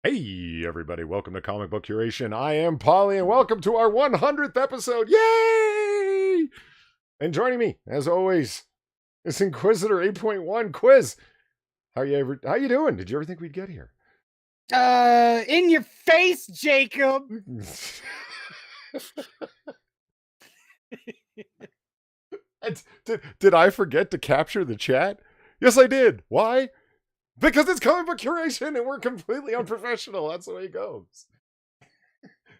Hey, everybody, welcome to Comic Book Curation. I am Polly, and welcome to our 100th episode. Yay! And joining me, as always, is Inquisitor 8.1 Quiz. How you doing? Did you ever think we'd get here? In your face, Jacob! Did I forget to capture the chat? Yes, I did. Why? Because it's Comic Book Curation and we're completely unprofessional. That's the way it goes.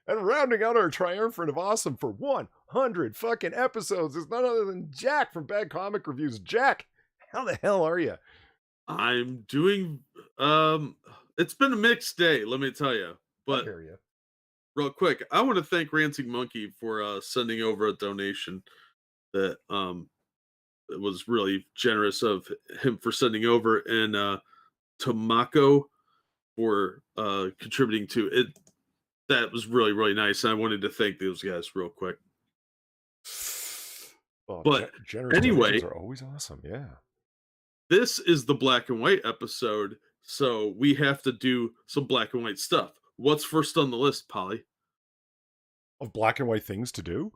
And rounding out our triumvirate of awesome for 100 fucking episodes is none other than Jack from Bad Comic Reviews. Jack, how the hell are you? I'm doing, it's been a mixed day, let me tell you. But I hear you. Real quick, I want to thank Ranting Monkey for sending over a donation that it was really generous of him for sending over, and Tomako for contributing to it. That was really, really nice. And I wanted to thank those guys real quick. Well, but generous anyway, are always awesome. Yeah. This is the black and white episode, so we have to do some black and white stuff. What's first on the list, Polly? Of black and white things to do?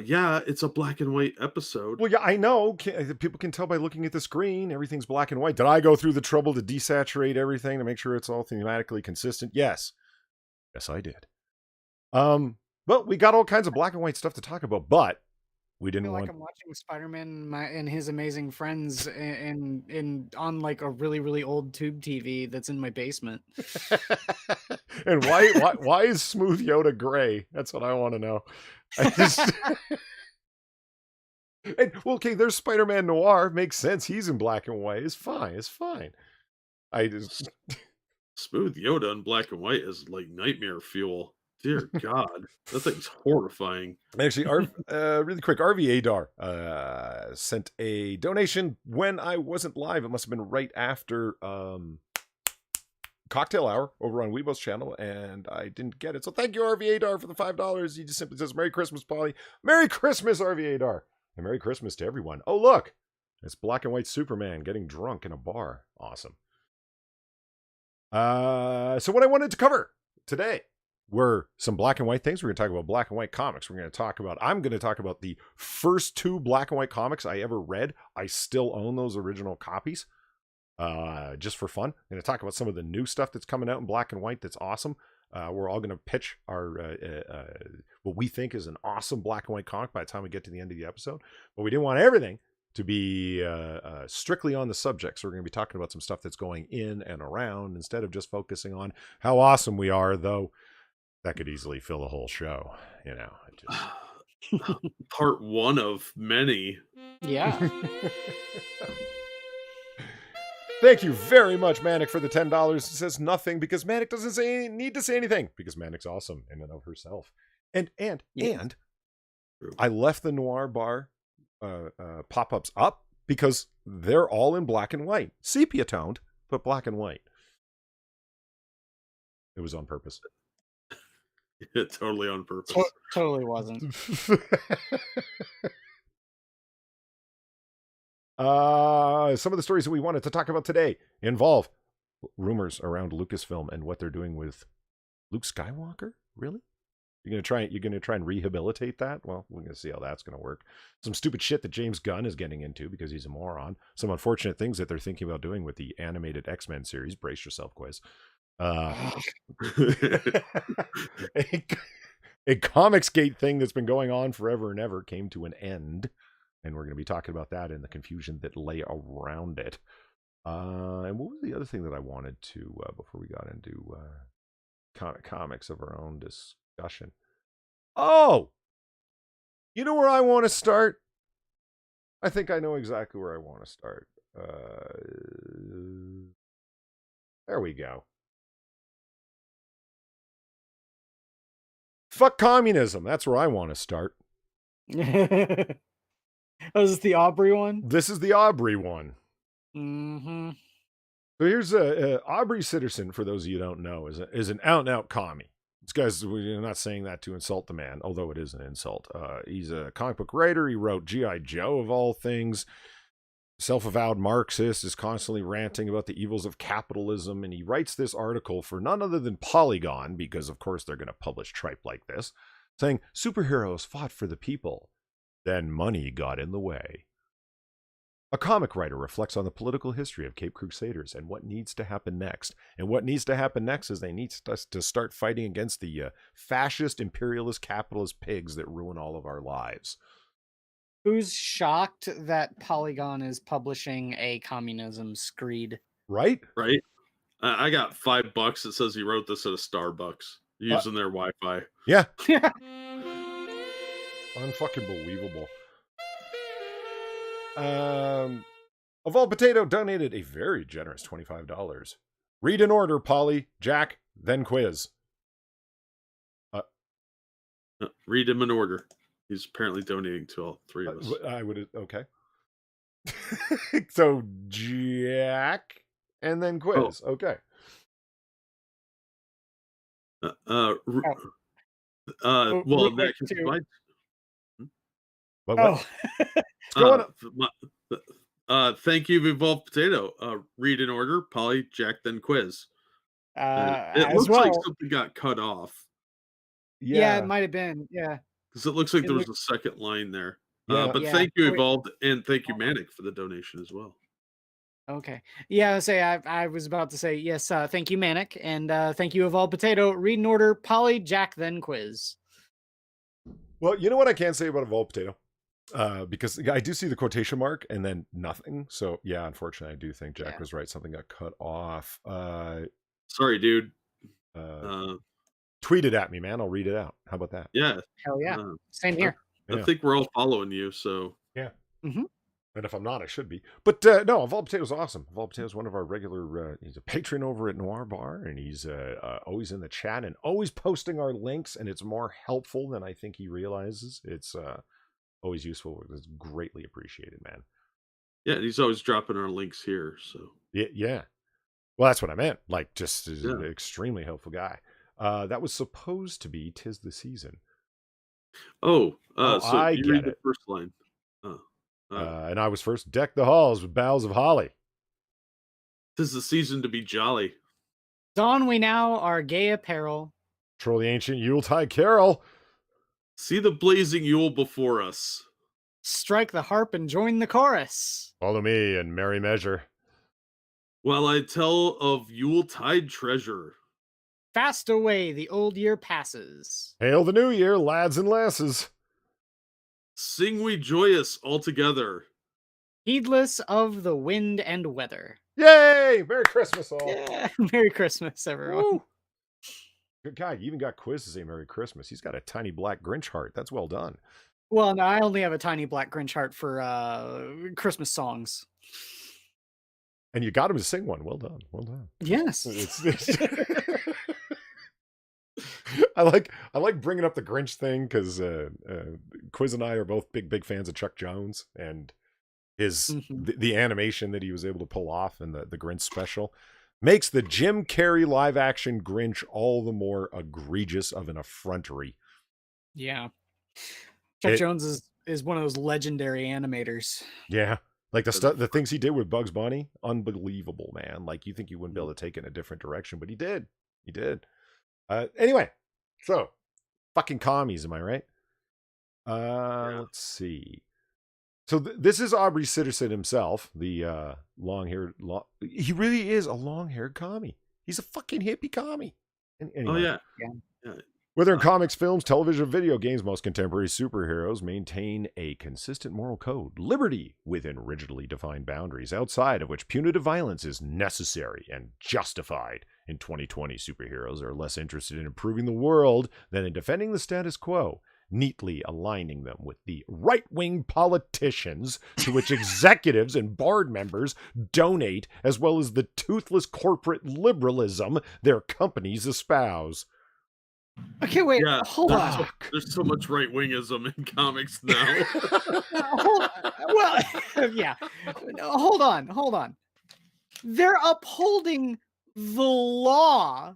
Yeah, it's a black and white episode. Well, yeah, I know. People can tell by looking at the screen. Everything's black and white. Did I go through the trouble to desaturate everything to make sure it's all thematically consistent? Yes. Yes, I did. Well, we got all kinds of black and white stuff to talk about, but we didn't want. I'm watching Spider-Man and His Amazing Friends and on like a really, really old tube TV that's in my basement. And why is Smooth Yoda gray? That's what I want to know. And, well, okay, there's Spider-Man Noir. Makes sense. He's in black and white. It's fine. I just Smooth Yoda in black and white is like nightmare fuel. Dear God, that thing's horrifying. Actually, really quick, RV Adar sent a donation when I wasn't live. It must have been right after Cocktail Hour over on Weibo's channel, and I didn't get it. So thank you, RV Adar, for the $5. He just simply says, Merry Christmas, Polly. Merry Christmas, RV Adar. And Merry Christmas to everyone. Oh, look. It's black and white Superman getting drunk in a bar. Awesome. So what I wanted to cover today were some black and white things. We're going to talk about black and white comics. I'm going to talk about the first two black and white comics I ever read. I still own those original copies. Just for fun. I'm going to talk about some of the new stuff that's coming out in black and white that's awesome. We're all going to pitch our what we think is an awesome black and white comic by the time we get to the end of the episode. But we didn't want everything to be strictly on the subject. So we're going to be talking about some stuff that's going in and around instead of just focusing on how awesome we are, though that could easily fill a whole show, you know. Part one of many. Yeah. Thank you very much, Manic, for the $10. It says nothing because Manic doesn't need to say anything because Manic's awesome in and of herself. And I left the Noir Bar pop-ups up because they're all in black and white. Sepia toned, but black and white. It was on purpose. Yeah, totally on purpose. Totally wasn't. Some of the stories that we wanted to talk about today involve rumors around Lucasfilm and what they're doing with Luke Skywalker. Really? You're gonna try and rehabilitate that? Well, we're gonna see how that's gonna work. Some stupid shit that James Gunn is getting into because he's a moron. Some unfortunate things that they're thinking about doing with the animated XMen series. Brace yourself, Quiz. A Comicsgate thing that's been going on forever and ever came to an end. And we're going to be talking about that and the confusion that lay around it. And what was the other thing that I wanted to, before we got into comics of our own discussion? Oh! You know where I want to start? I think I know exactly where I want to start. There we go. Fuck communism. That's where I want to start. Oh, is this the Aubrey one? This is the Aubrey one. Mm-hmm. So here's Aubrey Citizen, for those of you who don't know, is an out-and-out commie. This guy's, we're not saying that to insult the man, although it is an insult. He's a comic book writer. He wrote G.I. Joe, of all things. self-avowed Marxist, is constantly ranting about the evils of capitalism, and he writes this article for none other than Polygon, because of course they're going to publish tripe like this, saying superheroes fought for the people, then money got in the way. A comic writer reflects on the political history of Cape Crusaders and what needs to happen next. And what needs to happen next is they need to start fighting against the fascist, imperialist, capitalist pigs that ruin all of our lives. Who's shocked that Polygon is publishing a communism screed? Right? Right. I got $5. It says he wrote this at a Starbucks using their Wi-Fi. Yeah. Unfucking believable. Evolved Potato donated a very generous $25. Read in order, Polly, Jack, then quiz. Read him in order. He's apparently donating to all three of us. I would, okay. So Jack and then quiz. Oh. Okay. Well, real quick, that too. What? Thank you, Evolved Potato. Read in order, Polly, Jack, then quiz. It As looks well. like something got cut off. Yeah, it might have been. Yeah. Because it looks like It there was a second line there. Yeah. But Yeah. thank you, Wait. Evolved, and thank you, Manic, for the donation as well. Okay. Yeah, I was about to say yes. Thank you, Manic, and thank you, Evolved Potato. Read in order, Polly, Jack, then quiz. Well, you know what I can say about Evolved Potato? Because I do see the quotation mark and then nothing. So yeah, unfortunately, I do think Jack was right. Something got cut off. Sorry, dude. Tweet it at me, man. I'll read it out. How about that? Yeah. Hell yeah. Same here. I think we're all following you, so. Yeah. Mm-hmm. And if I'm not, I should be. But no, Evolved Potato's awesome. Evolved Potato's one of our regular, he's a patron over at Noir Bar, and he's always in the chat and always posting our links, and it's more helpful than I think he realizes. It's always useful. It's greatly appreciated, man. Yeah, he's always dropping our links here, so. Yeah. Well, that's what I meant. Like, just is an extremely helpful guy. That was supposed to be 'Tis the Season. So I you get read it. the first line. And I was first. Deck the halls with boughs of holly. 'Tis the season to be jolly. Don we now our gay apparel. Troll the ancient Yuletide carol. See the blazing Yule before us. Strike the harp and join the chorus. Follow me in merry measure. While I tell of Yuletide treasure. Fast away the old year passes. Hail the new year, lads and lasses. Sing we joyous all together. Heedless of the wind and weather. Yay! Merry Christmas, all. Yeah. Merry Christmas, everyone. Woo. Good guy. You even got Quiz to say Merry Christmas. He's got a tiny black Grinch heart. That's well done. Well, no, I only have a tiny black Grinch heart for Christmas songs. And you got him to sing one. Well done. Well done. Yes. I like bringing up the Grinch thing because Quiz and I are both big fans of Chuck Jones and his the animation that he was able to pull off in the Grinch special makes the Jim Carrey live action Grinch all the more egregious of an effrontery. Yeah. Chuck Jones is one of those legendary animators. Yeah. Like the things he did with Bugs Bunny, unbelievable, man. Like you think you wouldn't be able to take it in a different direction, but he did. He did. Anyway, so fucking commies, am I right? Let's see. So this is Aubrey Sitterson himself, the long-haired. He really is a long-haired commie. He's a fucking hippie commie. Anyway. Oh yeah. Whether in comics, films, television, video games, most contemporary superheroes maintain a consistent moral code, liberty within rigidly defined boundaries, outside of which punitive violence is necessary and justified. In 2020, superheroes are less interested in improving the world than in defending the status quo, neatly aligning them with the right-wing politicians to which executives and board members donate, as well as the toothless corporate liberalism their companies espouse. Okay, wait, hold on. There's so much right-wingism in comics now. Yeah. Hold on. They're upholding the law.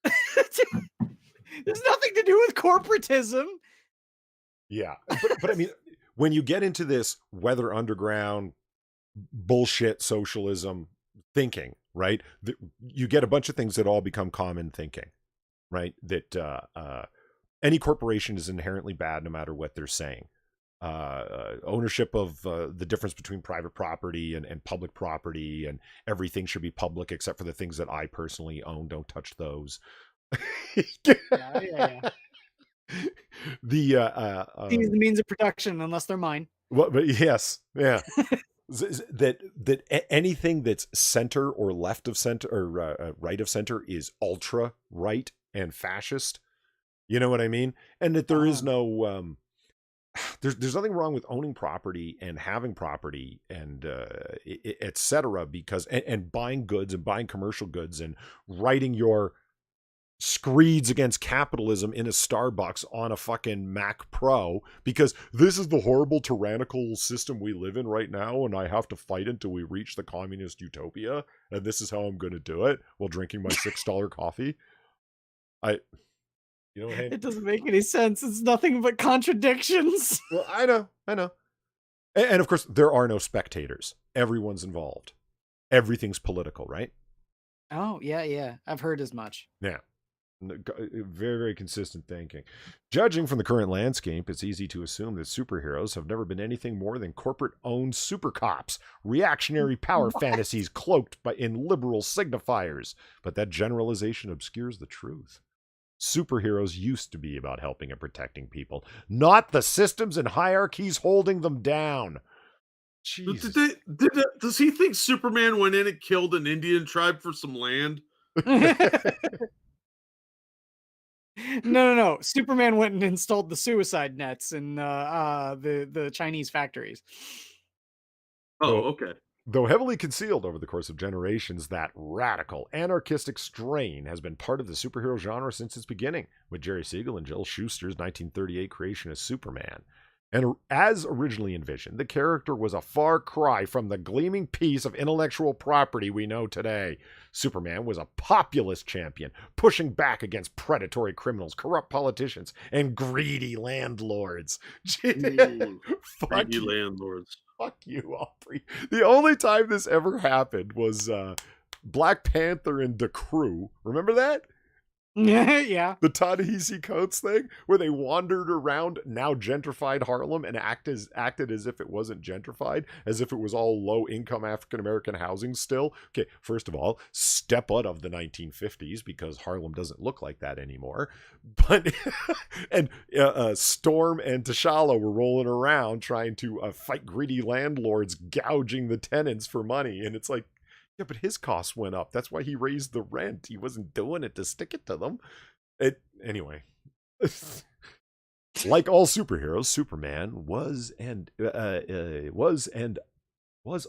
There's nothing to do with corporatism. Yeah. But I mean, when you get into this Weather Underground bullshit socialism thinking, right? You get a bunch of things that all become common thinking, right? That any corporation is inherently bad no matter what they're saying. Ownership of the difference between private property and public property, and everything should be public except for the things that I personally own. Don't touch those. Yeah. The means of production, unless they're mine. Well, but yes, yeah. that anything that's center or left of center or right of center is ultra right and fascist. You know what I mean? And that there is no there's nothing wrong with owning property and having property and etc. because and buying goods and buying commercial goods and writing your screeds against capitalism in a Starbucks on a fucking Mac Pro because this is the horrible tyrannical system we live in right now, and I have to fight until we reach the communist utopia, and this is how I'm going to do it while drinking my $6 coffee. It doesn't make any sense. It's nothing but contradictions. Well, I know. And of course, there are no spectators. Everyone's involved. Everything's political, right? Oh, yeah. I've heard as much. Yeah. Very, very consistent thinking. Judging from the current landscape, it's easy to assume that superheroes have never been anything more than corporate-owned super cops, reactionary power fantasies cloaked in liberal signifiers. But that generalization obscures the truth. Superheroes used to be about helping and protecting people, not the systems and hierarchies holding them down. Jesus. Does he think Superman went in and killed an Indian tribe for some land? No. Superman went and installed the suicide nets in the Chinese factories. Oh, okay. Though heavily concealed over the course of generations, that radical, anarchistic strain has been part of the superhero genre since its beginning, with Jerry Siegel and Joel Shuster's 1938 creation of Superman. And as originally envisioned, the character was a far cry from the gleaming piece of intellectual property we know today. Superman was a populist champion, pushing back against predatory criminals, corrupt politicians, and greedy landlords. Ooh, greedy landlords. Fuck you, Aubrey. The only time this ever happened was Black Panther and The Crew. Remember that? Yeah. The Ta-Nehisi Coates thing, where they wandered around now gentrified Harlem and acted as if it wasn't gentrified, as if it was all low-income African-American housing still. Okay, first of all, step out of the 1950s, because Harlem doesn't look like that anymore. But and Storm and T'Challa were rolling around trying to fight greedy landlords gouging the tenants for money, and it's like, yeah, but his costs went up. That's why he raised the rent. He wasn't doing it to stick it to them. Anyway. Like all superheroes, Superman was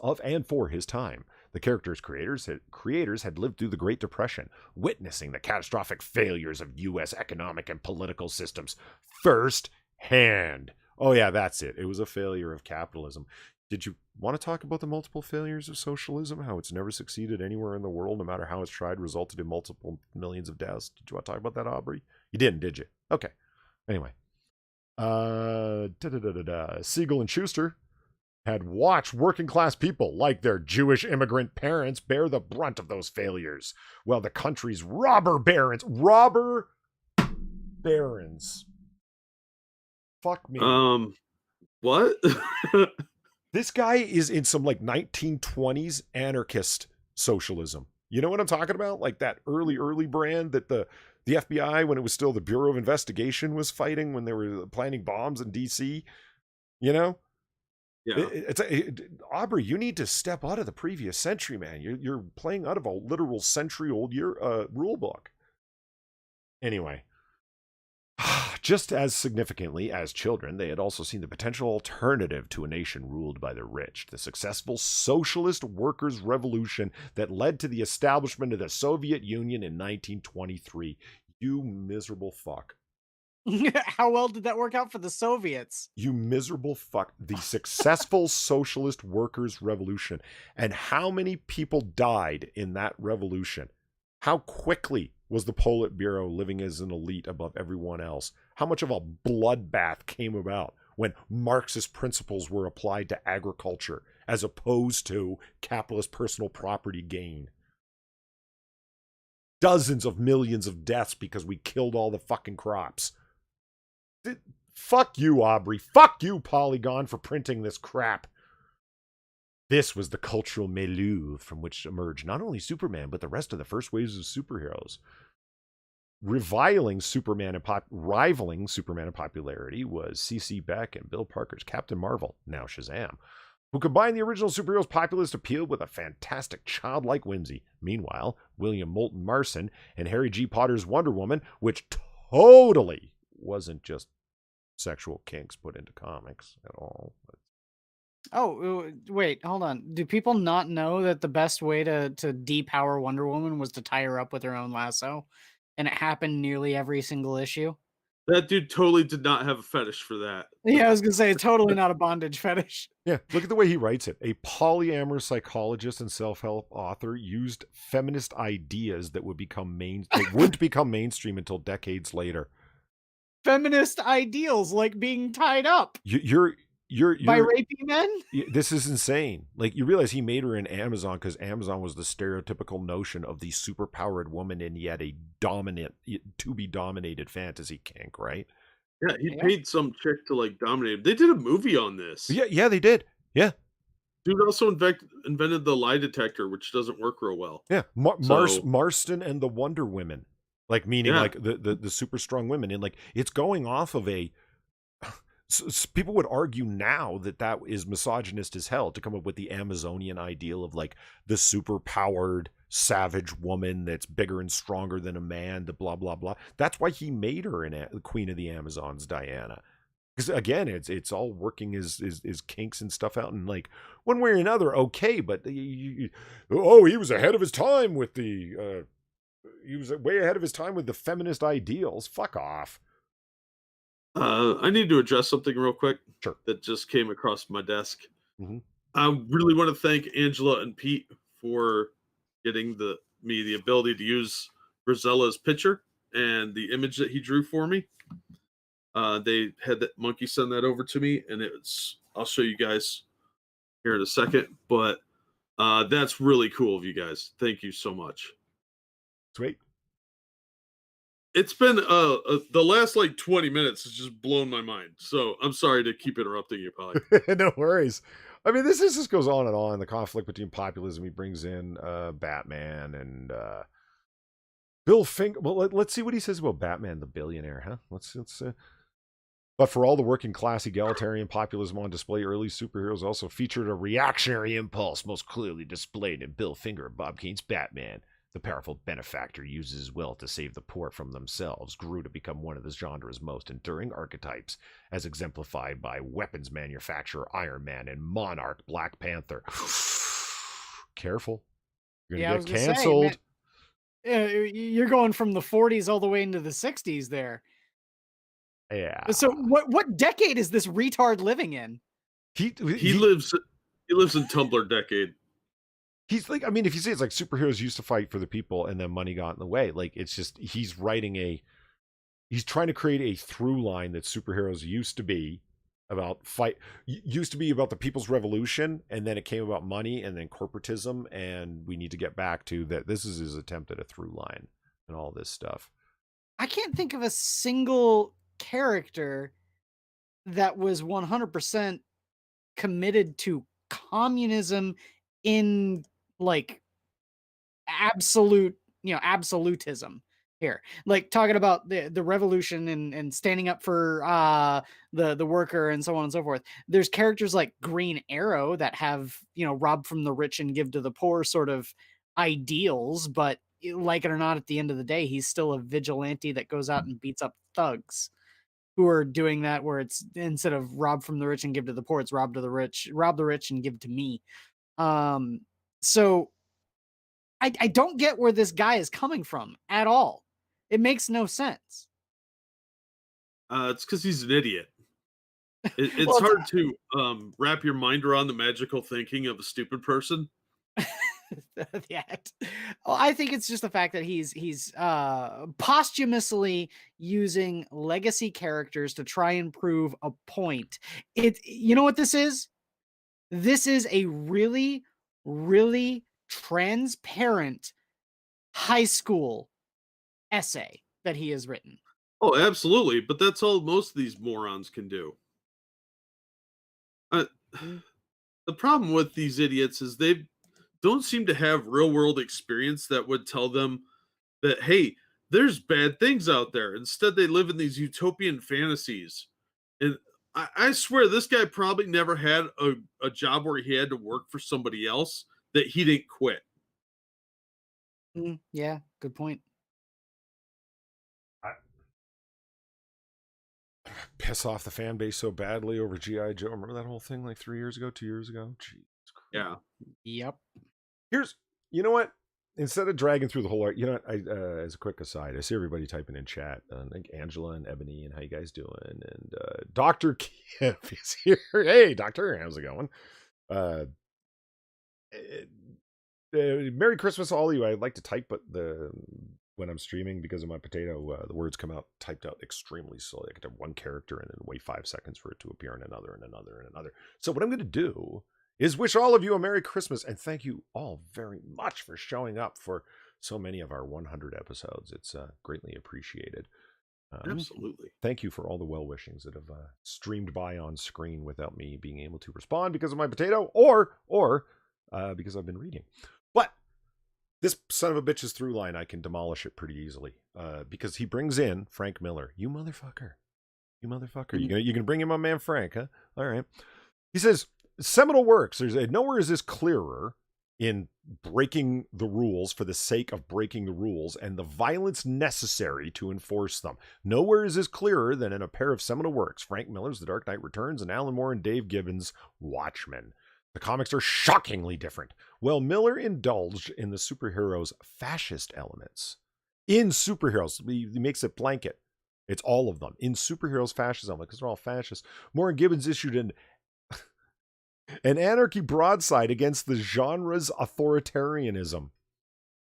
of and for his time. The character's creators had lived through the Great Depression, witnessing the catastrophic failures of U.S. economic and political systems firsthand. Oh yeah, that's it. It was a failure of capitalism. Did you want to talk about the multiple failures of socialism? How it's never succeeded anywhere in the world, no matter how it's tried, resulted in multiple millions of deaths. Did you want to talk about that, Aubrey? You didn't, did you? Okay. Anyway. Siegel and Schuster had watched working class people like their Jewish immigrant parents bear the brunt of those failures. Well, the country's robber barons. Fuck me. What? This guy is in some like 1920s anarchist socialism. You know what I'm talking about? Like that early brand that the FBI, when it was still the Bureau of Investigation, was fighting when they were planting bombs in DC. You know? Yeah. Aubrey, you need to step out of the previous century, man. You're playing out of a literal century-old rule book. Anyway. Just as significantly as children, they had also seen the potential alternative to a nation ruled by the rich, the successful socialist workers' revolution that led to the establishment of the Soviet Union in 1923. You miserable fuck. How well did that work out for the Soviets? You miserable fuck. The successful socialist workers' revolution. And how many people died in that revolution? How quickly was the Politburo living as an elite above everyone else? How much of a bloodbath came about when Marxist principles were applied to agriculture as opposed to capitalist personal property gain. Dozens of millions of deaths because we killed all the fucking crops. Fuck you, Aubrey. Fuck you, Polygon, for printing this crap. This was the cultural milieu from which emerged not only Superman, but the rest of the first waves of superheroes. Rivaling Superman in popularity was C.C. Beck and Bill Parker's Captain Marvel, now Shazam, who combined the original superheroes' populist appeal with a fantastic childlike whimsy. Meanwhile, William Moulton Marston and Harry G. Potter's Wonder Woman, which totally wasn't just sexual kinks put into comics at all. Oh, wait, hold on. Do people not know that the best way to depower Wonder Woman was to tie her up with her own lasso? And it happened nearly every single issue? That dude totally did not have a fetish for that. Yeah, I was gonna say, totally not a bondage fetish. Yeah, look at the way he writes it. A polyamorous psychologist and self-help author used feminist ideas that wouldn't become mainstream until decades later. Feminist ideals like being tied up You're by rapey men? This is insane. Like, you realize he made her in Amazon because Amazon was the stereotypical notion of the superpowered woman and yet a to be dominated fantasy kink, right? Yeah, he paid some chick to like dominate him. They did a movie on this. Yeah, they did. Yeah. Dude also invented the lie detector, which doesn't work real well. Yeah, Marston and the Wonder Women, like meaning like the super strong women, and like it's going off of a. People would argue now that is misogynist as hell to come up with the Amazonian ideal of like the super powered savage woman that's bigger and stronger than a man, the blah blah blah. That's why he made her the Queen of the Amazons, Diana. Because again, it's all working as kinks and stuff out, and like one way or another, okay. But he was ahead of his time with the he was way ahead of his time with the feminist ideals. Fuck off. I need to address something real quick. Sure. That just came across my desk. Mm-hmm. I really want to thank Angela and Pete for getting me the ability to use Rosella's picture and the image that he drew for me. They had that monkey send that over to me, and I'll show you guys here in a second. But that's really cool of you guys. Thank you so much. Sweet. It's been the last like 20 minutes has just blown my mind. So I'm sorry to keep interrupting you, Polly. No worries. I mean, this just goes on and on. The conflict between populism. He brings in Batman and Bill Finger. Well, let's see what he says about Batman the billionaire, huh? Let's but for all the working class egalitarian populism on display, early superheroes also featured a reactionary impulse, most clearly displayed in Bill Finger and Bob Kane's Batman. The powerful benefactor uses his will to save the poor from themselves, grew to become one of the genre's most enduring archetypes, as exemplified by weapons manufacturer Iron Man and Monarch Black Panther. Careful. You're going to get canceled. You're going from the 40s all the way into the 60s there. Yeah. So what decade is this retard living in? He lives in Tumblr decade. He's like, I mean, if you say it's like superheroes used to fight for the people and then money got in the way, like it's just, he's trying to create a through line that superheroes used to be about the people's revolution, and then it came about money and then corporatism, and we need to get back to that. This is his attempt at a through line and all this stuff. I can't think of a single character that was 100% committed to communism in like absolutism here, like talking about the revolution and standing up for the worker and so on and so forth. There's characters like Green Arrow that have, rob from the rich and give to the poor sort of ideals, but like it or not, at the end of the day, he's still a vigilante that goes out and beats up thugs who are doing that, where it's instead of rob from the rich and give to the poor, it's rob the rich and give to me. So I don't get where this guy is coming from at all. It makes no sense. It's because he's an idiot. It's hard to wrap your mind around the magical thinking of a stupid person. Yeah. Well, I think it's just the fact that he's posthumously using legacy characters to try and prove a point. You know what this is? This is a really, really transparent high school essay that he has written. Oh, absolutely. But that's all most of these morons can do. Uh, Mm. the problem with these idiots is they don't seem to have real world experience that would tell them that, hey, there's bad things out there. Instead, they live in these utopian fantasies. And I swear this guy probably never had a job where he had to work for somebody else that he didn't quit. Yeah, good point. I piss off the fan base so badly over G.I. Joe. Remember that whole thing like 3 years ago, 2 years ago? Jesus Christ. Yeah. Yep. You know what? Instead of dragging through the whole art, you know, as a quick aside, I see everybody typing in chat. Like Angela and Ebony, and how you guys doing? And Dr. Kip is here. Hey, Doctor, how's it going? Merry Christmas, all of you. I like to type, but when I'm streaming, because of my potato, the words come out typed out extremely slowly. I get to have one character and then wait 5 seconds for it to appear in another and another and another. So what I'm going to do is wish all of you a Merry Christmas, and thank you all very much for showing up for so many of our 100 episodes. It's greatly appreciated. Absolutely. Thank you for all the well-wishings that have streamed by on screen without me being able to respond because of my potato, or because I've been reading. But this son of a bitch's through line, I can demolish it pretty easily because he brings in Frank Miller. You motherfucker. You can bring in my man Frank, huh? All right. He says, seminal works. Nowhere is this clearer in breaking the rules for the sake of breaking the rules and the violence necessary to enforce them. Nowhere is this clearer than in a pair of seminal works, Frank Miller's The Dark Knight Returns and Alan Moore and Dave Gibbons' Watchmen. The comics are shockingly different. Well, Miller indulged in the superheroes' fascist elements. In superheroes, he makes it blanket. It's all of them. In superheroes' fascism, because they're all fascists. Moore and Gibbons issued an anarchy broadside against the genre's authoritarianism.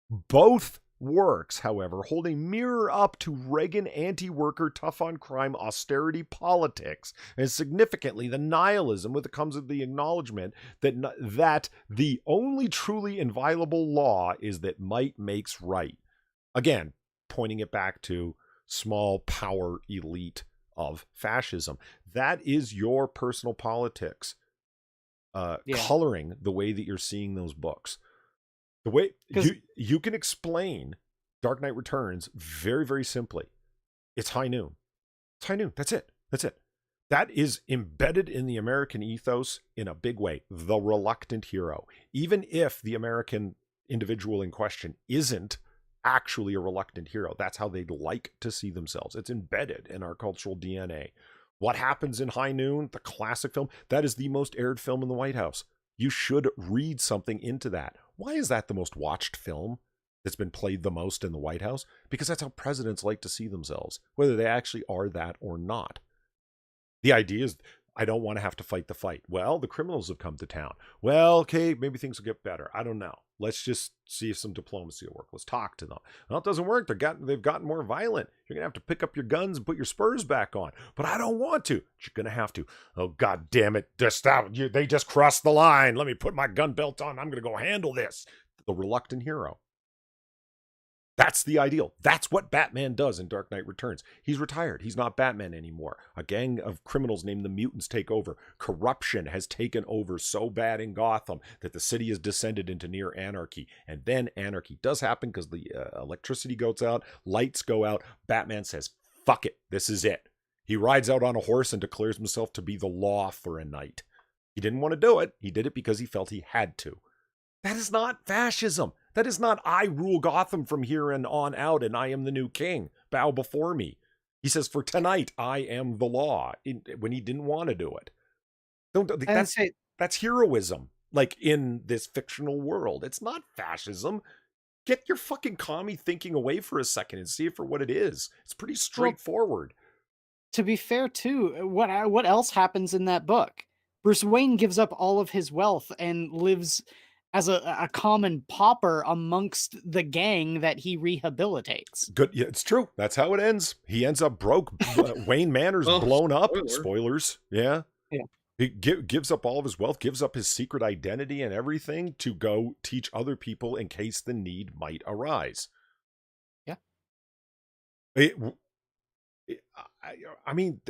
Both works, however, hold a mirror up to Reagan anti-worker, tough-on-crime austerity politics, and significantly the nihilism that comes with the acknowledgement that the only truly inviolable law is that might makes right. Again, pointing it back to small power elite of fascism. That is your personal politics. Coloring the way that you're seeing those books. The way you can explain Dark Knight Returns very, very simply. It's high noon. It's high noon. That's it. That is embedded in the American ethos in a big way. The reluctant hero. Even if the American individual in question isn't actually a reluctant hero, that's how they'd like to see themselves. It's embedded in our cultural DNA. What happens in High Noon, the classic film, that is the most aired film in the White House. You should read something into that. Why is that the most watched film that's been played the most in the White House? Because that's how presidents like to see themselves, whether they actually are that or not. The idea is, I don't want to have to fight the fight. Well, the criminals have come to town. Well, okay, maybe things will get better. I don't know. Let's just see if some diplomacy will work. Let's talk to them. Well, it doesn't work. They've gotten more violent. You're going to have to pick up your guns and put your spurs back on. But I don't want to. You're going to have to. Oh, God damn it. They just crossed the line. Let me put my gun belt on. I'm going to go handle this. The reluctant hero. That's the ideal. That's what Batman does in Dark Knight Returns. He's retired. He's not Batman anymore. A gang of criminals named the Mutants take over. Corruption has taken over so bad in Gotham that the city has descended into near anarchy. And then anarchy does happen because the electricity goes out, lights go out. Batman says, fuck it, this is it. He rides out on a horse and declares himself to be the law for a night. He didn't want to do it. He did it because he felt he had to. That is not fascism. That is not, I rule Gotham from here and on out, and I am the new king. Bow before me. He says, for tonight, I am the law, when he didn't want to do it. That's heroism, like in this fictional world. It's not fascism. Get your fucking commie thinking away for a second and see it for what it is. It's pretty straightforward. To be fair, too, what else happens in that book? Bruce Wayne gives up all of his wealth and lives as a common pauper amongst the gang that he rehabilitates. Good, yeah, it's true. That's how it ends. He ends up broke. Wayne Manor's blown up. Spoilers. Yeah. He gives up all of his wealth, gives up his secret identity and everything to go teach other people in case the need might arise. Yeah. I mean,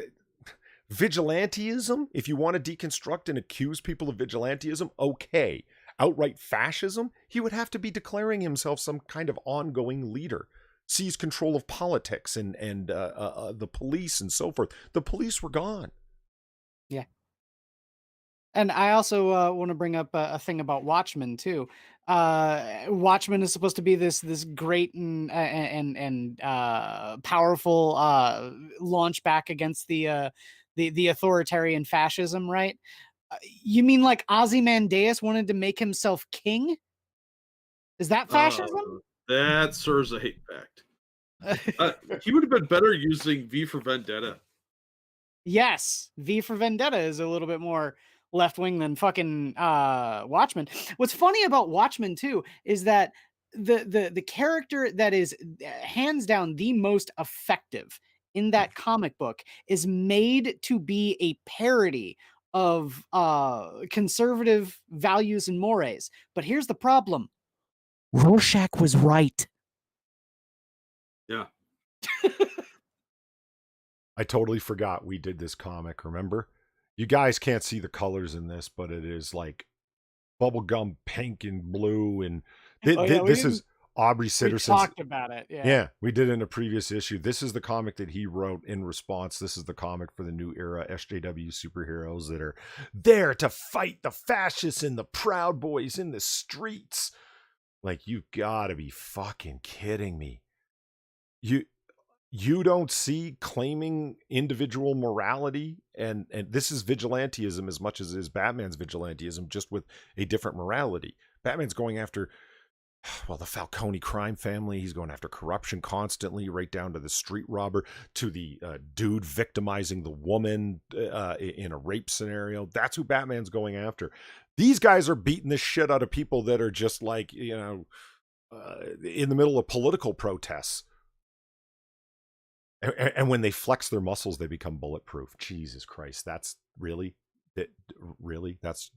vigilantism, if you want to deconstruct and accuse people of vigilantism, okay. Outright fascism, he would have to be declaring himself some kind of ongoing leader. Seize control of politics and the police and so forth. The police were gone. Yeah. And I also want to bring up a thing about Watchmen too. Watchmen is supposed to be this great and powerful launch back against the authoritarian fascism, right? You mean like Ozymandias wanted to make himself king? Is that fascism? That serves a hate fact. He would have been better using V for Vendetta. Yes, V for Vendetta is a little bit more left wing than fucking Watchmen. What's funny about Watchmen too is that the character that is hands down the most effective in that comic book is made to be a parody of conservative values and mores. But here's the problem. Rorschach was right. Yeah. I totally forgot we did this comic, remember? You guys can't see the colors in this, but it is like bubblegum pink and blue. And this is Aubrey We Sitterson's. talked about it. Yeah. Yeah, we did in a previous issue. This is the comic that he wrote in response. This is the comic for the new era SJW superheroes that are there to fight the fascists and the Proud Boys in the streets. Like, you gotta be fucking kidding me. You don't see claiming individual morality, and this is vigilantism as much as it is Batman's vigilantism, just with a different morality. Batman's going after, well, the Falcone crime family. He's going after corruption constantly, right down to the street robber, to the dude victimizing the woman in a rape scenario. That's who Batman's going after. These guys are beating the shit out of people that are just like, in the middle of political protests. And when they flex their muscles, they become bulletproof. Jesus Christ, that's really the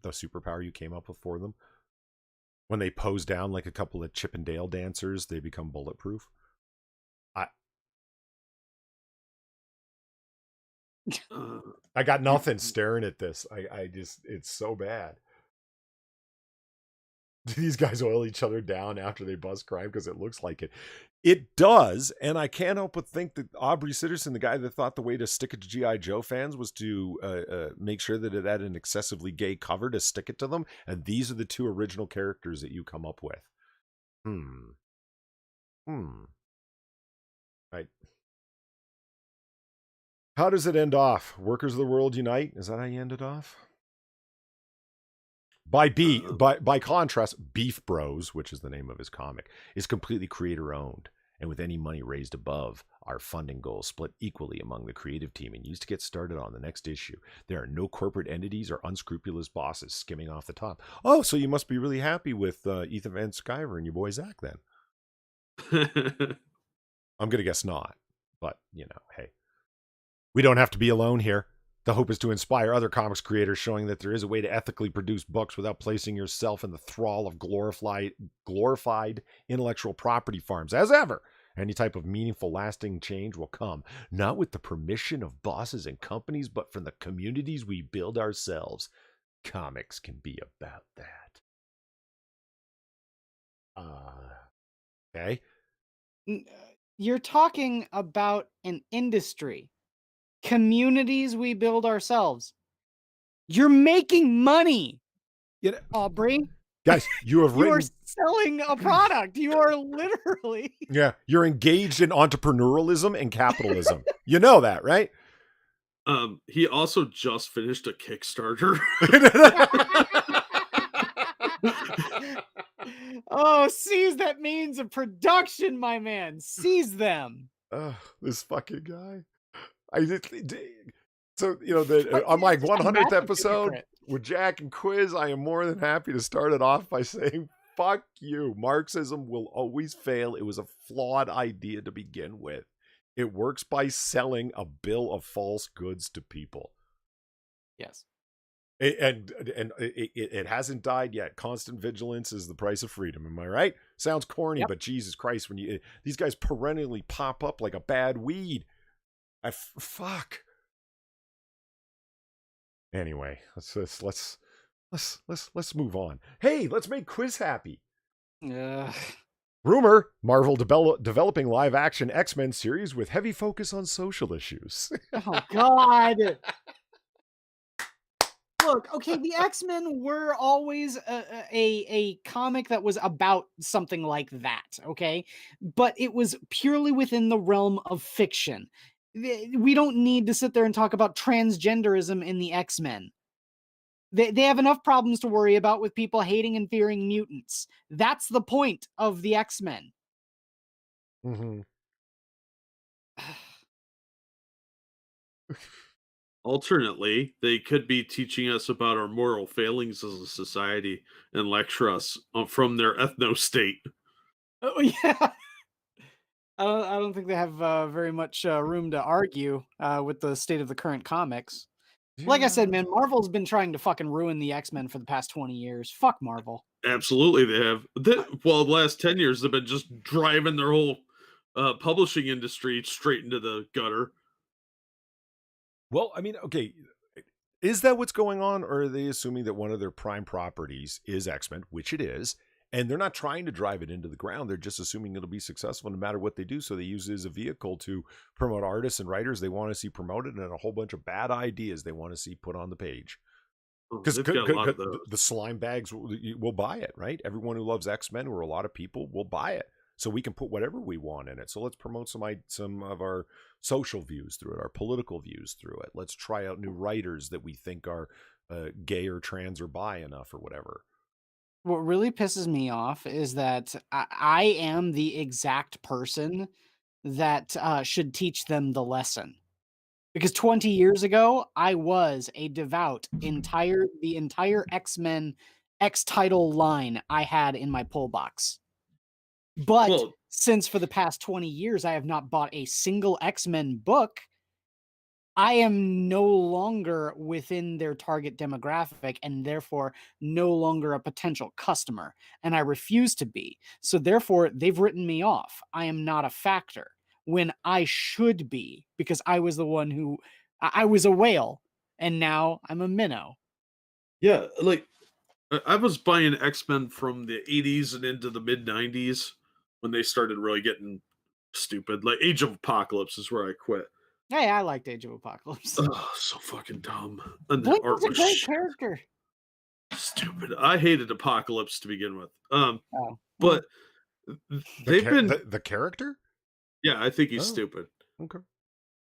superpower you came up with for them? When they pose down like a couple of Chip and Dale dancers, they become bulletproof? I got nothing staring at this. I just, it's so bad. Do these guys oil each other down after they bust crime? Because it looks like it. It does, and I can't help but think that Aubrey Sitterson, the guy that thought the way to stick it to G.I. Joe fans was to make sure that it had an excessively gay cover to stick it to them, and these are the two original characters that you come up with. Right. How does it end off? Workers of the world unite? Is that how you end it off? By contrast, Beef Bros, which is the name of his comic, is completely creator owned, and with any money raised above our funding goals split equally among the creative team and used to get started on the next issue. There are no corporate entities or unscrupulous bosses skimming off the top. Oh, so you must be really happy with Ethan Van Sciver and your boy Zach then. I'm gonna guess not, but hey, we don't have to be alone here. The hope is to inspire other comics creators, showing that there is a way to ethically produce books without placing yourself in the thrall of glorified intellectual property farms. As ever, any type of meaningful, lasting change will come, not with the permission of bosses and companies, but from the communities we build ourselves. Comics can be about that. Okay. You're talking about an industry. Communities we build ourselves. You're making money, Aubrey. Guys, you are selling a product. You are literally. Yeah, you're engaged in entrepreneurialism and capitalism. You know that, right? He also just finished a Kickstarter. Oh, seize that means of production, my man. Seize them. This fucking guy. So, on my 100th episode with Jack and Quiz, I am more than happy to start it off by saying, fuck you. Marxism will always fail. It was a flawed idea to begin with. It works by selling a bill of false goods to people. Yes. And it hasn't died yet. Constant vigilance is the price of freedom. Am I right? Sounds corny, Yep. but Jesus Christ, when these guys perennially pop up like a bad weed. Fuck. Anyway, let's move on. Hey, let's make Quiz happy. Rumor: Marvel developing live action X-Men series with heavy focus on social issues. Oh God. Look, okay, the X-Men were always a comic that was about something like that, okay? But it was purely within the realm of fiction. We don't need to sit there and talk about transgenderism in the X-Men. They have enough problems to worry about with people hating and fearing mutants. That's the point of the X-Men. Mm-hmm. Alternately, they could be teaching us about our moral failings as a society and lecture us from their ethno state. Oh yeah. I don't think they have very much room to argue with the state of the current comics. Like I said, man, Marvel's been trying to fucking ruin the X-Men for the past 20 years. Fuck Marvel. Absolutely, they have. Well, the last 10 years, they've been just driving their whole publishing industry straight into the gutter. Well, I mean, okay, is that what's going on, or are they assuming that one of their prime properties is X-Men, which it is, and they're not trying to drive it into the ground? They're just assuming it'll be successful no matter what they do, so they use it as a vehicle to promote artists and writers they want to see promoted, and a whole bunch of bad ideas they want to see put on the page. Because They've got a lot of those. the slime bags will buy it, right? Everyone who loves X-Men, or a lot of people, will buy it. So we can put whatever we want in it. So let's promote some of our social views through it, our political views through it. Let's try out new writers that we think are gay or trans or bi enough or whatever. What really pisses me off is that I am the exact person that should teach them the lesson. Because 20 years ago, I was a devout the entire X-Men X title line I had in my pull box. But Well, since for the past 20 years I have not bought a single X-Men book, I am no longer within their target demographic and therefore no longer a potential customer. And I refuse to be. So therefore, they've written me off. I am not a factor when I should be, because I was the one who I was a whale and now I'm a minnow. yeah, like I was buying X-Men from the 80s and into the mid 90s when they started really getting stupid. Like Age of Apocalypse is where I quit. Hey, I liked Age of Apocalypse. Oh, so fucking dumb. And the Blink art was a was great character. stupid. I hated Apocalypse to begin with. Oh, But they've been, the character. yeah, I think he's Oh. stupid. Okay.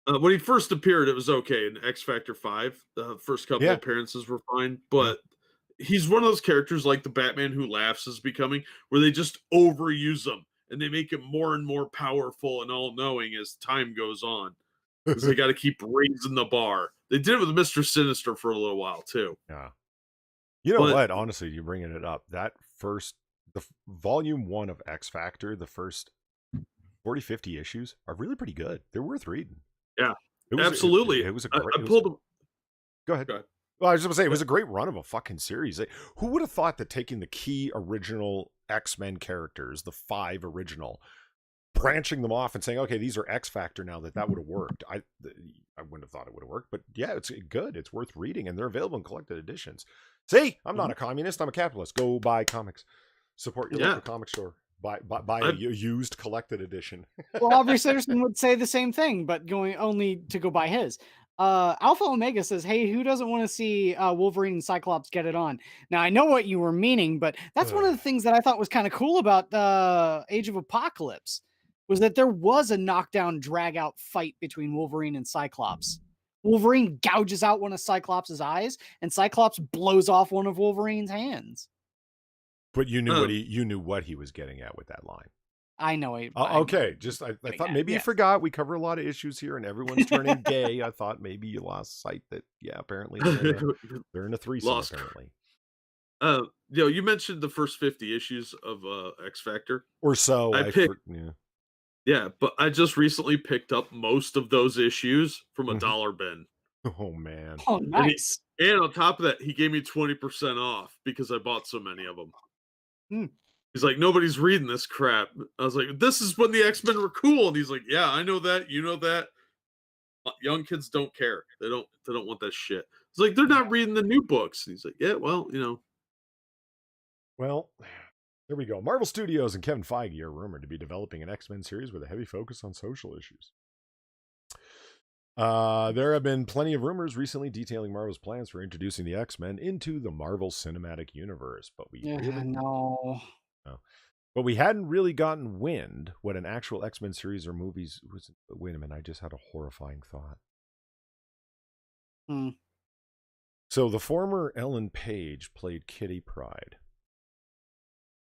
When he first appeared, it was okay. In X Factor 5, the first couple Yeah. appearances were fine. But he's one of those characters like the Batman Who Laughs is becoming, where they just overuse him and they make him more and more powerful and all knowing as time goes on. Because they got to keep raising the bar. They did it with Mr. Sinister for a little while, too. Yeah. You know But- what? Honestly, you're bringing it up. That volume 1 of X Factor, the first 40, 50 issues are really pretty good. They're worth reading. Yeah, It was, absolutely. It was a I great. pulled them. Go ahead. Go ahead. Well, I was just gonna say it was a great run of a fucking series. Who would have thought that taking the key original X-Men characters, the 5 original, branching them off and saying, okay, these are X Factor now, that would have worked. I wouldn't have thought it would have worked, but yeah, it's good. It's worth reading, and they're available in collected editions. See, I'm not a communist. I'm a capitalist. Go buy comics. Support your local comic store. Buy a used collected edition. Well, Aubrey Sitterson would say the same thing, but going only to go buy his. Alpha Omega says, hey, who doesn't want to see Wolverine and Cyclops get it on? Now, I know what you were meaning, but that's one of the things that I thought was kind of cool about Age of Apocalypse, was that there was a knockdown, drag-out fight between Wolverine and Cyclops. Wolverine gouges out one of Cyclops' eyes, and Cyclops blows off one of Wolverine's hands. But you knew what he was getting at with that line. I know it. Okay, just I thought maybe you forgot. We cover a lot of issues here, and everyone's turning gay. I thought maybe you lost sight that apparently they're in a threesome. Apparently, you mentioned the first 50 issues of X Factor, or so. Yeah, but I just recently picked up most of those issues from a dollar bin. Oh man. Oh, And, nice. and on top of that, he gave me 20% off because I bought so many of them. Hmm. He's like, nobody's reading this crap. I was like, this is when the X-Men were cool. And he's like, yeah, I know that. You know that. Young kids don't care. They don't want that shit. It's like they're not reading the new books. And he's like, yeah, well, Well, there we go. Marvel Studios and Kevin Feige are rumored to be developing an X-Men series with a heavy focus on social issues. There have been plenty of rumors recently detailing Marvel's plans for introducing the X-Men into the Marvel Cinematic Universe, but we No. But we hadn't really gotten wind what an actual X-Men series or movies was. Wait a minute, I just had a horrifying thought. Hmm. So the former Ellen Page played Kitty Pryde.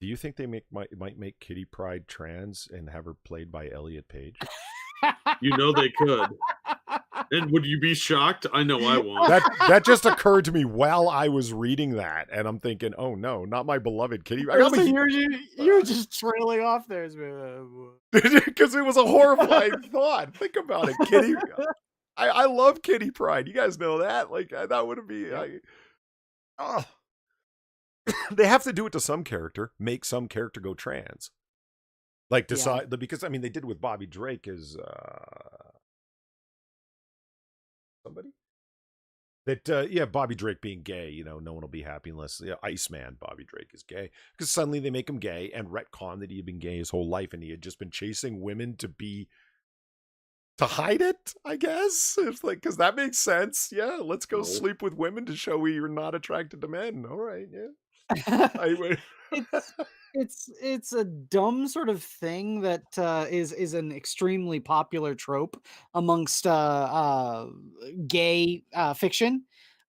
Do you think they might make Kitty Pryde trans and have her played by Elliot Page? they could. And would you be shocked? I know I won't. That just occurred to me while I was reading that, and I'm thinking, oh no, not my beloved Kitty. You're just trailing off there. Because it was a horrifying thought. Think about it, Kitty. I love Kitty Pryde. You guys know that. Like that would be. They have to do it to some character. Make some character go trans. Like decide because I mean they did with Bobby Drake as somebody that Bobby Drake being gay, no one will be happy unless Iceman Bobby Drake is gay, because suddenly they make him gay and retcon that he had been gay his whole life and he had just been chasing women to hide it, I guess. It's like, because that makes sense. Yeah, let's go sleep with women to show you're not attracted to men. All right, yeah. It's a dumb sort of thing that is an extremely popular trope amongst gay fiction.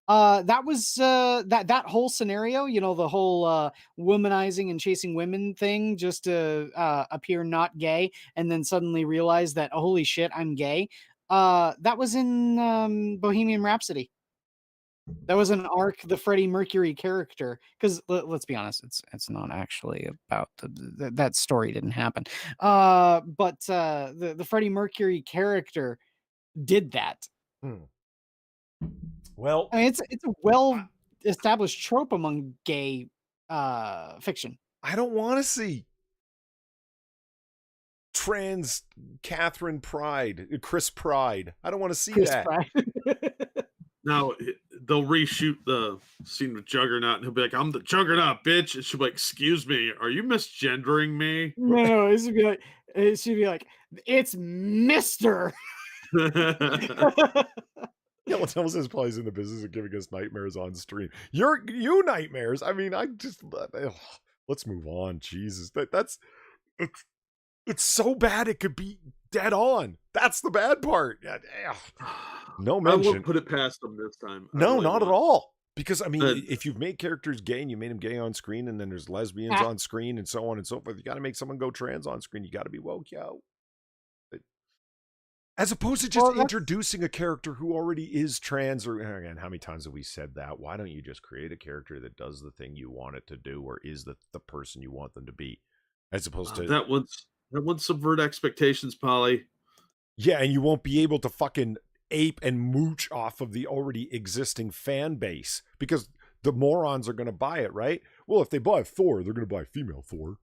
That was that whole scenario, the whole womanizing and chasing women thing, just to appear not gay and then suddenly realize that, oh, holy shit, I'm gay. That was in Bohemian Rhapsody. That was an arc, the Freddie Mercury character, because let's be honest, it's not actually about that story didn't happen. But the Freddie Mercury character did that. Well, I mean, it's a well established trope among gay fiction. I don't want to see trans Catherine Pryde, Chris Pryde. I don't want to see that. Now they'll reshoot the scene with Juggernaut, and he'll be like, "I'm the Juggernaut, bitch." And she'll be like, "Excuse me, are you misgendering me?" No, it should be like, it's Mister. Yeah, well, Thomas is probably in the business of giving us nightmares on stream. You nightmares. I mean, let's move on. Jesus, it's so bad it could be dead on. That's the bad part. No mention. I won't put it past them this time. No, not at all. Because I mean, if you've made characters gay and you made them gay on screen, and then there's lesbians on screen and so on and so forth, you got to make someone go trans on screen. You got to be woke, yo. As opposed to just introducing a character who already is trans, or again, how many times have we said that? Why don't you just create a character that does the thing you want it to do, or is the person you want them to be, as opposed to that would subvert expectations, Polly. Yeah, and you won't be able to fucking ape and mooch off of the already existing fan base, because the morons are going to buy it, right? Well, if they buy Thor, they're going to buy female Thor.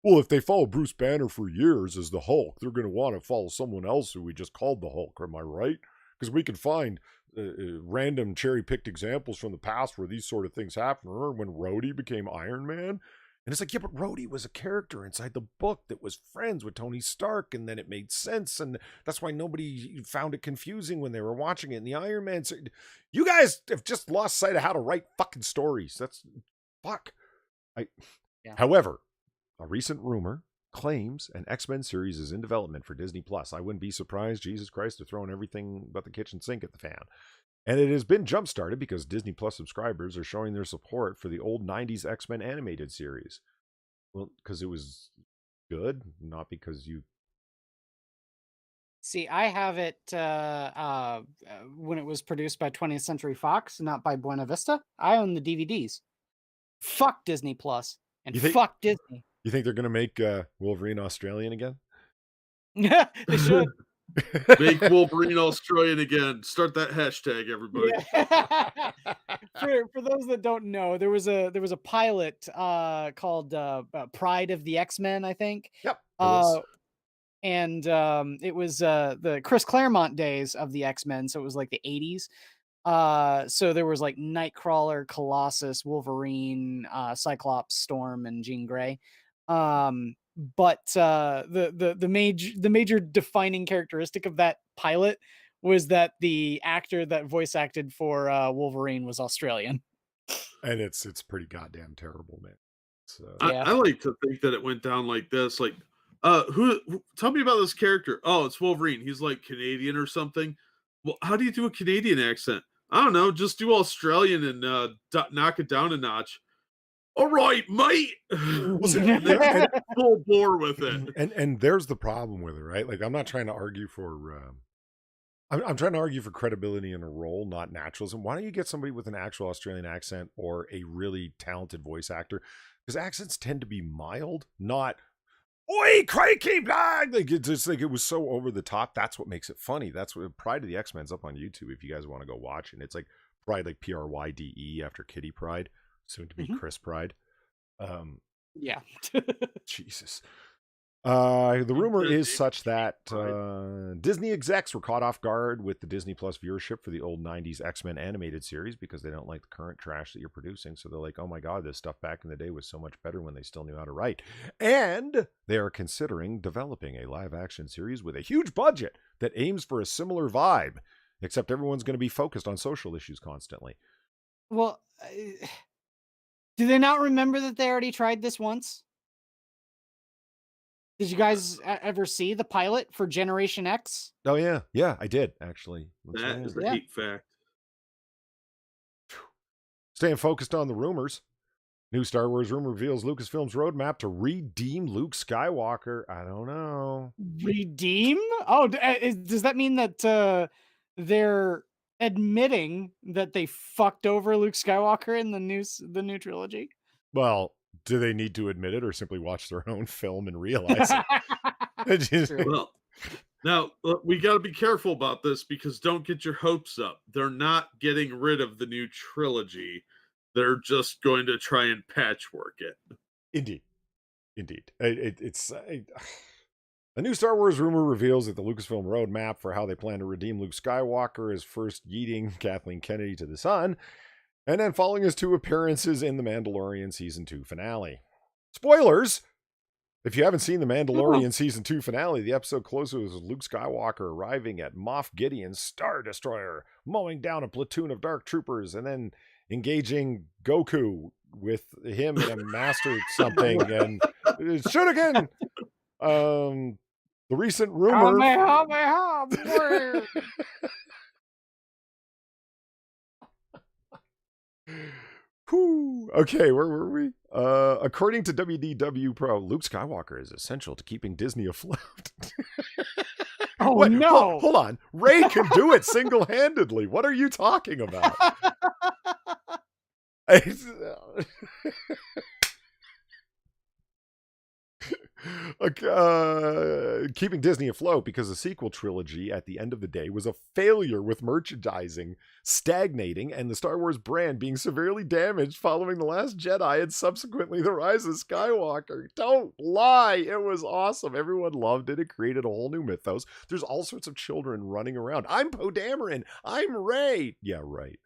Well, if they follow Bruce Banner for years as the Hulk, they're going to want to follow someone else who we just called the Hulk. Am I right? Because we can find random cherry-picked examples from the past where these sort of things happen. Remember when Rhodey became Iron Man? And it's like, yeah, but Rhodey was a character inside the book that was friends with Tony Stark, and then it made sense, and that's why nobody found it confusing when they were watching it in the Iron Man. You guys have just lost sight of how to write fucking stories. That's fuck. However, a recent rumor claims an X-Men series is in development for Disney Plus. I wouldn't be surprised, Jesus Christ, they're throwing everything but the kitchen sink at the fan. And it has been jump-started because Disney Plus subscribers are showing their support for the old 90s X-Men animated series. Well, because it was good, not because you... See, I have it when it was produced by 20th Century Fox, not by Buena Vista. I own the DVDs. Fuck Disney Plus, and fuck Disney. You think they're going to make Wolverine Australian again? They should. Make Wolverine Australian again. Start that hashtag, everybody. Yeah. For those that don't know, there was a pilot called Pride of the X-Men, I think. Yep. It was. And it was the Chris Claremont days of the X-Men, so it was like the 80s. So there was like Nightcrawler, Colossus, Wolverine, Cyclops, Storm, and Jean Grey. But the major defining characteristic of that pilot was that the actor that voice acted for Wolverine was Australian. And it's pretty goddamn terrible, man. So Yeah. I like to think that it went down like this. Like, who tell me about this character? Oh, it's Wolverine. He's like Canadian or something. Well, how do you do a Canadian accent? I don't know. Just do Australian and knock it down a notch. All right, mate. They're full bore with it. and there's the problem with it, right? Like, I'm not trying to argue for I'm trying to argue for credibility in a role, not naturalism. Why don't you get somebody with an actual Australian accent or a really talented voice actor? Because accents tend to be mild, not "Oi, crikey, blag!" Like, it's just like, it was so over the top. That's what makes it funny. That's what Pride of the X-Men's up on YouTube if you guys want to go watch it. It's like Pride, like Pryde after Kitty Pride, soon to be Chris Pride. Yeah. Jesus. The rumor is such that Disney execs were caught off guard with the Disney Plus viewership for the old 90s X-Men animated series because they don't like the current trash that you're producing. So they're like, oh my God, this stuff back in the day was so much better when they still knew how to write. And they are considering developing a live action series with a huge budget that aims for a similar vibe, except everyone's going to be focused on social issues constantly. Well, do they not remember that they already tried this once? Did you guys ever see the pilot for Generation X? Oh, yeah. Yeah, I did, actually. That is a Yeah. heat fact. Staying focused on the rumors. New Star Wars rumor reveals Lucasfilm's roadmap to redeem Luke Skywalker. I don't know. Redeem? Oh, does that mean that they're admitting that they fucked over Luke Skywalker in the new trilogy? Well, do they need to admit it or simply watch their own film and realize it? True. Well, now we got to be careful about this because don't get your hopes up. They're not getting rid of the new trilogy. They're just going to try and patchwork it. Indeed. It's a new Star Wars rumor reveals that the Lucasfilm roadmap for how they plan to redeem Luke Skywalker is first yeeting Kathleen Kennedy to the sun, and then following his 2 appearances in The Mandalorian Season 2 finale. Spoilers! If you haven't seen The Mandalorian Season 2 finale, the episode closes with Luke Skywalker arriving at Moff Gideon's Star Destroyer, mowing down a platoon of Dark Troopers, and then engaging Goku with him in a master something, and shoot again! The recent rumor... Whew. Okay, where were we? According to WDW Pro, Luke Skywalker is essential to keeping Disney afloat. Oh, what? no! Hold on. Ray can do it single-handedly. What are you talking about? Keeping Disney afloat because the sequel trilogy at the end of the day was a failure with merchandising stagnating and the Star Wars brand being severely damaged following The Last Jedi and subsequently The Rise of Skywalker. Don't lie. It was awesome. Everyone loved it. It created a whole new mythos. There's all sorts of children running around. I'm Poe Dameron. I'm Rey. Yeah, right.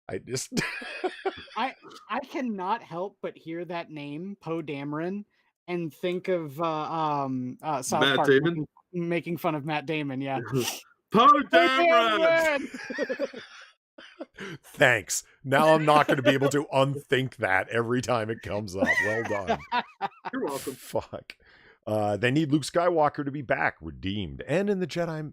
I just... I cannot help but hear that name, Poe Dameron, and think of South Matt Park Damon? making fun of Matt Damon. Yeah. Poe Dameron! Thanks. Now I'm not going to be able to unthink that every time it comes up. Well done. You're welcome. Fuck. They need Luke Skywalker to be back, redeemed, and the Jedi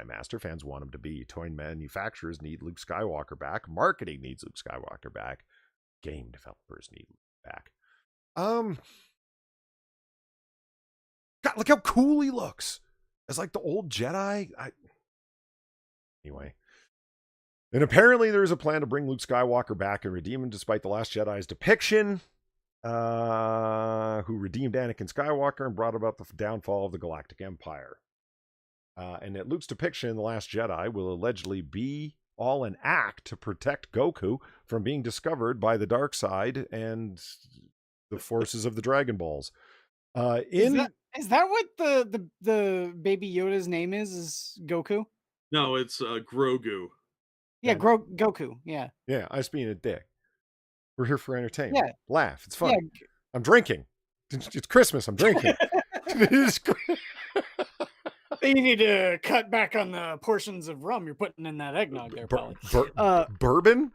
Master. Fans want him to be. Toy manufacturers need Luke Skywalker back. Marketing needs Luke Skywalker back. Game developers need Luke back. God, look how cool he looks. As like the old Jedi. Anyway. And apparently there's a plan to bring Luke Skywalker back and redeem him despite The Last Jedi's depiction. Who redeemed Anakin Skywalker and brought about the downfall of the Galactic Empire. And that Luke's depiction in The Last Jedi will allegedly be all an act to protect Goku from being discovered by the dark side and the forces of the Dragon Balls. Is that what the baby Yoda's name is? Is Goku? No, it's Grogu. Yeah, Yeah. Goku. Yeah. Yeah, I was being a dick. We're here for entertainment. Yeah. Laugh. It's fun. Yeah. I'm drinking. It's Christmas. I'm drinking. You need to cut back on the portions of rum you're putting in that eggnog there, Polly. Bourbon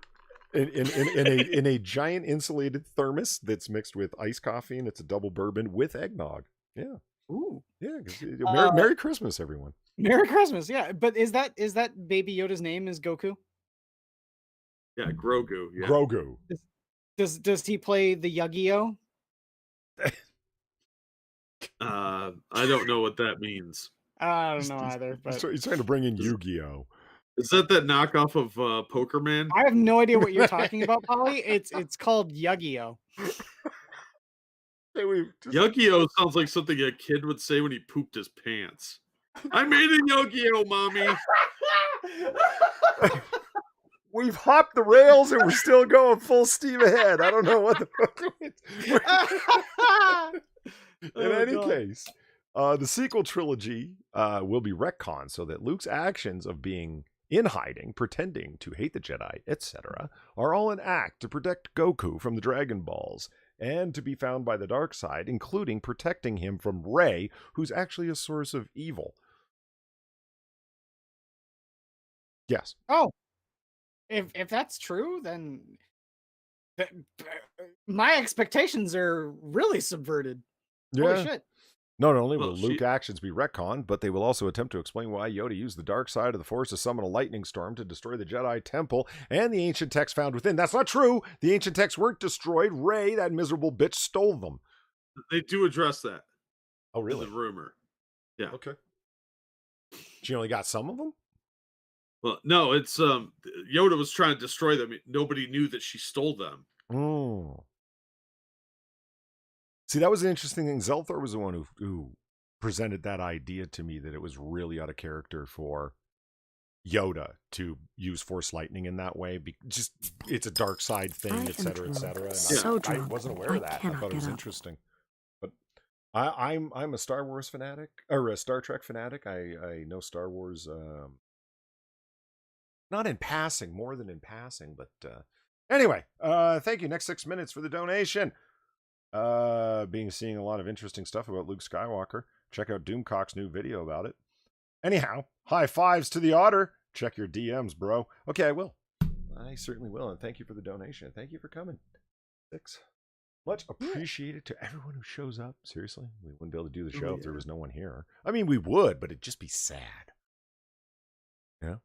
in a giant insulated thermos that's mixed with iced coffee, and it's a double bourbon with eggnog. Yeah. Ooh. Yeah. Merry Christmas, everyone. Merry Christmas. Yeah, but is that baby Yoda's name is Goku? Yeah, Grogu. Yeah. Grogu. Does he play the Yu-Gi-Oh? I don't know what that means. I don't know either. But He's trying to bring in Yu-Gi-Oh. Is that knockoff of Poker Man? I have no idea what you're talking about, Polly. It's called Yu-Gi-Oh. Yu-Gi-Oh sounds like something a kid would say when he pooped his pants. I made a Yu-Gi-Oh, mommy. We've hopped the rails and we're still going full steam ahead. I don't know what the fuck. In any case, the sequel trilogy will be retconned so that Luke's actions of being in hiding, pretending to hate the Jedi, etc., are all an act to protect Goku from the Dragon Balls and to be found by the dark side, including protecting him from Rey, who's actually a source of evil. Yes. Oh. If that's true, then my expectations are really subverted. Yeah. Holy shit. Not only will Luke's actions be retconned, but they will also attempt to explain why Yoda used the dark side of the Force to summon a lightning storm to destroy the Jedi Temple and the ancient texts found within. That's not true. The ancient texts weren't destroyed. Rey, that miserable bitch, stole them. They do address that. Oh, really? The rumor. Yeah. Okay. She only got some of them? Well, no, it's Yoda was trying to destroy them. Nobody knew that she stole them. Oh. See, that was an interesting thing. Zelthor was the one who presented that idea to me, that it was really out of character for Yoda to use Force lightning in that way. Just it's a dark side thing, etc., etc. I wasn't aware of that. I thought it was interesting. But I'm a Star Wars fanatic, or a Star Trek fanatic. I know Star Wars. Not in passing, more than in passing, but anyway, thank you. Next 6 minutes for the donation. Seeing a lot of interesting stuff about Luke Skywalker. Check out Doomcock's new video about it. Anyhow, high fives to the otter. Check your DMs, bro. Okay, I will. I certainly will, and thank you for the donation. Thank you for coming. 6. Much appreciated to everyone who shows up. Seriously, we wouldn't be able to do the show if there was no one here. I mean, we would, but it'd just be sad. Yeah.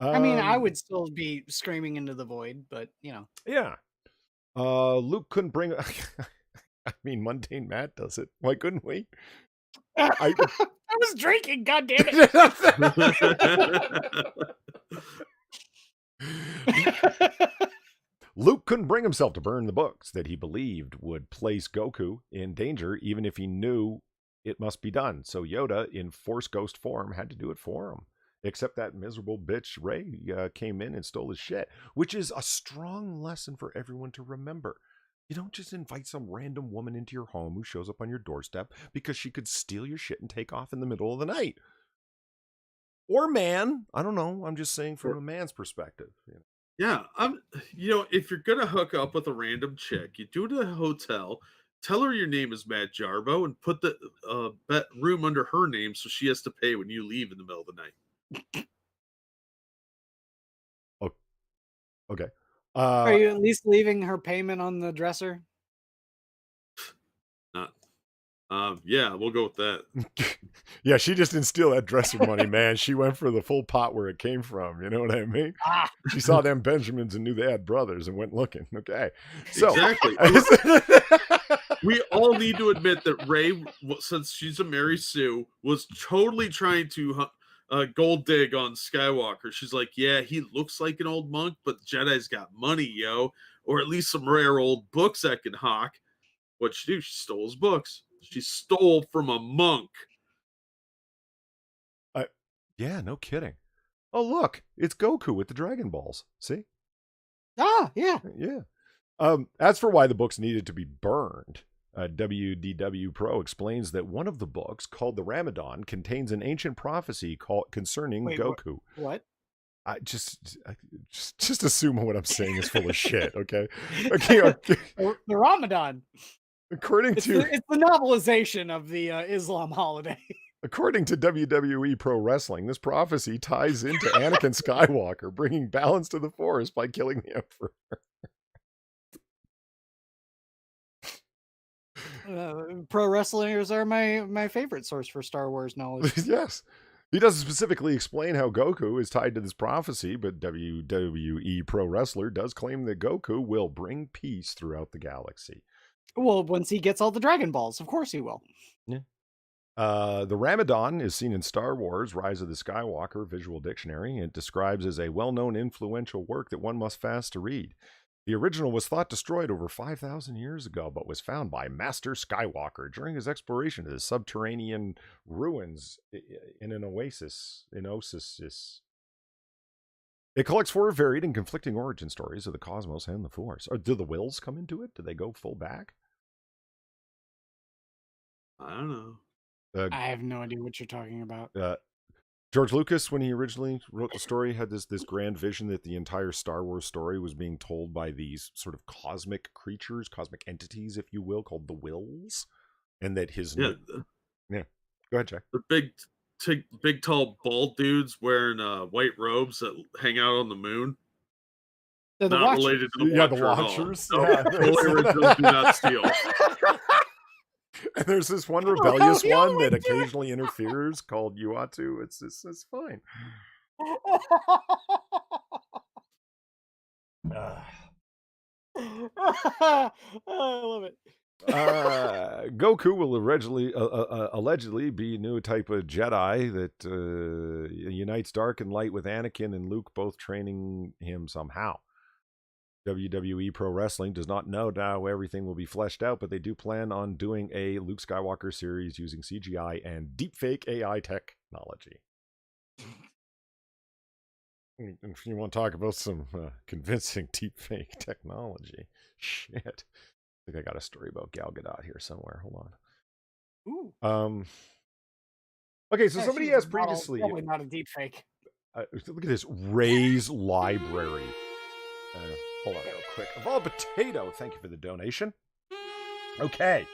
I mean, I would still be screaming into the void, but you know. Yeah. Luke couldn't bring. I mean, Mundane Matt does it. Why couldn't we? I was drinking. God damn it! Luke couldn't bring himself to burn the books that he believed would place Goku in danger, even if he knew it must be done. So Yoda, in Force Ghost form, had to do it for him. Except that miserable bitch Rey came in and stole his shit, which is a strong lesson for everyone to remember. You don't just invite some random woman into your home who shows up on your doorstep because she could steal your shit and take off in the middle of the night. Or man, I don't know. I'm just saying from a man's perspective. You know? Yeah, if you're gonna hook up with a random chick, you do it at a hotel. Tell her your name is Matt Jarbo and put the room under her name so she has to pay when you leave in the middle of the night. Okay. Are you at least leaving her payment on the dresser? Not. Yeah, we'll go with that. Yeah, she just didn't steal that dresser money, man. She went for the full pot where it came from. You know what I mean? She saw them Benjamins and knew they had brothers and went looking. Okay. So, exactly. We all need to admit that Rey, since she's a Mary Sue, was totally trying to gold dig on Skywalker. She's like, yeah, he looks like an old monk, but Jedi's got money, yo. Or at least some rare old books that can hawk. What'd she do? She stole his books. She stole from a monk. Yeah, no kidding. Oh, look, it's Goku with the Dragon Balls. See? Ah, yeah. Yeah. As for why the books needed to be burned, WDW Pro explains that one of the books, called the Ramadan, contains an ancient prophecy concerning Wait, Goku. What? I just assume what I'm saying is full of shit. Okay. Okay. The Ramadan. According It's to the novelization of the Islam holiday. According to WWE Pro Wrestling, this prophecy ties into Anakin Skywalker, bringing balance to the Force by killing the Emperor. Pro wrestlers are my favorite source for Star Wars knowledge. Yes. He doesn't specifically explain how Goku is tied to this prophecy, but WWE Pro Wrestler does claim that Goku will bring peace throughout the galaxy. Well, once he gets all the Dragon Balls, of course he will. Yeah. The Ramadan is seen in Star Wars Rise of the Skywalker Visual Dictionary. It describes as a well-known influential work that one must fast to read. The original was thought destroyed over 5,000 years ago, but was found by Master Skywalker during his exploration of the subterranean ruins in an oasis in Oasis. It collects 4 varied and conflicting origin stories of the cosmos and the Force. Or do the Wills come into it? Do they go full back? I don't know. I have no idea what you're talking about. George Lucas, when he originally wrote the story, had this grand vision that the entire Star Wars story was being told by these sort of cosmic creatures, cosmic entities, if you will, called the Wills, and that his Go ahead, Jack. The big tall bald dudes wearing white robes that hang out on the moon. They're the Not Watchers. related to the Watchers. No, Yeah. totally original, do not steal. And there's this one rebellious one that occasionally interferes called Uatu. It's fine. I love it. Goku will allegedly be a new type of Jedi that unites dark and light with Anakin and Luke, both training him somehow. WWE Pro Wrestling does not know how everything will be fleshed out, but they do plan on doing a Luke Skywalker series using CGI and deepfake AI technology. If you want to talk about some convincing deepfake technology, shit. I think I got a story about Gal Gadot here somewhere. Hold on. Ooh. Okay, so somebody asked previously. Probably not a deepfake. Look at this Ray's Library. Hold on real quick. Evolved Potato, thank you for the donation. Okay.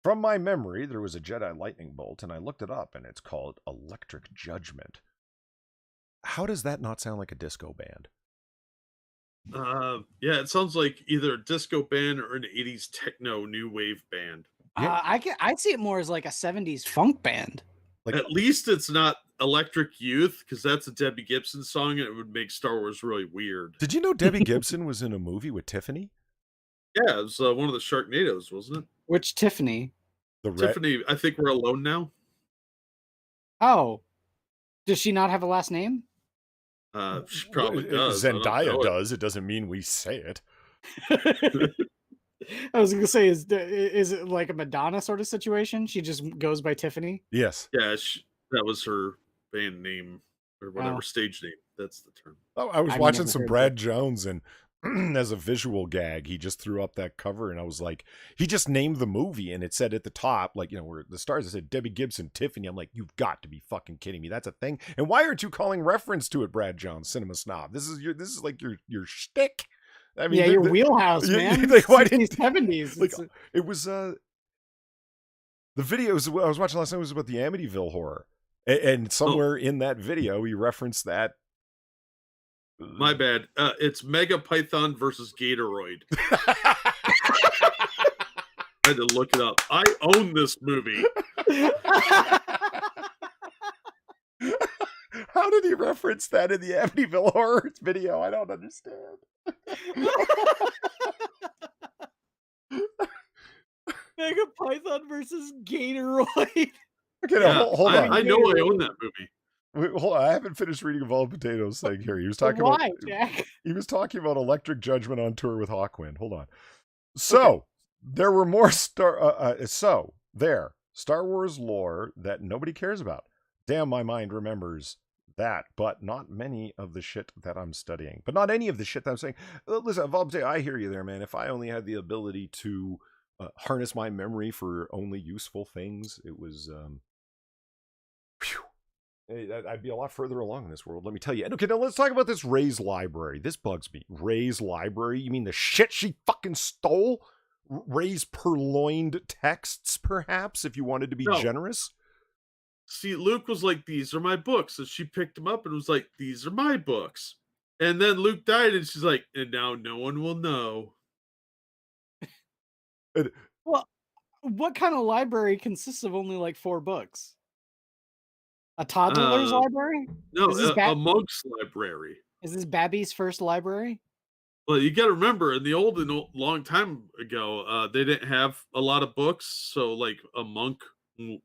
From my memory, there was a Jedi lightning bolt, and I looked it up, and it's called Electric Judgment. How does that not sound like a disco band? Yeah, it sounds like either a disco band or an 80s techno new wave band. Yeah. I see it more as like a 70s funk band. Like, at least it's not Electric Youth, because that's a Debbie Gibson song, and it would make Star Wars really weird. Did you know Debbie Gibson was in a movie with Tiffany? Yeah, it was one of the Sharknadoes, wasn't it? Which Tiffany? Tiffany, I think we're alone now. Oh. Does she not have a last name? She probably does. Zendaya does. It doesn't mean we say it. I was gonna say, is it like a Madonna sort of situation? She just goes by Tiffany. Yes. Yeah, that was her band name or whatever, stage name. That's the term. Oh, I was watching some Brad Jones, and as a visual gag, he just threw up that cover, and I was like, he just named the movie, and it said at the top, like, you know, where the stars, it said Debbie Gibson, Tiffany. I'm like, you've got to be fucking kidding me. That's a thing. And why aren't you calling reference to it, Brad Jones, cinema snob? This is like your shtick. I mean, yeah, your wheelhouse, man. Like, why didn't 70s? Like, it was the videos I was watching last night was about the Amityville horror, and somewhere in that video he referenced that. My bad. It's Mega Python versus Gatoroid. I had to look it up. I own this movie. How did he reference that in the Amityville horror video? I don't understand. Mega Python versus Gatoroid. Okay, no, hold on. I know I own that movie. Wait, hold on. I haven't finished reading Evolved Potatoes thing here. He was talking about Jack? He was talking about Electric Judgment on tour with Hawkwind. Hold on. So there were more Star Wars lore that nobody cares about. Damn, my mind remembers that, but not many of the shit that I'm studying. But not any of the shit that I'm saying. Listen, Vobze, I hear you there, man. If I only had the ability to harness my memory for only useful things, it was... I'd be a lot further along in this world, let me tell you. Okay, now let's talk about this Ray's library. This bugs me. Ray's library? You mean the shit she fucking stole? Ray's purloined texts, perhaps, if you wanted to be No. generous? See, Luke was like, "These are my books," and she picked them up and was like, "These are my books." And then Luke died, and she's like, "And now no one will know." Well, what kind of library consists of only like 4 books? A toddler's library? No, Is this a monk's library. Is this Babby's first library? Well, you got to remember, in the long time ago, they didn't have a lot of books, so like a monk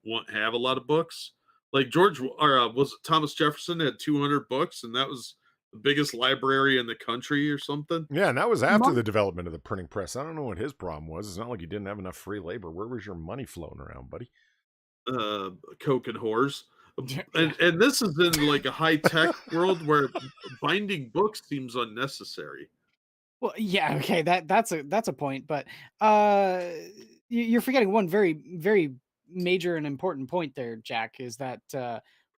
won't have a lot of books. Like was it Thomas Jefferson had 200 books, and that was the biggest library in the country or something. Yeah, and that was after Monk- the development of the printing press. I don't know what his problem was. It's not like he didn't have enough free labor. Where was your money floating around, buddy? Coke and whores. Yeah. And this is in like a high tech world where binding books seems unnecessary. Well, yeah, okay, that's a point, but you're forgetting one very very major and important point there, Jack, is that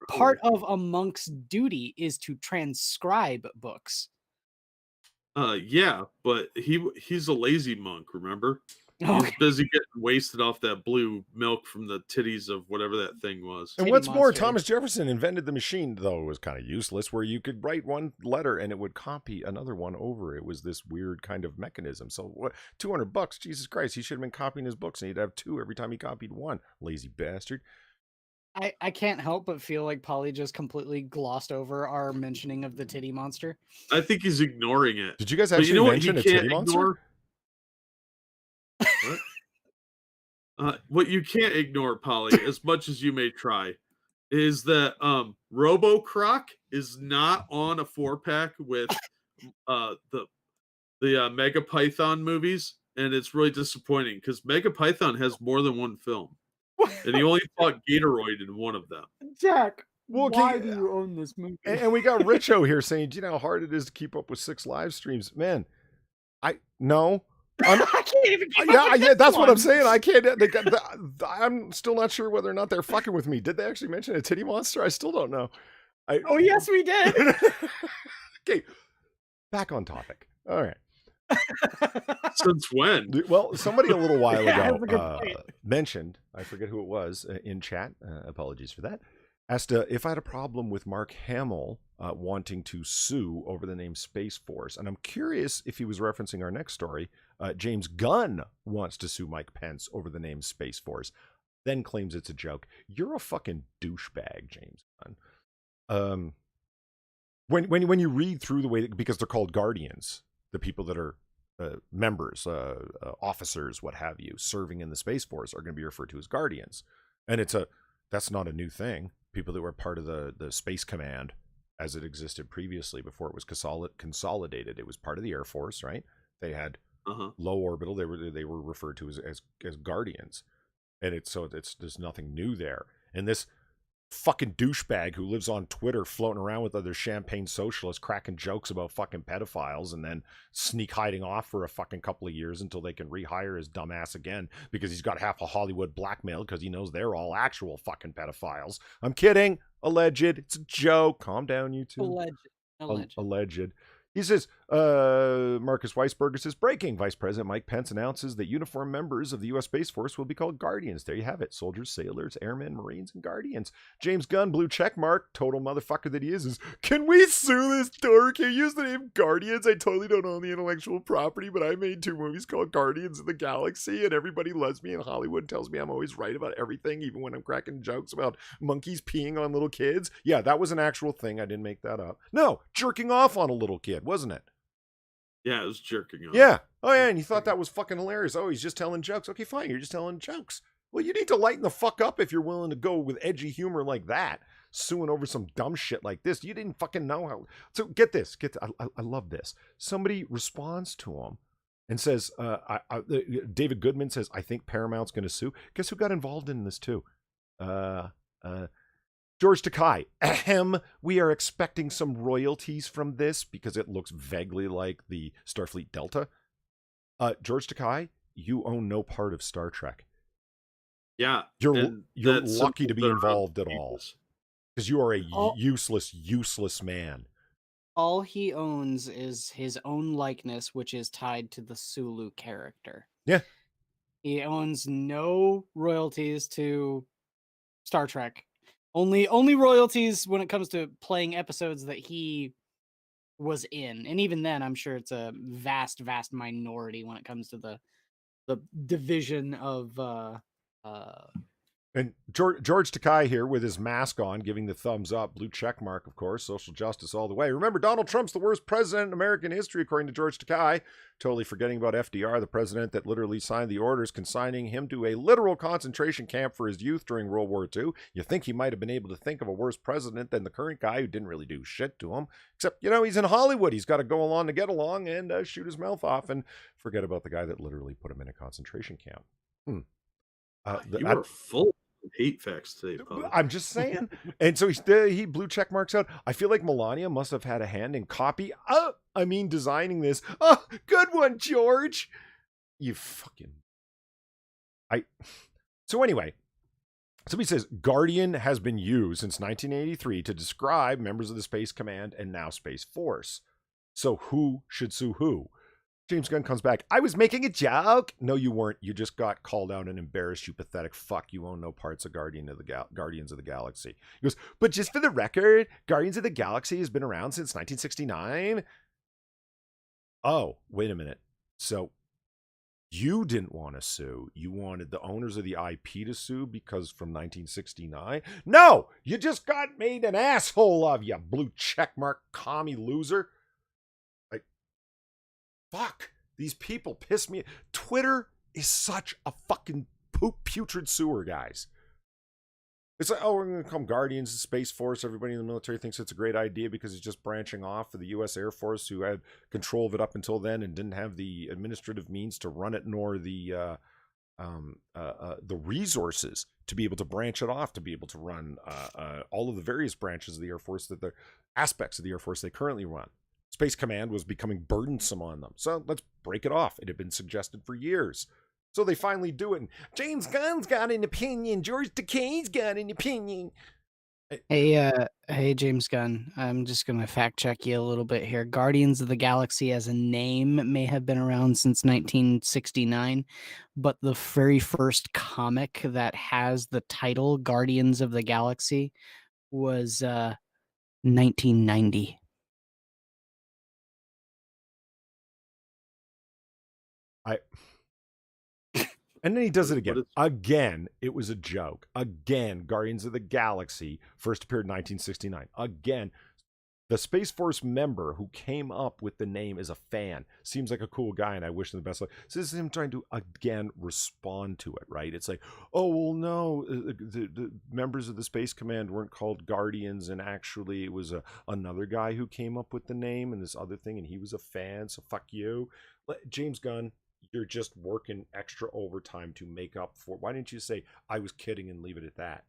part of a monk's duty is to transcribe books. Yeah, but he's a lazy monk, remember? He's Okay. busy getting wasted off that blue milk from the titties of whatever that thing was. And Titty what's more, monster. Thomas Jefferson invented the machine, though it was kind of useless, where you could write one letter and it would copy another one over. It was this weird kind of mechanism. So what, $200, Jesus Christ, he should have been copying his books and he'd have 2 every time he copied one. Lazy bastard. I can't help but feel like Polly just completely glossed over our mentioning of the titty monster. I think he's ignoring it. Did you guys But actually you know what mention you a can't titty monster? ignore? What? What you can't ignore, Polly, as much as you may try, is that Robo Croc is not on a 4-pack with the Mega Python movies, and it's really disappointing because Mega Python has more than one film, and he only fought Gatoroid in one of them. Jack, Well, why do you own this movie? And we got Richo here saying, do you know how hard it is to keep up with 6 live streams? Man, no. I can't even keep up Yeah, with yeah, this that's what one. I'm saying. I can't. I'm still not sure whether or not they're fucking with me. Did they actually mention a titty monster? I still don't know. Oh yes, we did. Okay, back on topic. All right. Since when? Well, somebody a little while Yeah, ago that's a good point. mentioned, I forget who it was in chat, apologies for that, asked if I had a problem with Mark Hamill wanting to sue over the name Space Force. And I'm curious if he was referencing our next story. James Gunn wants to sue Mike Pence over the name Space Force, then claims it's a joke. You're a fucking douchebag, James Gunn. When you read through the way, because they're called Guardians, the people that are members, officers, what have you, serving in the Space Force are going to be referred to as Guardians. And that's not a new thing. People that were part of the Space Command as it existed previously before it was consolidated. It was part of the Air Force, right? They had low orbital. They were referred to as Guardians. And there's nothing new there. And this fucking douchebag who lives on Twitter floating around with other champagne socialists cracking jokes about fucking pedophiles and then sneak hiding off for a fucking couple of years until they can rehire his dumbass again because he's got half of Hollywood blackmailed because he knows they're all actual fucking pedophiles. I'm kidding. Alleged. It's a joke. Calm down, you two. Alleged. He says, Marcus Weisberger says, breaking. Vice President Mike Pence announces that uniformed members of the U.S. Space Force will be called Guardians. There you have it. Soldiers, sailors, airmen, Marines, and Guardians. James Gunn, blue check mark, total motherfucker that he is, can we sue this dork? He used the name Guardians. I totally don't own the intellectual property, but I made 2 movies called Guardians of the Galaxy, and everybody loves me in Hollywood and tells me I'm always right about everything, even when I'm cracking jokes about monkeys peeing on little kids. Yeah, that was an actual thing. I didn't make that up. No, jerking off on a little kid, wasn't it? Yeah, it was jerking off. Yeah. Oh, yeah, and you thought that was fucking hilarious. Oh, he's just telling jokes. Okay, fine, you're just telling jokes. Well, you need to lighten the fuck up if you're willing to go with edgy humor like that, suing over some dumb shit like this. You didn't fucking know how. So get this. I love this. Somebody responds to him and says, David Goodman says, I think Paramount's going to sue. Guess who got involved in this too? George Takei, ahem, we are expecting some royalties from this because it looks vaguely like the Starfleet Delta. George Takei, you own no part of Star Trek. Yeah, You're and you're that lucky to symbol's be been around involved at for all years. because you are a All useless man. all he owns is his own likeness, which is tied to the Sulu character. Yeah. He owns no royalties to Star Trek. Only royalties when it comes to playing episodes that he was in. And even then, I'm sure it's a vast minority when it comes to the division of uh And George Takei here with his mask on, giving the thumbs up, blue check mark, of course, social justice all the way. Remember, Donald Trump's the worst president in American history, according to George Takei. Totally forgetting about FDR, the president that literally signed the orders consigning him to a literal concentration camp for his youth during World War II. You think he might have been able to think of a worse president than the current guy who didn't really do shit to him. Except, he's in Hollywood. He's got to go along to get along and shoot his mouth off and forget about the guy that literally put him in a concentration camp. You are full of hate facts today, Pug. I'm just saying. And so he blue check marks out. I feel like Melania must have had a hand in designing this. Oh, good one, George. You fucking. So anyway, somebody says Guardian has been used since 1983 to describe members of the Space Command and now Space Force. So who should sue who? James Gunn comes back. I was making a joke. No, you weren't. You just got called out and embarrassed, you pathetic fuck. You own no parts of Guardians of the Galaxy. He goes, but just for the record, Guardians of the Galaxy has been around since 1969. Oh, wait a minute. So you didn't want to sue. You wanted the owners of the IP to sue because from 1969? No, you just got made an asshole of, you blue checkmark commie loser. Fuck, these people piss me. Twitter is such a fucking putrid sewer, guys. It's like, oh, we're going to become Guardians of Space Force. Everybody in the military thinks it's a great idea because it's just branching off of the U.S. Air Force, who had control of it up until then and didn't have the administrative means to run it, nor the resources to be able to branch it off, to be able to run all of the various branches of the Air Force, that the aspects of the Air Force they currently run. Space Command was becoming burdensome on them. So let's break it off. It had been suggested for years. So they finally do it. And James Gunn's got an opinion. George Takei's got an opinion. Hey, James Gunn. I'm just gonna fact check you a little bit here. Guardians of the Galaxy as a name may have been around since 1969, but the very first comic that has the title Guardians of the Galaxy was 1990. And then he does it again. Again, it was a joke. Again, Guardians of the Galaxy first appeared in 1969. Again, the Space Force member who came up with the name is a fan. Seems like a cool guy, and I wish him the best luck. So this is him trying to, again, respond to it, right? It's like, oh, well, no, the members of the Space Command weren't called Guardians, and actually it was another guy who came up with the name and this other thing, and he was a fan, so fuck you. James Gunn, you're just working extra overtime to make up for. Why didn't you say, I was kidding, and leave it at that?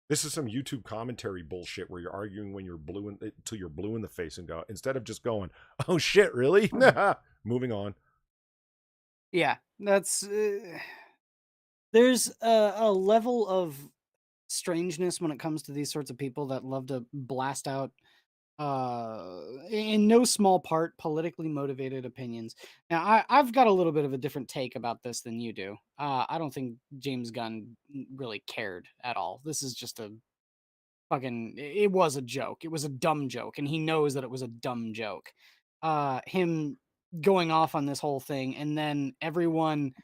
This is some YouTube commentary bullshit where you're arguing when you're blue until you're blue in the face and go, instead of just going, oh shit, really? Moving on. Yeah, that's there's a level of strangeness when it comes to these sorts of people that love to blast out in no small part politically motivated opinions. Now I've got a little bit of a different take about this than you do. I don't think James Gunn really cared at all. This is just a fucking, it was a joke. It was a dumb joke, and he knows that it was a dumb joke. Him going off on this whole thing and then everyone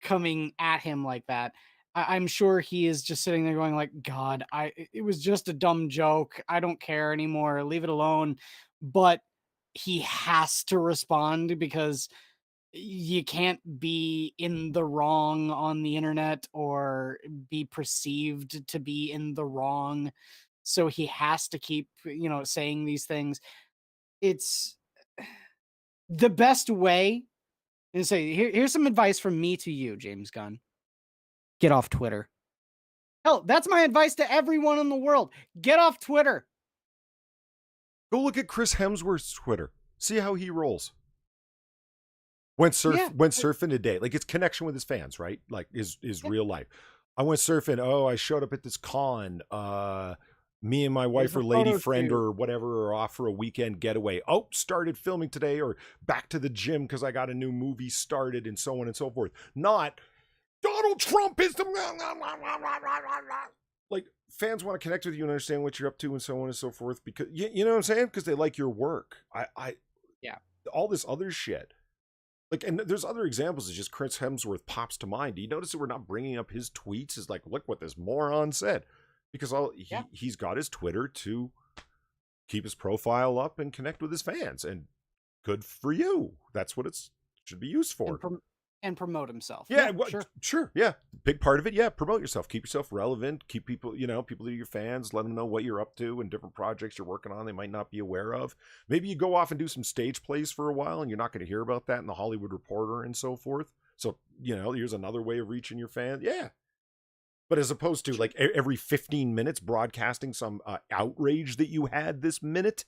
coming at him like that, I'm sure he is just sitting there going like, God, it was just a dumb joke. I don't care anymore. Leave it alone. But he has to respond because you can't be in the wrong on the internet or be perceived to be in the wrong. So he has to keep, saying these things. It's the best way. And say, here's some advice from me to you, James Gunn. Get off Twitter. Hell, that's my advice to everyone in the world. Get off Twitter. Go look at Chris Hemsworth's Twitter. See how he rolls. Went surfing today. Like, it's connection with his fans, right? Like, is real life. I went surfing. Oh, I showed up at this con. Me and my wife or lady friend or whatever are off for a weekend getaway. Oh, started filming today, or back to the gym because I got a new movie started, and so on and so forth. Not Donald Trump is the... Like, fans want to connect with you and understand what you're up to and so on and so forth, because you know what I'm saying? Because they like your work. Yeah. All this other shit. Like, and there's other examples. It's just Chris Hemsworth pops to mind. Do you notice that we're not bringing up his tweets? Is like, look what this moron said. Because he's got his Twitter to keep his profile up and connect with his fans. And good for you. That's what it should be used for. And promote himself. Yeah, sure. Yeah. Big part of it. Yeah. Promote yourself. Keep yourself relevant. Keep people, people that are your fans. Let them know what you're up to and different projects you're working on they might not be aware of. Maybe you go off and do some stage plays for a while and you're not going to hear about that in the Hollywood Reporter and so forth. So, here's another way of reaching your fans. Yeah. But as opposed to like every 15 minutes broadcasting some outrage that you had this minute.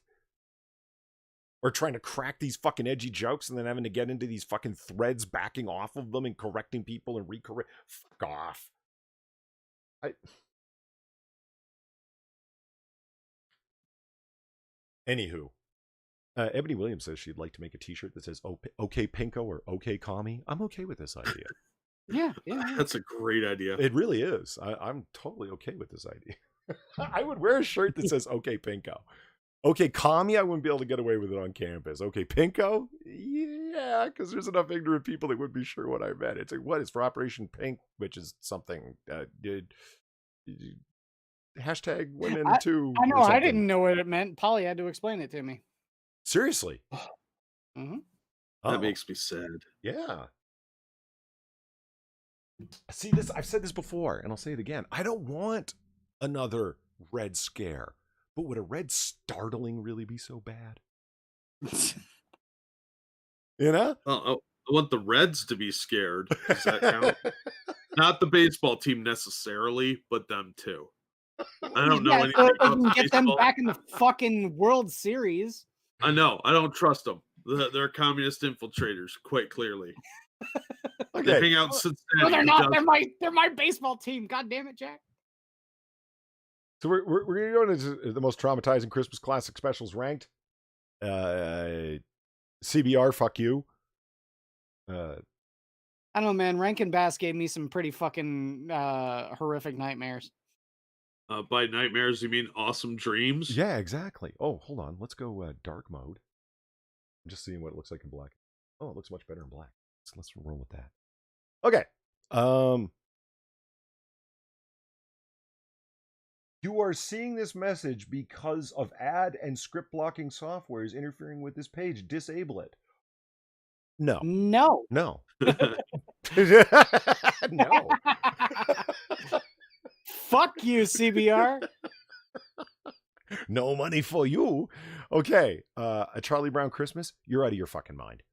Or trying to crack these fucking edgy jokes and then having to get into these fucking threads, backing off of them and correcting people and recorrect. Fuck off. Anywho, Ebony Williams says she'd like to make a t-shirt that says "Okay Pinko" or "Okay Commie." I'm okay with this idea. Yeah. That's a great idea. It really is. I'm totally okay with this idea. I would wear a shirt that says "Okay Pinko." Okay, Commie, I wouldn't be able to get away with it on campus. Okay, Pinko? Yeah, because there's enough ignorant people that would be sure what I meant. It's like, what is for Operation Pink, which is something, hashtag women too. I know, I didn't know what it meant. Polly had to explain it to me. Seriously? Mm-hmm. That makes me sad. Yeah. See, this, I've said this before, and I'll say it again. I don't want another Red Scare. But would a Red Startling really be so bad? I want the Reds to be scared. Does that count? Not the baseball team necessarily, but them too. I don't know anything about get them back in the fucking World Series. I know. I don't trust them. They're communist infiltrators, quite clearly. Okay. They hang out in Cincinnati. No, they're not. They're my baseball team. God damn it, Jack. So we're going to go into the most traumatizing Christmas classic specials ranked. CBR, fuck you. I don't know, man. Rankin Bass gave me some pretty fucking horrific nightmares. By nightmares, you mean awesome dreams? Yeah, exactly. Oh, hold on. Let's go dark mode. I'm just seeing what it looks like in black. Oh, it looks much better in black. Let's roll with that. Okay. You are seeing this message because of ad and script blocking software is interfering with this page. Disable it. No. No. No. Fuck you, CBR. No money for you. Okay. A Charlie Brown Christmas? You're out of your fucking mind.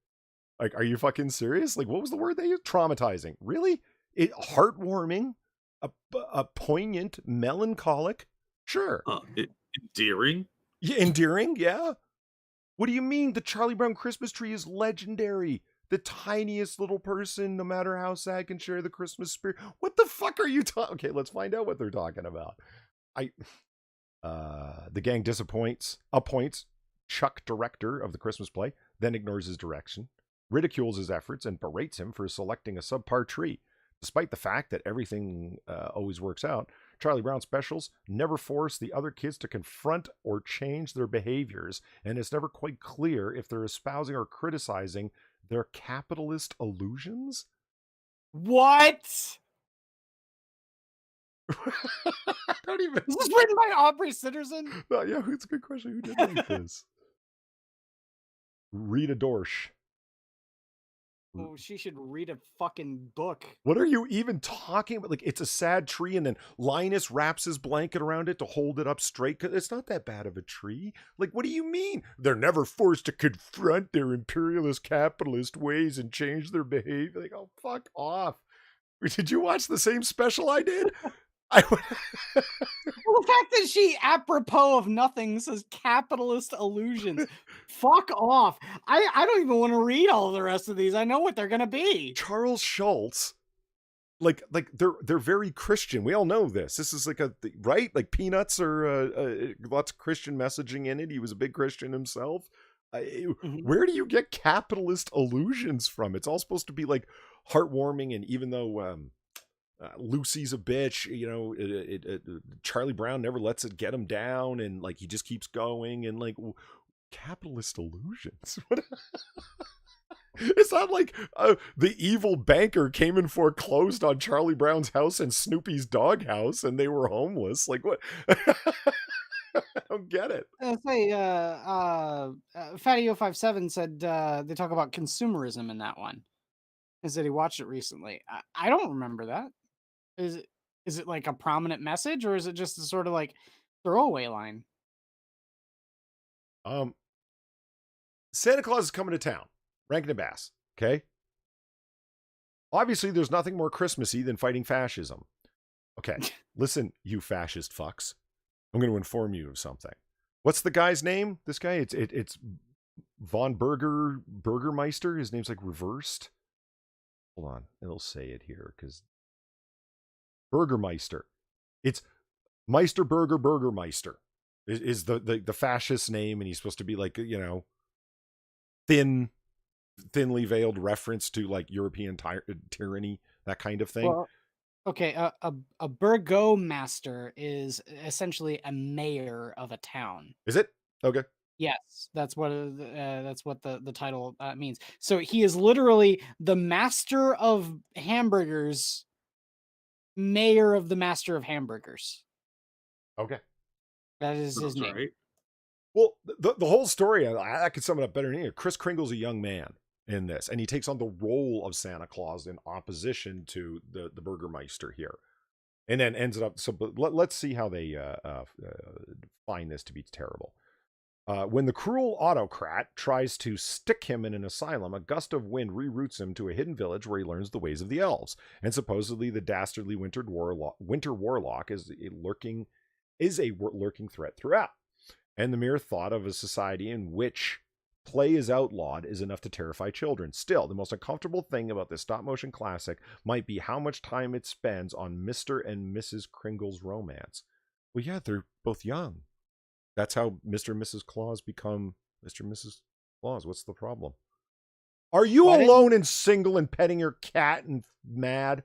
Like, are you fucking serious? Like, what was the word they used? Traumatizing. Really? Heartwarming? A poignant, melancholic? Sure. Endearing? Yeah, endearing, yeah. What do you mean? The Charlie Brown Christmas tree is legendary. The tiniest little person, no matter how sad, can share the Christmas spirit. What the fuck are you talking? Okay, let's find out what they're talking about. The gang appoints Chuck, director of the Christmas play, then ignores his direction, ridicules his efforts, and berates him for selecting a subpar tree. Despite the fact that everything always works out, Charlie Brown specials never force the other kids to confront or change their behaviors, and it's never quite clear if they're espousing or criticizing their capitalist illusions. What? I don't even. Is this written by Aubrey Citizen? Yeah, it's a good question. Who did write this? Rita Dorsch. Oh, she should read a fucking book. What are you even talking about? Like, it's a sad tree, and then Linus wraps his blanket around it to hold it up straight. It's not that bad of a tree. Like, what do you mean? They're never forced to confront their imperialist capitalist ways and change their behavior. Like, oh, fuck off. Did you watch the same special I did? would- Well, the fact that she, apropos of nothing, says capitalist illusions. Fuck off. I don't even want to read all the rest of these. I know what they're gonna be. Charles Schultz, like they're very Christian. We all know this. This is like right, like Peanuts or lots of Christian messaging in it. He was a big Christian himself. Where do you get capitalist illusions from? It's all supposed to be like heartwarming, and even though Lucy's a bitch, you know, Charlie Brown never lets it get him down, and like he just keeps going, and like capitalist illusions. What? It's not like the evil banker came and foreclosed on Charlie Brown's house and Snoopy's doghouse, and they were homeless. Like what? I don't get it. Say, Fatty057 said they talk about consumerism in that one. And said he watched it recently. I don't remember that. Is it like a prominent message, or is it just a sort of like throwaway line? Santa Claus is coming to town. Rankin and Bass. Okay. Obviously, there's nothing more Christmassy than fighting fascism. Okay. Listen, you fascist fucks. I'm going to inform you of something. What's the guy's name? This guy? It's Von Burgermeister. His name's like reversed. Hold on. It'll say it here because Burgermeister. It's Meisterburger Burgermeister is the fascist name, and he's supposed to be like, you know, thinly veiled reference to like European tyranny, that kind of thing. Well, okay, a burgomaster is essentially a mayor of a town. Is it? Okay. Yes, that's what the title means. So he is literally the master of hamburgers, mayor of the master of hamburgers. Okay. That is his Sounds name. right. Well, the whole story, I could sum it up better than you. Kris Kringle's a young man in this, and he takes on the role of Santa Claus in opposition to the Burgermeister here, and then ends up. So, but let's see how they find this to be terrible. When the cruel autocrat tries to stick him in an asylum, a gust of wind reroutes him to a hidden village where he learns the ways of the elves, and supposedly the dastardly winter warlock is a lurking threat throughout. And the mere thought of a society in which play is outlawed is enough to terrify children. Still, the most uncomfortable thing about this stop-motion classic might be how much time it spends on Mr. and Mrs. Kringle's romance. Well, yeah, they're both young. That's how Mr. and Mrs. Claus become Mr. and Mrs. Claus. What's the problem? Are you alone and single and petting your cat and mad?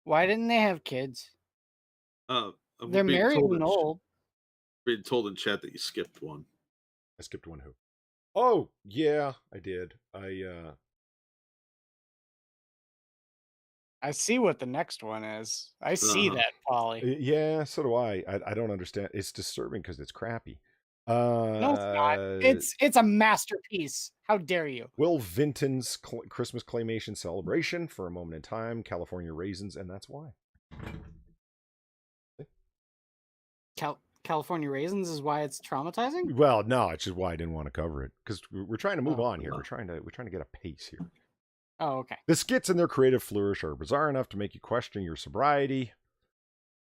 Why didn't they have kids? They're married and old. Being told in chat that you skipped one. I skipped one. Who? Oh, yeah, I did. I see what the next one is. I see that, Polly. Yeah, so do I. I don't understand. It's disturbing because it's crappy. No, it's not. It's a masterpiece. How dare you? Will Vinton's Christmas claymation celebration for a moment in time, California raisins, and that's why. California raisins is why it's traumatizing? Well, no, it's just why I didn't want to cover it because we're trying to move on here. We're trying to get a pace here. Oh, okay. The skits and their creative flourish are bizarre enough to make you question your sobriety.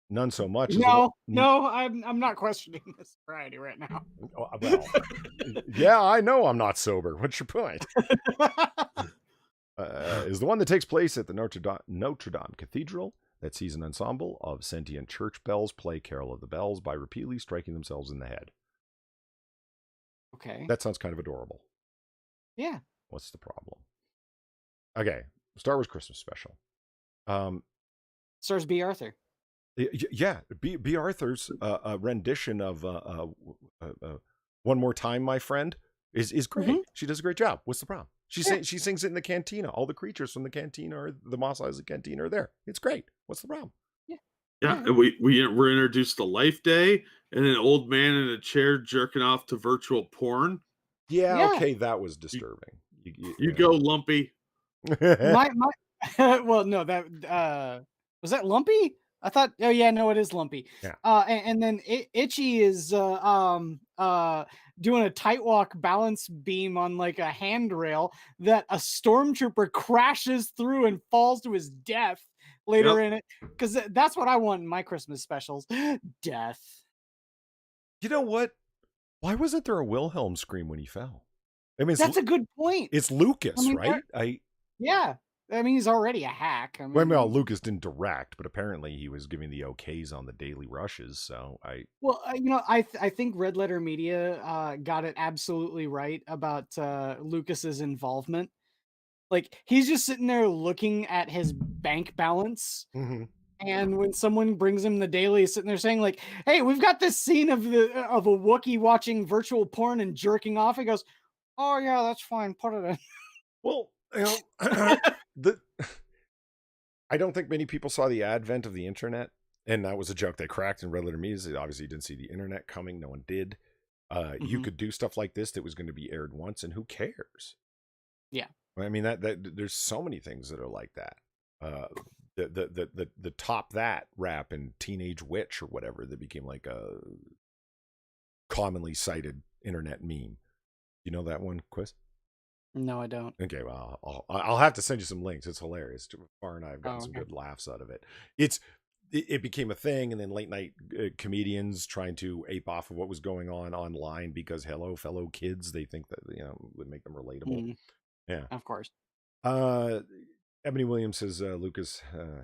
None so much. No, I'm not questioning this sobriety right now. Well, yeah, I know I'm not sober. What's your point? Is the one that takes place at the Notre Dame Cathedral that sees an ensemble of sentient church bells play Carol of the Bells by repeatedly striking themselves in the head. Okay. That sounds kind of adorable. Yeah. What's the problem? Okay, Star Wars Christmas special. Stars B. Arthur. Yeah, B. Arthur's rendition of "One More Time, My Friend" is great. Mm-hmm. She does a great job. What's the problem? She sings it in the cantina. All the creatures from the cantina or the Mos Eisley cantina are there. It's great. What's the problem? Yeah, and we're introduced to Life Day and an old man in a chair jerking off to virtual porn. Yeah. Okay, that was disturbing. You go, Lumpy. my well, no, that was that Lumpy? I thought, oh yeah, no, it is Lumpy. Yeah. And then Itchy is doing a tight walk balance beam on like a handrail that a stormtrooper crashes through and falls to his death later in it, because that's what I want in my Christmas specials. Death. You know what? Why wasn't there a Wilhelm scream when he fell? I mean, That's a good point. it's Lucas, I mean, right? Yeah. I mean, he's already a hack. I mean, well, Lucas didn't direct, but apparently he was giving the okays on the daily rushes. So well, I think Red Letter Media got it absolutely right about Lucas's involvement. Like, he's just sitting there looking at his bank balance. Mhm. And when someone brings him the daily, he's sitting there saying, like, hey, we've got this scene of a Wookiee watching virtual porn and jerking off. He goes, oh yeah, that's fine. Put it in. Well, I don't think many people saw the advent of the internet, and that was a joke they cracked in Red Letter Media. Obviously, you didn't see the internet coming. No one did. You could do stuff like this that was going to be aired once, and who cares? Yeah. I mean, that there's so many things that are like that. The top that rap and Teenage Witch or whatever that became like a commonly cited internet meme. You know that one, Quiz? No, I don't. Okay, well, I'll have to send you some links. It's hilarious. Far and I have gotten some good laughs out of it. It became a thing, and then late night comedians trying to ape off of what was going on online because hello, fellow kids, they think that would make them relatable. Yeah, of course. Ebony Williams says Lucas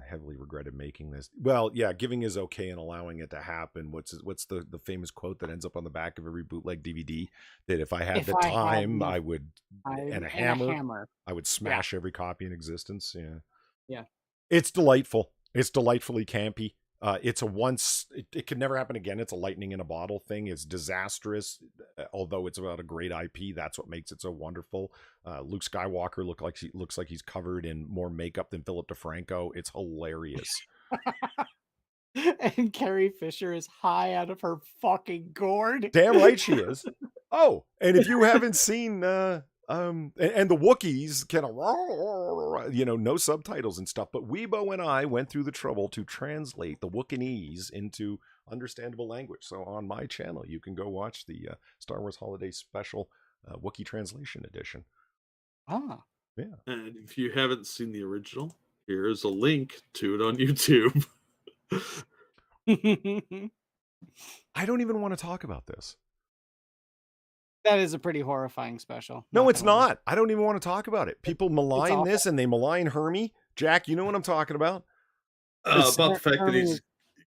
heavily regretted making this. Well, yeah, giving his okay and allowing it to happen. What's the famous quote that ends up on the back of every bootleg DVD? That if I had the time, I would, and a hammer, I would smash every copy in existence. Yeah. Yeah. It's delightful. It's delightfully campy. It's a once, it could never happen again. It's a lightning in a bottle thing. It's disastrous. Although it's about a great IP, that's what makes it so wonderful. Luke Skywalker looks like he's covered in more makeup than Philip DeFranco. It's hilarious. And Carrie Fisher is high out of her fucking gourd. Damn right she is. Oh, and if you haven't seen and the Wookiees can no subtitles and stuff, but Weibo and I went through the trouble to translate the Wookieese into understandable language. So on my channel you can go watch the Star Wars Holiday Special Wookiee Translation Edition. Yeah. And if you haven't seen the original, here's a link to it on YouTube. I don't even want to talk about this. That is a pretty horrifying special. No, it's not. I don't even want to talk about it. People malign this and they malign Hermie. Jack, you know what I'm talking about? About the fact that he's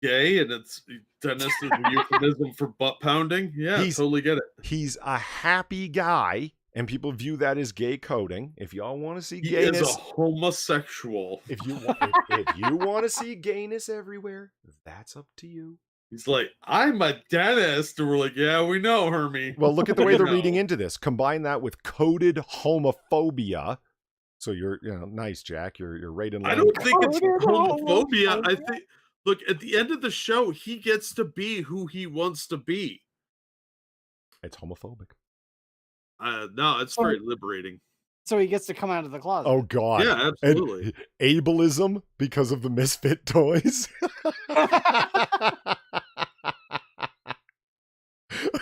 gay and it's Dennis is a euphemism for butt pounding. Yeah, totally get it. He's a happy guy, and people view that as gay coding. If y'all want to see gayness, he is a homosexual. If you want to see gayness everywhere, that's up to you. He's like, I'm a dentist. And we're like, yeah, we know, Hermie. Well, look at the way they're reading into this. Combine that with coded homophobia. So you're, nice, Jack. You're right in line. I don't think it's homophobia. I think, look, at the end of the show, he gets to be who he wants to be. It's homophobic. No, it's very liberating. So he gets to come out of the closet. Oh, God. Yeah, absolutely. And ableism because of the misfit toys.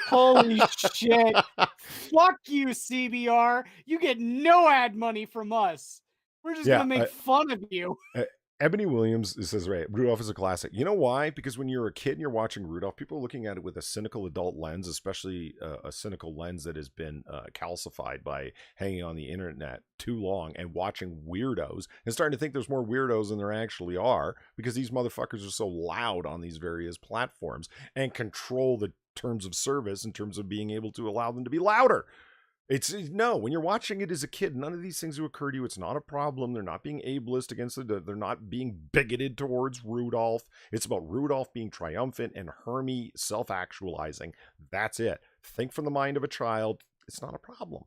Holy shit. Fuck you, CBR. You get no ad money from us. We're just going to make fun of you. Ebony Williams says, right, Rudolph is a classic. You know why? Because when you're a kid and you're watching Rudolph, people are looking at it with a cynical adult lens, especially a cynical lens that has been calcified by hanging on the internet too long and watching weirdos and starting to think there's more weirdos than there actually are because these motherfuckers are so loud on these various platforms and control the terms of service in terms of being able to allow them to be louder. When you're watching it as a kid, none of these things will occur to you. It's not a problem. They're not being ableist against they're not being bigoted towards Rudolph. It's about Rudolph being triumphant and Hermie self-actualizing. That's it. Think from the mind of a child. It's not a problem.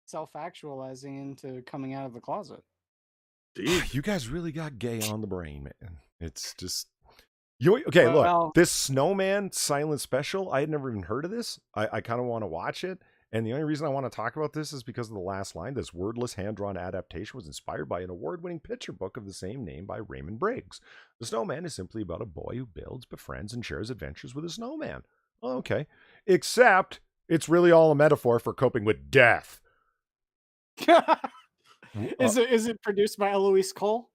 Self-actualizing into coming out of the closet. You guys really got gay on the brain, man. It's just... Look, this Snowman silent special, I had never even heard of this. I kind of want to watch it. And the only reason I want to talk about this is because of the last line. This wordless, hand-drawn adaptation was inspired by an award-winning picture book of the same name by Raymond Briggs. The Snowman is simply about a boy who builds, befriends, and shares adventures with a snowman. Oh, okay. Except it's really all a metaphor for coping with death. Is it produced by Eloise Cole?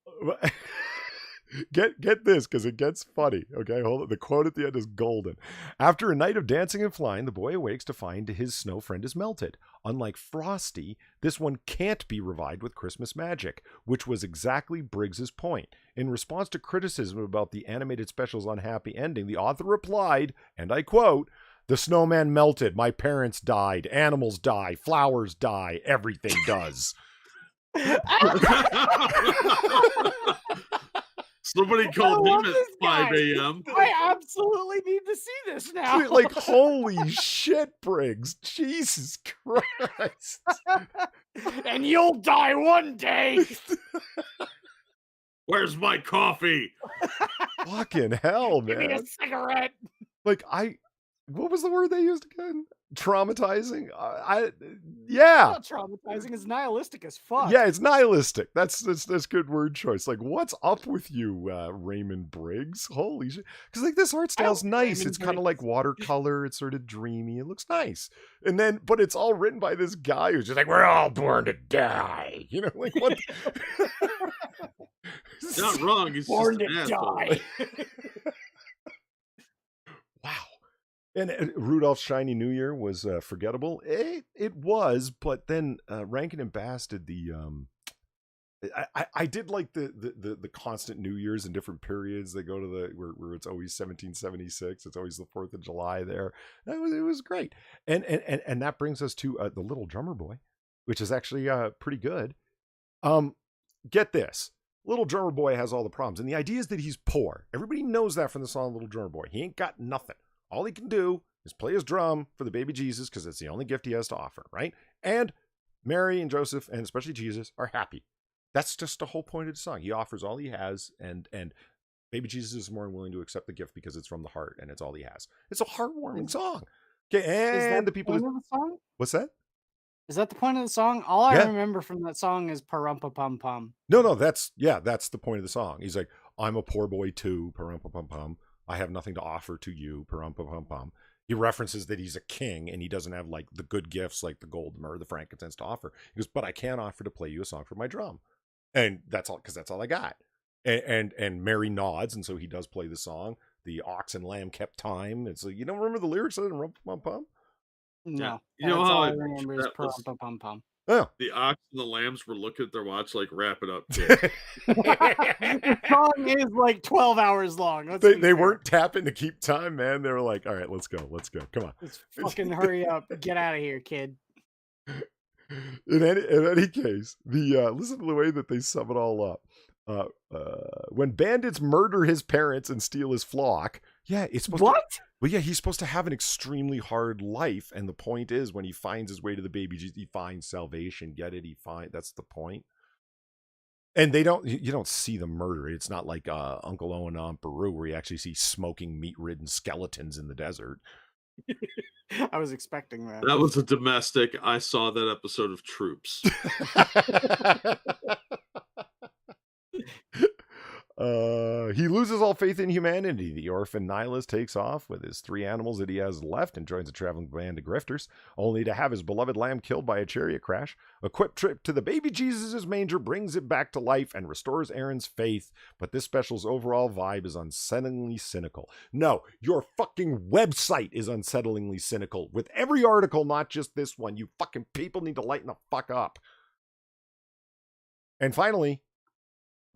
Get this, because it gets funny. Okay, hold on. The quote at the end is golden. After a night of dancing and flying, the boy awakes to find his snow friend is melted. Unlike Frosty, this one can't be revived with Christmas magic, which was exactly Briggs's point. In response to criticism about the animated special's unhappy ending, the author replied, and I quote, "The snowman melted, my parents died, animals die, flowers die, everything does." Somebody called him at 5 a.m. I absolutely need to see this now. Like, holy shit, Briggs. Jesus Christ. And you'll die one day. Where's my coffee? Fucking hell, Give me a man. cigarette. Like, what was the word they used again? Traumatizing? Yeah. Not traumatizing. It's nihilistic as fuck. Yeah, it's nihilistic. That's good word choice. Like, what's up with you, Raymond Briggs? Holy shit. Because, like, this art style's nice. Raymond It's kind of Briggs. like watercolor. It's sort of dreamy. It looks nice. And then, but it's all written by this guy who's just like, we're all born to die. You know, like, what? Not wrong. He's Born just to an asshole. die. Wow. And Rudolph's Shiny New Year was forgettable. It was, but then Rankin and Bass did the I did like the constant New Year's in different periods. They go to where it's always 1776. It's always the 4th of July there. It was great. And that brings us to the Little Drummer Boy, which is actually pretty good. Get this. Little Drummer Boy has all the problems. And the idea is that he's poor. Everybody knows that from the song Little Drummer Boy. He ain't got nothing. All he can do is play his drum for the baby Jesus because it's the only gift he has to offer, right? And Mary and Joseph, and especially Jesus, are happy. That's just the whole point of the song. He offers all he has, and baby Jesus is more than willing to accept the gift because it's from the heart and it's all he has. It's a heartwarming song. Okay, and the people... Point of the song? What's that? Is that the point of the song? All I Yeah. remember from that song is parumpa pum pum. No, that's the point of the song. He's like, I'm a poor boy too, parumpa-pum-pum. I have nothing to offer to you, parumpa-pum-pum. He references that he's a king and he doesn't have like the good gifts like the gold, myrrh, the frankincense to offer. He goes, but I can offer to play you a song for my drum. And that's all, because that's all I got. And Mary nods, and so he does play the song. The ox and lamb kept time. It's like, you don't remember the lyrics of it in Rumpa-Pum-Pum? No. You know that's how all I it- remember is that was- parumpa pum pum. Oh. The ox and the lambs were looking at their watch like, wrap it up, kid. The song is like 12 hours long. Let's They be fair. weren't tapping to keep time, man. They were like, all right, let's go. Come on. Just fucking hurry up. Get out of here, kid. In any case, listen to the way that they sum it all up. When bandits murder his parents and steal his flock, yeah, it's supposed What? Well, yeah, he's supposed to have an extremely hard life, and the point is, when he finds his way to the baby Jesus, he finds salvation. Get it? That's the point. And you don't see the murder. It's not like Uncle Owen on Peru, where you actually see smoking, meat-ridden skeletons in the desert. I was expecting that. That was a domestic. I saw that episode of Troops. He loses all faith in humanity. The orphan nihilist takes off with his 3 animals that he has left and joins a traveling band of grifters, only to have his beloved lamb killed by a chariot crash. A quick trip to the baby Jesus' manger brings it back to life and restores Aaron's faith, but this special's overall vibe is unsettlingly cynical. No, your fucking website is unsettlingly cynical with every article, not just this one. You fucking people need to lighten the fuck up. And finally,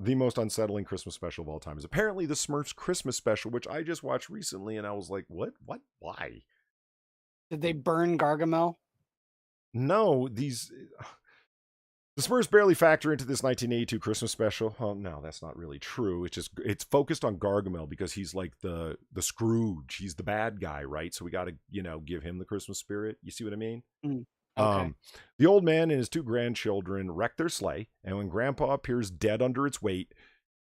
the most unsettling Christmas special of all time is apparently the Smurfs Christmas special, which I just watched recently, and I was like, what? Why? Did they burn Gargamel? No, the Smurfs barely factor into this 1982 Christmas special. Oh, no, that's not really true. It's focused on Gargamel because he's like the Scrooge. He's the bad guy, right? So we got to, give him the Christmas spirit. You see what I mean? Okay. The old man and his 2 grandchildren wreck their sleigh, and when Grandpa appears dead under its weight,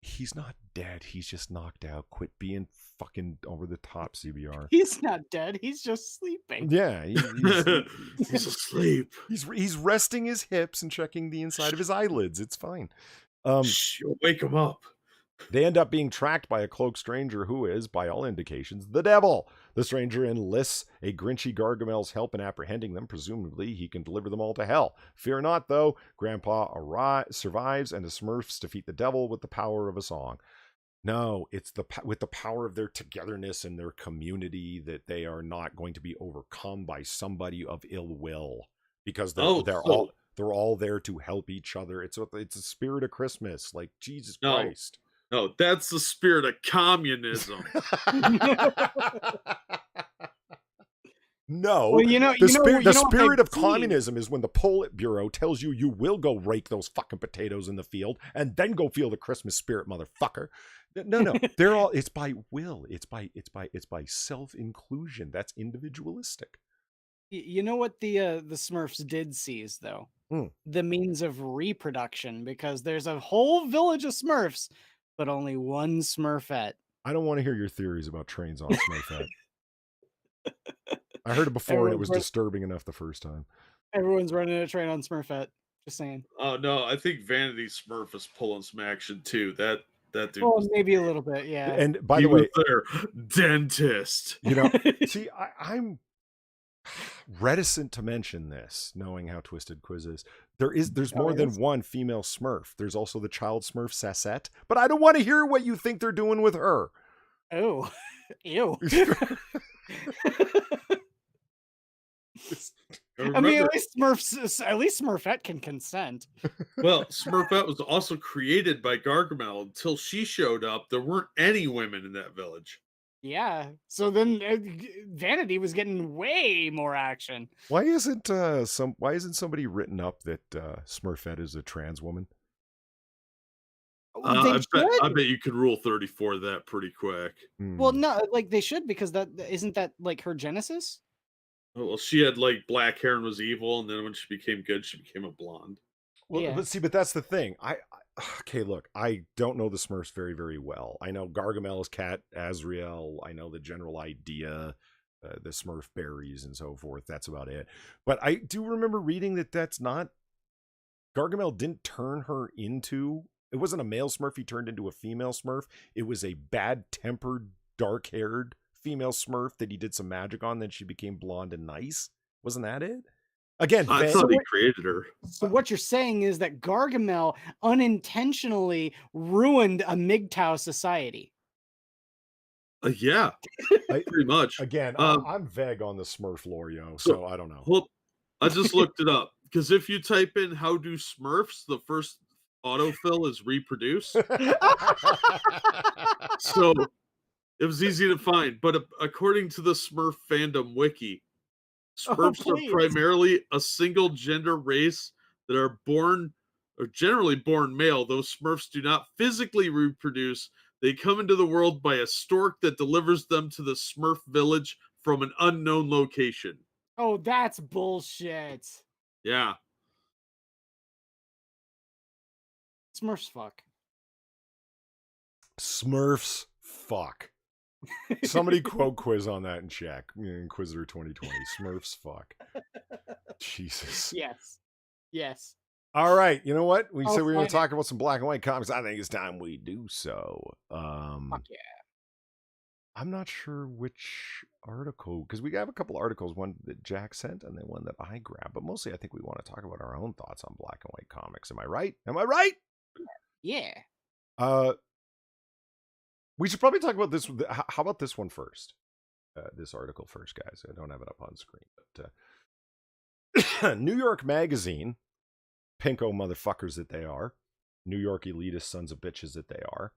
he's not dead. He's just knocked out. Quit being fucking over the top, CBR. He's not dead. He's just sleeping. Yeah, He's asleep. he's resting his hips and checking the inside of his eyelids. It's fine. Shh, you'll wake him up. They end up being tracked by a cloaked stranger who is, by all indications, the devil. The stranger enlists a grinchy Gargamel's help in apprehending them. Presumably, he can deliver them all to hell. Fear not, though. Grandpa survives, and the Smurfs defeat the devil with the power of a song. No, it's with the power of their togetherness and their community that they are not going to be overcome by somebody of ill will, because they're all there to help each other. It's a spirit of Christmas, like Jesus Christ. No, that's the spirit of communism. No, well, the spirit of communism is when the Politburo tells you will go rake those fucking potatoes in the field and then go feel the Christmas spirit, motherfucker. No, they're all. It's by will. It's by self-inclusion. That's individualistic. You know what the Smurfs did seize, though? The means of reproduction, because there's a whole village of Smurfs, but only one Smurfette. I don't want to hear your theories about trains on Smurfette. I heard it before, and it was disturbing enough the first time. Everyone's running a train on Smurfette. Just saying. Oh no, I think Vanity Smurf is pulling some action too. That dude. Oh, maybe a little bit, yeah. And by the way, their dentist. See, I'm reticent to mention this, knowing how twisted Quiz is. There's more than one female Smurf. There's also the child Smurf Sassette, but I don't want to hear what you think they're doing with her. Oh, ew. I mean, at least Smurfette can consent. Well, Smurfette was also created by Gargamel. Until she showed up, there weren't any women in that village. Yeah, so then Vanity was getting way more action. Why isn't somebody written up that Smurfette is a trans woman? I bet you could rule 34 that pretty quick. Well, no, like they should, because that isn't that like her genesis. Well, she had like black hair and was evil, and then when she became good, she became a blonde. Well, yeah. But that's the thing. Okay, look, I don't know the Smurfs very, very well. I know Gargamel's cat, Azrael. I know the general idea, the Smurf berries and so forth. That's about it. But I do remember reading that's not... Gargamel didn't turn her into... It wasn't a male Smurf. He turned into a female Smurf. It was a bad-tempered, dark-haired female Smurf that he did some magic on. Then she became blonde and nice. Wasn't that it? Again, I thought he created her. So what you're saying is that Gargamel unintentionally ruined a MGTOW society. Yeah, pretty much. Again, I'm vague on the Smurf lore, so I don't know. Well, I just looked it up, because if you type in "how do Smurfs," the first autofill is reproduce. So it was easy to find. But according to the Smurf fandom wiki, Smurfs are primarily a single gender race that are generally born male. Though Smurfs do not physically reproduce, they come into the world by a stork that delivers them to the Smurf village from an unknown location. Oh, that's bullshit. Yeah. Smurfs fuck. Smurfs fuck. Somebody quote Quiz on that in chat. Inquisitor 2020. Smurfs fuck. Jesus. Yes. All right. You know what? We said we were going to talk about some black and white comics. I think it's time we do so. Fuck yeah. I'm not sure which article, because we have a couple articles, one that Jack sent and then one that I grabbed. But mostly I think we want to talk about our own thoughts on black and white comics. Am I right? Yeah. We should probably talk about this. How about this one first? This article first, guys. I don't have it up on screen. But New York Magazine, pinko motherfuckers that they are, New York elitist sons of bitches that they are,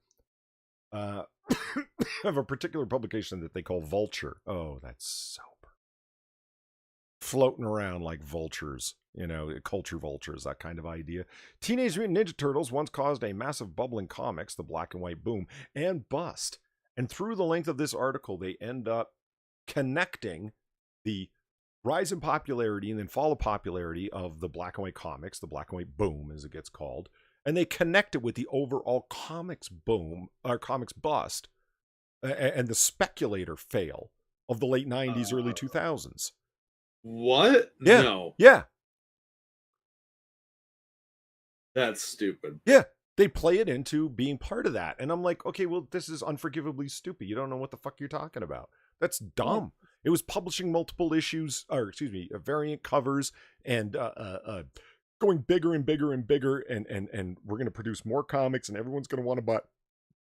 have a particular publication that they call Vulture. Oh, that's sober. Floating around like vultures. Culture vultures, that kind of idea. Teenage Mutant Ninja Turtles once caused a massive bubble in comics, the black and white boom, and bust. And through the length of this article, they end up connecting the rise in popularity and then fall of popularity of the black and white comics, the black and white boom, as it gets called, and they connect it with the overall comics boom, or comics bust, and the speculator fail of the late 90s, early 2000s. What? Yeah. No. Yeah. That's stupid. Yeah. they play it into being part of that. And I'm like, okay, well, this is unforgivably stupid. You don't know what the fuck you're talking about. That's dumb. It was publishing multiple issues, or excuse me, variant covers, and going bigger and bigger and bigger, and we're going to produce more comics, and everyone's going to want to buy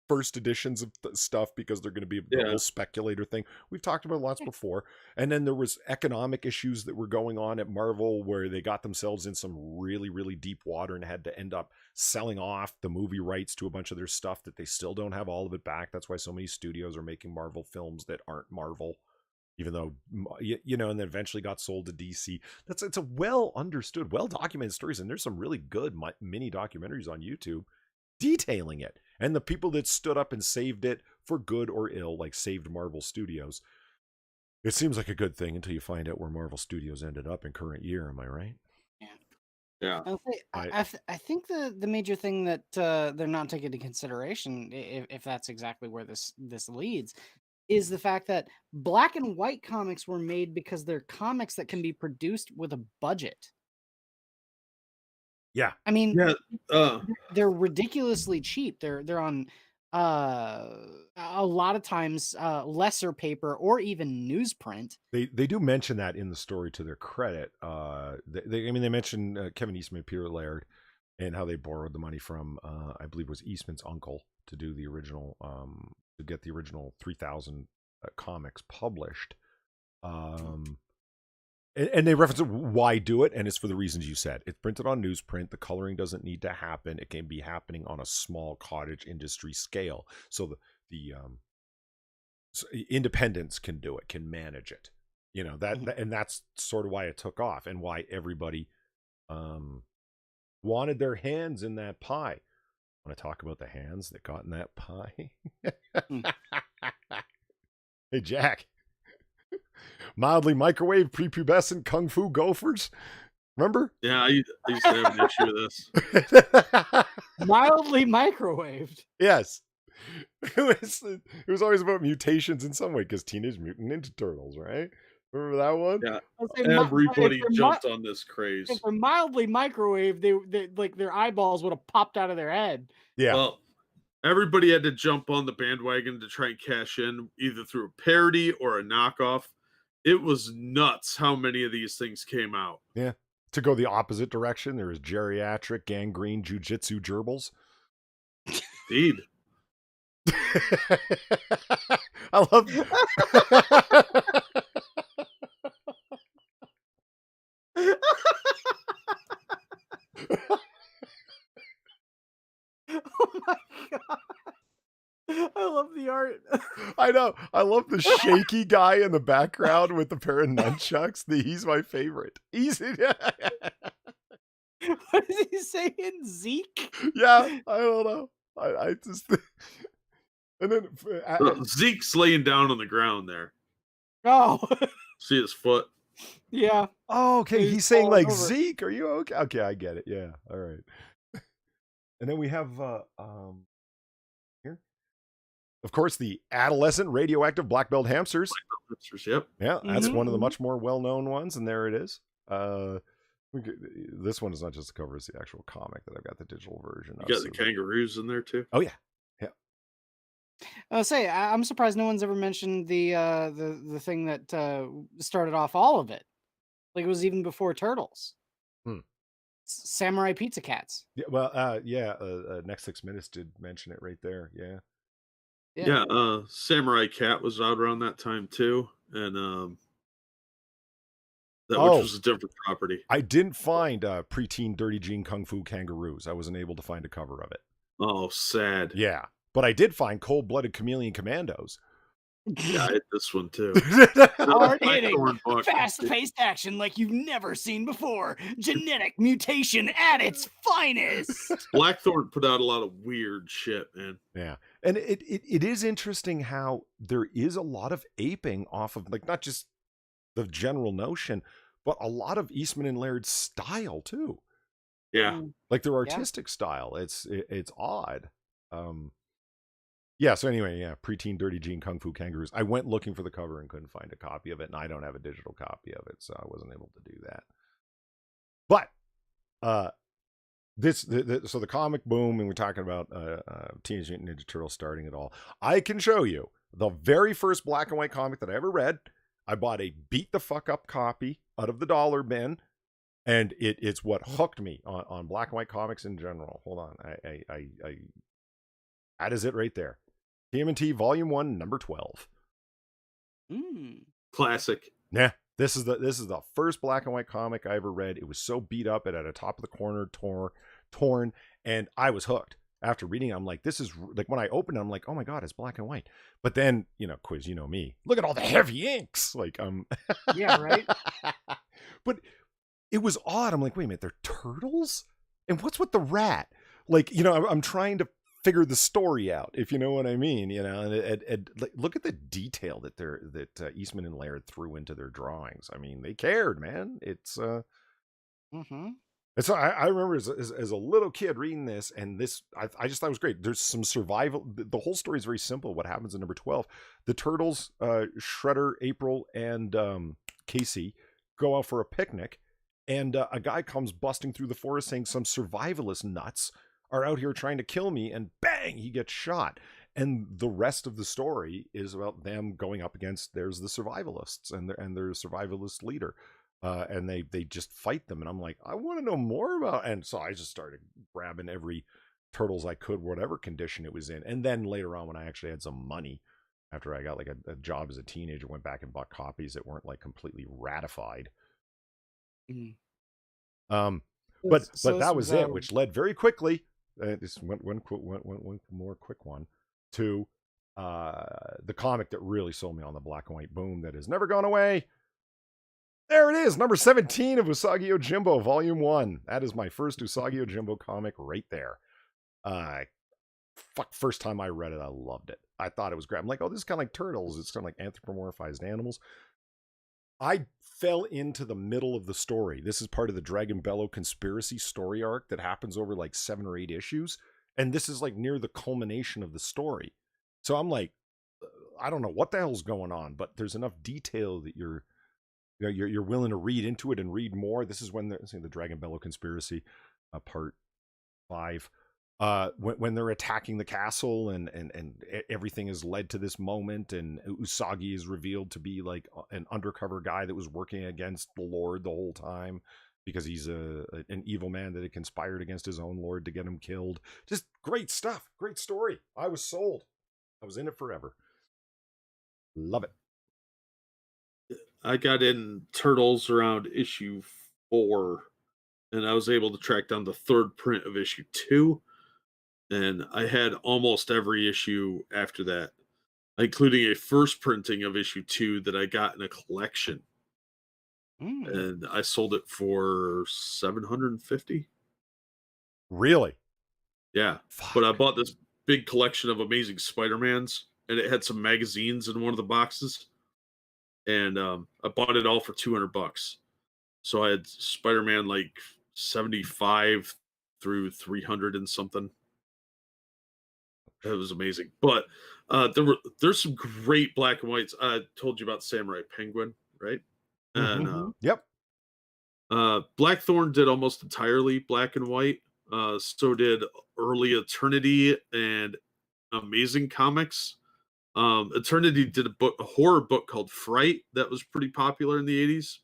first editions of stuff because they're going to be the whole speculator thing. We've talked about lots before. And then there was economic issues that were going on at Marvel where they got themselves in some really, really deep water and had to end up selling off the movie rights to a bunch of their stuff that they still don't have all of it back. That's why so many studios are making Marvel films that aren't Marvel, even though, you know, and then eventually got sold to DC. It's a well understood, well documented stories. And there's some really good mini documentaries on YouTube detailing it. And the people that stood up and saved it for good or ill, like saved Marvel Studios. It seems like a good thing until you find out where Marvel Studios ended up in current year. Am I right? Yeah. I think the major thing that they're not taking into consideration, if that's exactly where this leads, is the fact that black and white comics were made because they're comics that can be produced with a budget. Yeah. I mean, yeah. They're ridiculously cheap. They're on a lot of times lesser paper or even newsprint. They do mention that in the story to their credit. They mention Kevin Eastman, Peter Laird, and how they borrowed the money from I believe it was Eastman's uncle to do the original to get the original 3,000 comics published. And they reference why do it, and it's for the reasons you said. It's printed on newsprint. The coloring doesn't need to happen. It can be happening on a small cottage industry scale. So the independents can do it, can manage it. You know, and that's sort of why it took off and why everybody wanted their hands in that pie. Want to talk about the hands that got in that pie? Hey, Jack. Mildly microwave prepubescent kung fu gophers. Remember? Yeah, I used to have an issue with this. Mildly microwaved. Yes. It was always about mutations in some way because Teenage Mutant Ninja Turtles, right? Remember that one? Yeah. Everybody jumped on this craze. If they're mildly microwaved, they like their eyeballs would have popped out of their head. Yeah. Well, everybody had to jump on the bandwagon to try and cash in either through a parody or a knockoff. It was nuts how many of these things came out. Yeah. To go the opposite direction, there was geriatric gangrene jujitsu gerbils. Indeed. I love Oh my god. I love the art. I know. I love the shaky guy in the background with the pair of nunchucks. He's my favorite. What is he saying? Zeke? Yeah, I don't know. I just and then Zeke's laying down on the ground there. Oh. See his foot? Yeah. Oh, okay. He's saying like over. Zeke, are you okay? Okay, I get it. Yeah. All right. And then we have here. Of course, the adolescent radioactive black belt hamsters. Yep. Yeah, that's one of the much more well-known ones, and there it is. This one is not just the cover; it's the actual comic that I've got the digital version of. You got the kangaroos in there too. Oh yeah, yeah. I'm surprised no one's ever mentioned the thing that started off all of it. Like it was even before Turtles. Samurai Pizza Cats. Yeah, well, next 6 minutes did mention it right there. Yeah. Yeah, Samurai Cat was out around that time too, and which was a different property. I didn't find Preteen Dirty Jean Kung Fu Kangaroos. I wasn't able to find a cover of it. Oh, sad. Yeah, but I did find Cold Blooded Chameleon Commandos. Yeah, I had this one too. Hard-hitting, fast-paced action like you've never seen before. Genetic mutation at its finest. Blackthorn put out a lot of weird shit, man. Yeah, and it is interesting how there is a lot of aping off of like not just the general notion, but a lot of Eastman and Laird's style too. Yeah, like their artistic style. It's odd. Yeah, so anyway, yeah, Preteen Dirty Jean Kung Fu Kangaroos. I went looking for the cover and couldn't find a copy of it, and I don't have a digital copy of it, so I wasn't able to do that. But So the comic boom, and we're talking about Teenage Mutant Ninja Turtles starting it all. I can show you the very first black and white comic that I ever read. I bought a beat the fuck up copy out of the dollar bin, and it's what hooked me on black and white comics in general. Hold on, that is it right there. TMNT Volume 1, number 12. Classic. Nah, this is the first black and white comic I ever read. It was so beat up, it had a top of the corner torn, and I was hooked. After reading it, I'm like, this is like, when I opened it, I'm like, oh my god, it's black and white. But then, Quiz, you know me. Look at all the heavy inks. Like, Yeah, right. But it was odd. I'm like, wait a minute, they're turtles? And what's with the rat? Like, I'm trying to figure the story out, if you know what I mean, and look at the detail that Eastman and Laird threw into their drawings. I mean, they cared, man. It's And so I remember as a little kid reading this, and this I just thought it was great. There's some survival. The whole story is very simple. What happens in number 12? The turtles, Shredder, April, and Casey go out for a picnic, and a guy comes busting through the forest saying some survivalist nuts are out here trying to kill me, and bang, he gets shot. And the rest of the story is about them going up against, there's the survivalists and their survivalist leader. And they just fight them, and I'm like, I want to know more about. And so I just started grabbing every Turtles I could, whatever condition it was in. And then later on, when I actually had some money, after I got like a job as a teenager, went back and bought copies that weren't like completmore ratified. But that was it, which led very quickly. This one more quick one to the comic that really sold me on the black and white boom that has never gone away. There it is, number 17 of Usagi Yojimbo, Volume 1. That is my first Usagi Yojimbo comic right there. First time I read it, I loved it. I thought it was great. I'm like, oh, this is kind of like Turtles. It's kind of like anthropomorphized animals. I fell into the middle of the story. This is part of the Dragon Bellow conspiracy story arc that happens over like 7 or 8 issues. And this is like near the culmination of the story. So I'm like, I don't know what the hell's going on, but there's enough detail that you're willing to read into it and read more. This is when the Dragon Bellow conspiracy, part 5, when they're attacking the castle and everything is led to this moment, and Usagi is revealed to be like an undercover guy that was working against the Lord the whole time because he's an evil man that had conspired against his own Lord to get him killed. Just great stuff. Great story. I was sold. I was in it forever. Love it. I got in Turtles around issue 4, and I was able to track down the 3rd print of issue 2, and I had almost every issue after that, including a first printing of issue 2 that I got in a collection, and I sold it for $750. Really? Yeah. Fuck. But I bought this big collection of Amazing Spider-Mans, and it had some magazines in one of the boxes. And I bought it all for $200. So I had Spider-Man like 75 through 300 and something. It was amazing. But there's some great black and whites. I told you about Samurai Penguin, right? And yep. Blackthorn did almost entirely black and white. So did Early Eternity and Amazing Comics. Eternity did a horror book called Fright that was pretty popular in the 80s.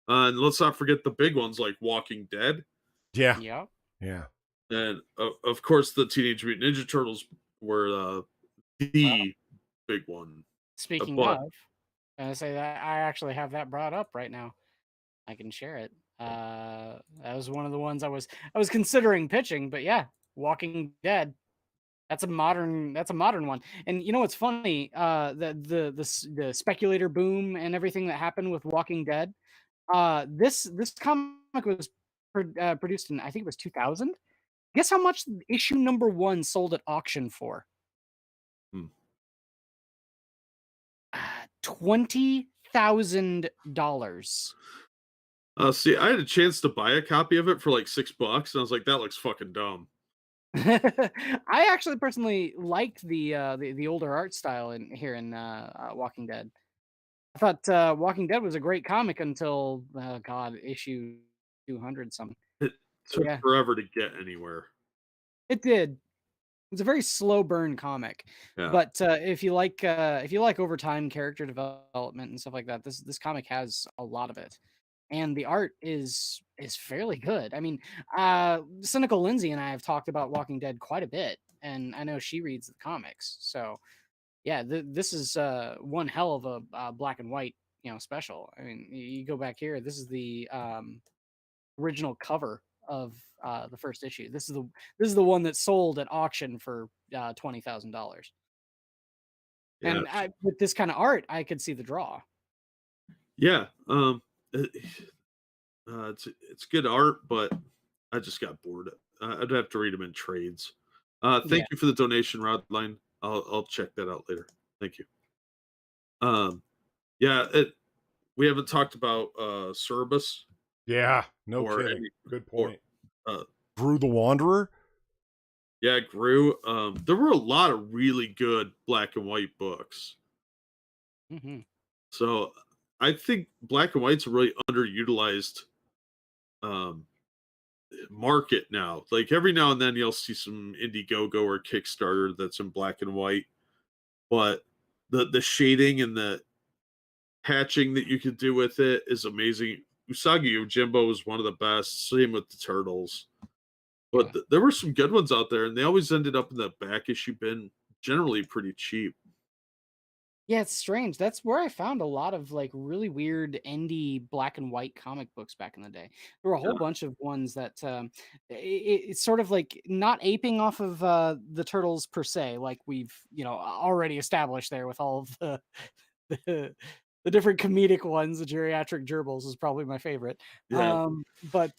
And let's not forget the big ones like Walking Dead. Yeah. And of course, the Teenage Mutant Ninja Turtles were the big one. Speaking of, I say that I actually have that brought up right now. I can share it. That was one of the ones I was considering pitching, but yeah, Walking Dead. That's a modern one. And you know what's funny? The speculator boom and everything that happened with Walking Dead. This comic was produced in, I think it was 2000. Guess how much issue number 1 sold at auction for? $20,000. See, I had a chance to buy a copy of it for like $6, and I was like, that looks fucking dumb. I actually personally liked the older art style in Walking Dead. I thought Walking Dead was a great comic until issue 200 something. took Yeah, forever to get anywhere. it did. It's a very slow burn comic, Yeah. but if you like overtime character development and stuff like that, this comic has a lot of it, and the art is fairly good. I mean, Cynical Lindsay and I have talked about Walking Dead quite a bit, and I know she reads the comics, so yeah, this is one hell of a black and white special. I mean, you go back here. This is the original cover of the first issue. This is the one that sold at auction for $20,000. Yeah. And with this kind of art, I could see the draw. Yeah. It- it's good art, but I just got bored. I'd have to read them in trades. Yeah, Thank you for the donation, Rodline. I'll check that out later. Thank you. Um, yeah, we haven't talked about Cerebus Yeah, no or kidding. any Good or point. uh, Brew the Wanderer. yeah, Gru. There were a lot of really good black and white books. hmm So I think black and white's a really underutilized um, market now. Like every now and then you'll see some Indiegogo or Kickstarter that's in black and white, but the shading and the hatching that you could do with it is amazing. Usagi Yojimbo is one of the best. Same with the turtles. But yeah. there were some good ones out there, and they always ended up in the back issue bin, generally pretty cheap. Yeah, it's strange. That's where I found a lot of like really weird indie black and white comic books back in the day. There were a whole Yeah, bunch of ones that it's sort of like not aping off of the turtles per se, like we've already established there with all of the the, the different comedic ones. The geriatric gerbils is probably my favorite. yeah, But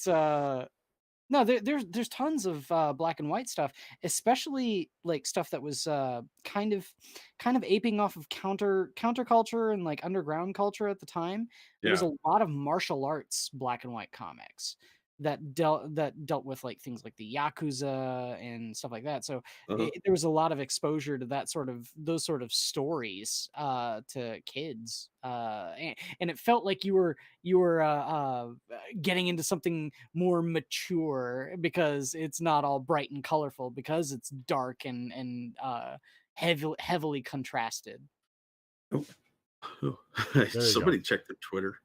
no, there's tons of black and white stuff, especially like stuff that was kind of aping off of counterculture and like underground culture at the time. There was yeah. a lot of martial arts black and white comics that dealt with like things like the yakuza and stuff like that. So Uh-huh. there was a lot of exposure to those sort of stories to kids, and it felt like you were getting into something more mature because it's not all bright and colorful because it's dark and heavily contrasted. Oh, There you go. somebody checked their Twitter.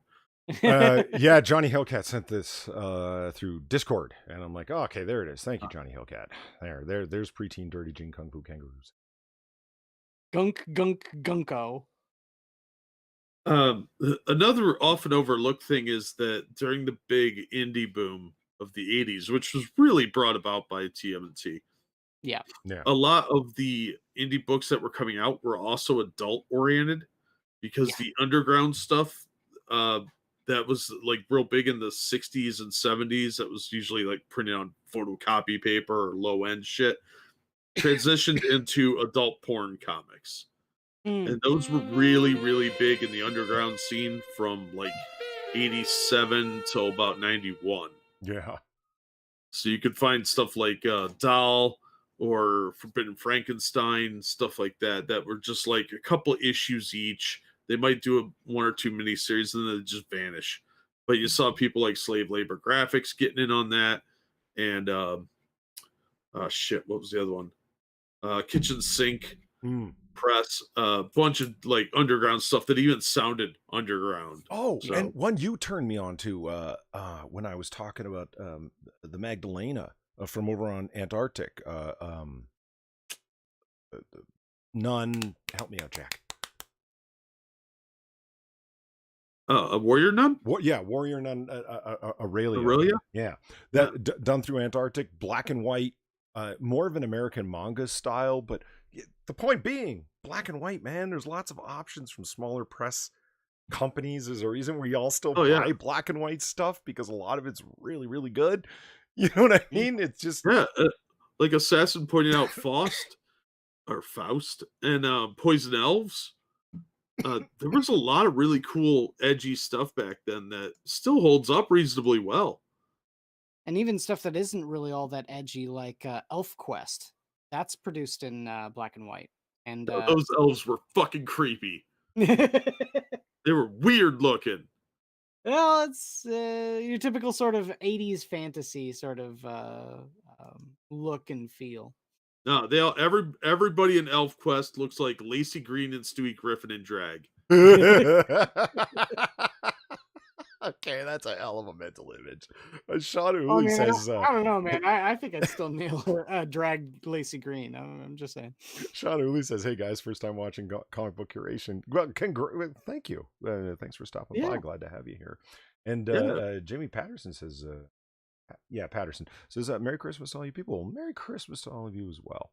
Yeah, Johnny Hellcat sent this through Discord, and I'm like, oh, okay, there it is. Thank you, Johnny Hellcat. There's preteen dirty Jing Kung Fu kangaroos. Gunko. Another often overlooked thing is that during the big indie boom of the '80s, which was really brought about by TMNT, Yeah. Yeah, a lot of the indie books that were coming out were also adult oriented because Yeah. the underground stuff uh, that was like real big in the 60s and 70s, that was usually like printed on photocopy paper or low end shit, transitioned into adult porn comics. Mm. And those were really, really big in the underground scene from like 87 till about 91. yeah. So you could find stuff like Doll or Forbidden Frankenstein, stuff like that, that were just like a couple issues each. They might do one or two miniseries and then they just vanish. But you saw people like Slave Labor Graphics getting in on that. And shit, what was the other one? Kitchen Sink Mm. Press, a bunch of like underground stuff that even sounded underground. Oh, So and one you turned me on to when I was talking about the Magdalena from over on Antarctic. Nun, help me out, Jack. a warrior nun? What? Yeah, Warrior Nun, Aurelia. Aurelia? Yeah, Yeah. that done through Antarctic, black and white, more of an American manga style. But the point being, black and white, man. There's lots of options from smaller press companies. Is there a reason we all still Oh yeah. buy black and white stuff because a lot of it's really, really good? You know what I mean? It's just Yeah. Like Assassin pointed out Faust and Poison Elves. There was a lot of really cool, edgy stuff back then that still holds up reasonably well. And even stuff that isn't really all that edgy, like Elf Quest, that's produced in black and white. And Those elves were fucking creepy. They were weird looking. Well, it's your typical sort of 80s fantasy sort of look and feel. No, they all everybody in ElfQuest looks like Lacey Green and Stewie Griffin in drag. Okay, that's a hell of a mental image. Sean Oh Uli man, says, I don't know, man. I think I'd still nail drag Lacey Green. I'm just saying. Sean Uli says, "Hey guys, first time watching comic book curation. Well, thank you. Thanks for stopping by. Yeah, Glad to have you here." And Yeah. Jamie Patterson says, "Yeah, Patterson says, Merry Christmas to all you people. Merry Christmas to all of you as well."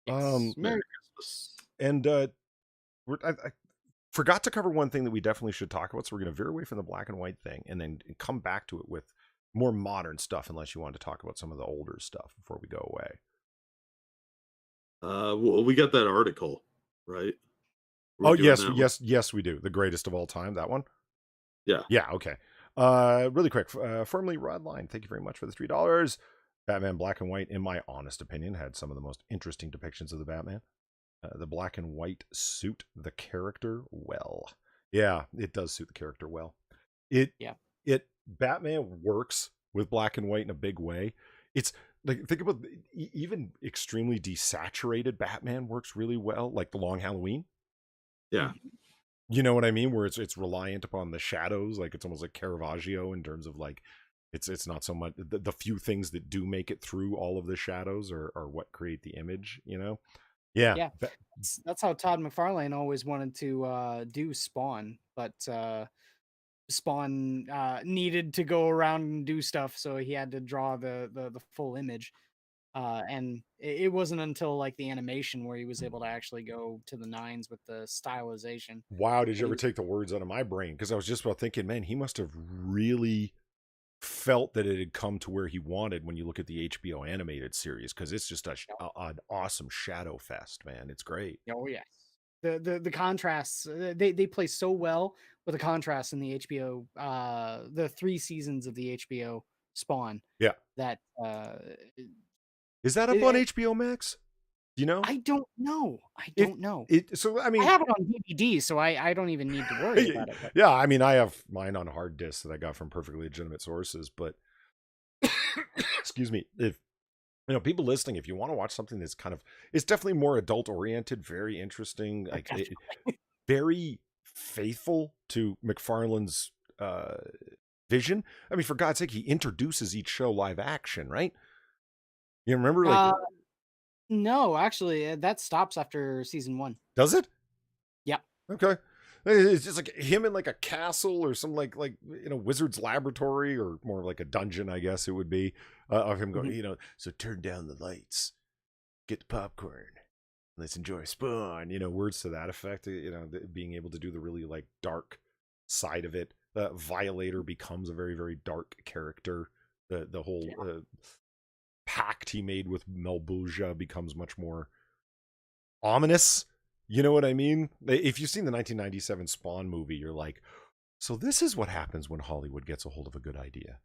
yes. Merry Christmas. And I forgot to cover one thing that we definitely should talk about. So we're going to veer away from the black and white thing, and then come back to it with more modern stuff. Unless you want to talk about some of the older stuff before we go away. Well, we got that article, right? Oh yes, we do. The greatest of all time, that one. Yeah. Yeah, okay. Really quick, formerly Rodline, thank you very much for the $3. Batman Black and White, in my honest opinion, had some of the most interesting depictions of the Batman. The black and white suit the character well. Yeah, it does suit the character well. It Batman works with black and white in a big way. It's like, think about even extremely desaturated Batman works really well, like the Long Halloween. Yeah. You know what I mean? Where it's reliant upon the shadows, like it's almost like Caravaggio in terms of like it's not so much the few things that do make it through all of the shadows are what create the image, you know? Yeah. Yeah. That's how Todd McFarlane always wanted to do Spawn, but Spawn needed to go around and do stuff, so he had to draw the full image. And it wasn't until like the animation where he was able to actually go to the nines with the stylization. Wow, did you ever take the words out of my brain? Because I was just about thinking, man, he must have really felt that it had come to where he wanted when you look at the HBO animated series, because it's just an awesome shadow fest, man. It's great. Oh yes. The contrasts, they play so well with the contrast in the HBO the 3 seasons of the HBO Spawn. Yeah. That Is that up on HBO Max? Do you know? I don't know. I don't know. So I mean, I have it on DVD, so I don't even need to worry about it. But. Yeah, I mean, I have mine on hard discs that I got from perfectly legitimate sources, but excuse me, if people listening, if you want to watch something that's kind of, it's definitely more adult oriented, very interesting, like very faithful to McFarlane's vision. I mean, for God's sake, he introduces each show live action, right? You remember, like, no, actually, that stops after season 1. Does it? Yeah. Okay. It's just like him in like a castle or some like wizard's laboratory, or more like a dungeon, I guess it would be, of him going, so turn down the lights, get the popcorn, let's enjoy Spawn, words to that effect, being able to do the really like dark side of it. Violator becomes a very, very dark character. The whole pact he made with Melbuja becomes much more ominous. You know what I mean? If you've seen the 1997 Spawn movie, you're like, so this is what happens when Hollywood gets a hold of a good idea.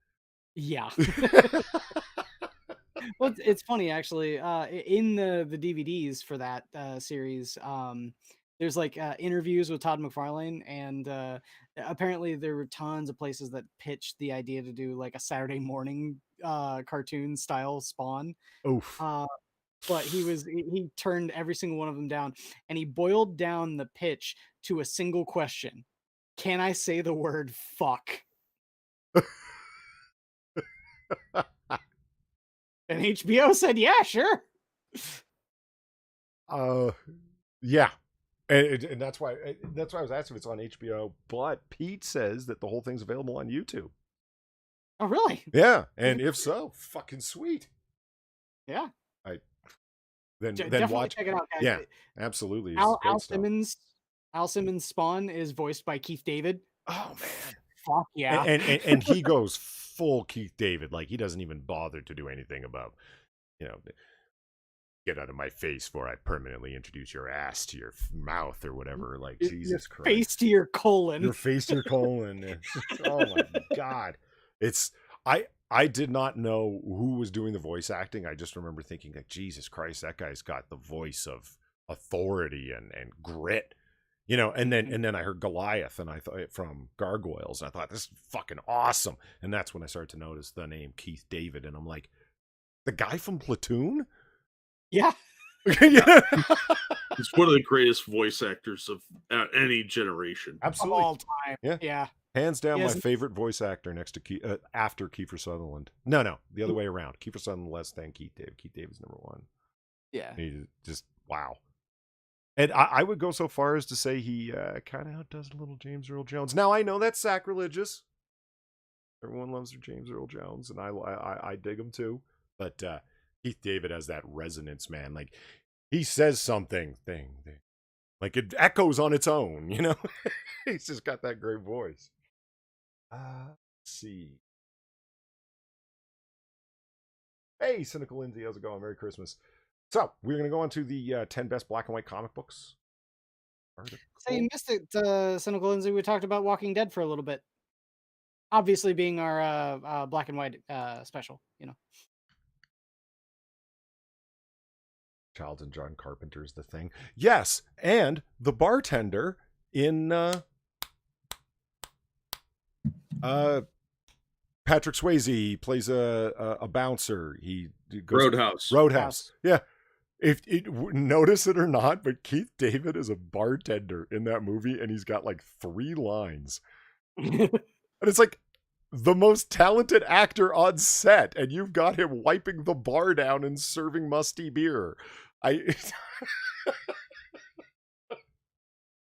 Yeah. Well, it's funny actually. In the DVDs for that series, there's like interviews with Todd McFarlane, and apparently there were tons of places that pitched the idea to do like a Saturday morning cartoon style Spawn. Oof. But he turned every single one of them down, and he boiled down the pitch to a single question: can I say the word fuck? And HBO said, yeah, sure. Yeah. And that's why I was asking if it's on HBO, but Pete says that the whole thing's available on YouTube. Oh, really? Yeah. And if so, fucking sweet. Yeah. Then watch. Check it out, guys. Yeah, absolutely. Al Simmons' Spawn is voiced by Keith David. Oh man, fuck yeah! And he goes full Keith David, like he doesn't even bother to do anything about, get out of my face before I permanently introduce your ass to your mouth or whatever. Like Jesus Christ, face to your colon. Your face to your colon. Oh my God, I did not know who was doing the voice acting. I just remember thinking like, Jesus Christ, that guy's got the voice of authority and grit. You know, and then I heard Goliath, and I thought from Gargoyles, and I thought this is fucking awesome. And that's when I started to notice the name Keith David, and I'm like, the guy from Platoon? Yeah. Yeah. He's one of the greatest voice actors of any generation. Absolutely. Of all time. Yeah. Yeah. Hands down, my Yes. favorite voice actor next to after Kiefer Sutherland. No, the other way around. Kiefer Sutherland less than Keith David. Keith David's number one. Yeah. He just wow. And I would go so far as to say he kind of outdoes a little James Earl Jones. Now I know that's sacrilegious. Everyone loves their James Earl Jones, and I dig him too. But Keith David has that resonance, man. Like he says something, like it echoes on its own. You know, he's just got that great voice. Let's see. Hey, Cynical Lindsay, how's it going? Merry Christmas. So, we're going to go on to the 10 best black and white comic books. So you missed it, Cynical Lindsay. We talked about Walking Dead for a little bit. Obviously being our black and white special, you know. Childs and John Carpenter's The Thing. Yes, and the bartender in Patrick Swayze plays a bouncer. He goes Roadhouse. Yeah. If notice it or not, but Keith David is a bartender in that movie, and he's got like 3 lines. And it's like the most talented actor on set, and you've got him wiping the bar down and serving musty beer.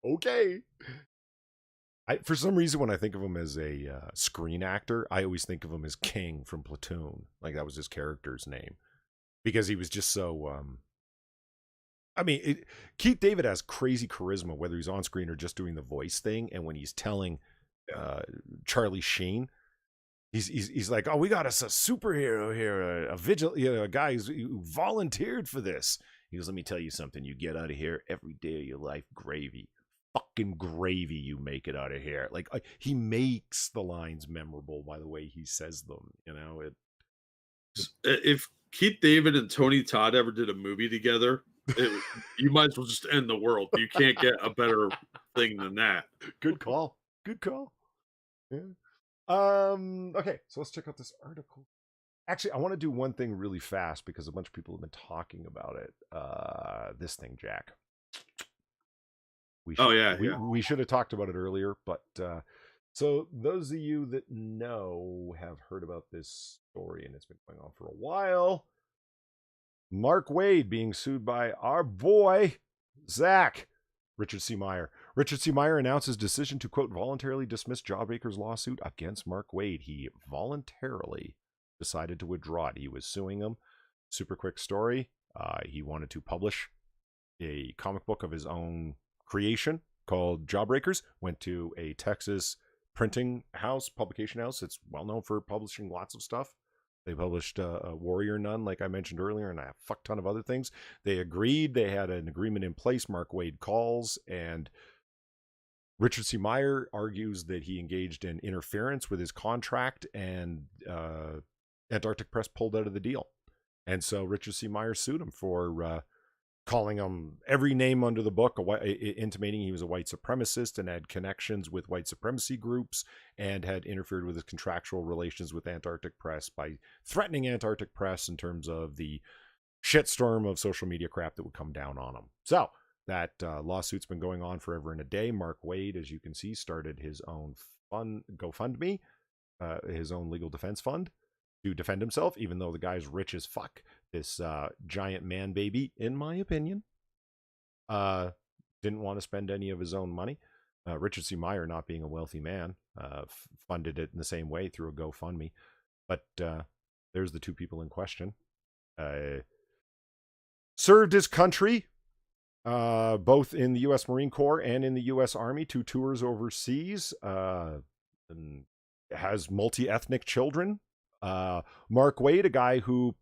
Okay. For some reason, when I think of him as a screen actor, I always think of him as King from Platoon. Like that was his character's name, because he was just so. I mean, Keith David has crazy charisma, whether he's on screen or just doing the voice thing. And when he's telling Charlie Sheen, he's like, "Oh, we got us a superhero here, a vigil, a guy who volunteered for this." He goes, "Let me tell you something. You get out of here every day of your life, gravy." Fucking gravy, you make it out of here. Like he makes the lines memorable by the way he says them. You know, If Keith David and Tony Todd ever did a movie together, you might as well just end the world. You can't get a better thing than that. Good call. Yeah. Okay, so let's check out this article. Actually, I want to do one thing really fast because a bunch of people have been talking about it. This thing, Jack. We should have talked about it earlier, but so those of you that know have heard about this story, and it's been going on for a while. Mark Waid being sued by our boy Zach, Richard C. Meyer. Richard C. Meyer announced his decision to, quote, voluntarily dismiss Jawbreaker's lawsuit against Mark Waid. He voluntarily decided to withdraw it. He was suing him. Super quick story. He wanted to publish a comic book of his own creation called Jawbreakers. Went to a Texas printing house, publication house. It's well known for publishing lots of stuff. They published a Warrior Nun, like I mentioned earlier, and a fuck ton of other things. They agreed. They had an agreement in place. Mark Waid calls, and Richard C. Meyer argues that he engaged in interference with his contract, and Antarctic Press pulled out of the deal. And so Richard C. Meyer sued him for calling him every name under the book, intimating he was a white supremacist and had connections with white supremacy groups, and had interfered with his contractual relations with Antarctic Press by threatening Antarctic Press in terms of the shitstorm of social media crap that would come down on him. So that lawsuit's been going on forever and a day. Mark Waid, as you can see, started his own GoFundMe, his own legal defense fund, to defend himself, even though the guy's rich as fuck. This giant man baby, in my opinion, didn't want to spend any of his own money. Richard C. Meyer, not being a wealthy man, funded it in the same way through a GoFundMe. But there's the two people in question. Served his country, both in the U.S. Marine Corps and in the U.S. Army, 2 tours overseas, and has multi-ethnic children. Mark Waid, a guy who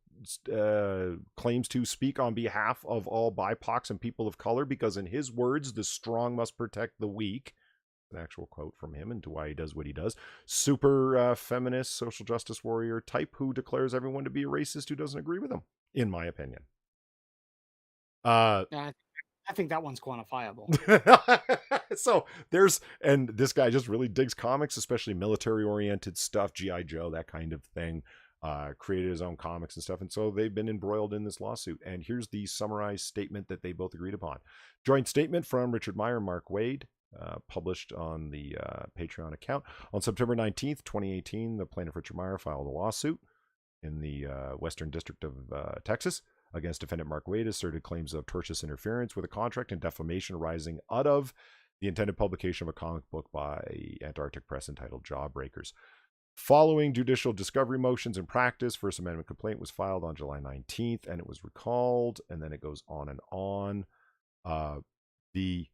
claims to speak on behalf of all BIPOCs and people of color, because in his words, the strong must protect the weak. An actual quote from him into why he does what he does. Super feminist, social justice warrior type who declares everyone to be a racist who doesn't agree with him, in my opinion. I think that one's quantifiable. So and this guy just really digs comics, especially military oriented stuff, GI Joe, that kind of thing. Created his own comics and stuff, and so they've been embroiled in this lawsuit. And here's the summarized statement that they both agreed upon. Joint statement from Richard Meyer and Mark Wade, published on the Patreon account. On September 19th, 2018, the plaintiff Richard Meyer filed a lawsuit in the Western District of Texas against defendant Mark Wade, asserted claims of tortious interference with a contract and defamation arising out of the intended publication of a comic book by Antarctic Press entitled Jawbreakers. Following judicial discovery motions in practice, First Amendment complaint was filed on July 19th, and it was recalled, and then it goes on and on. The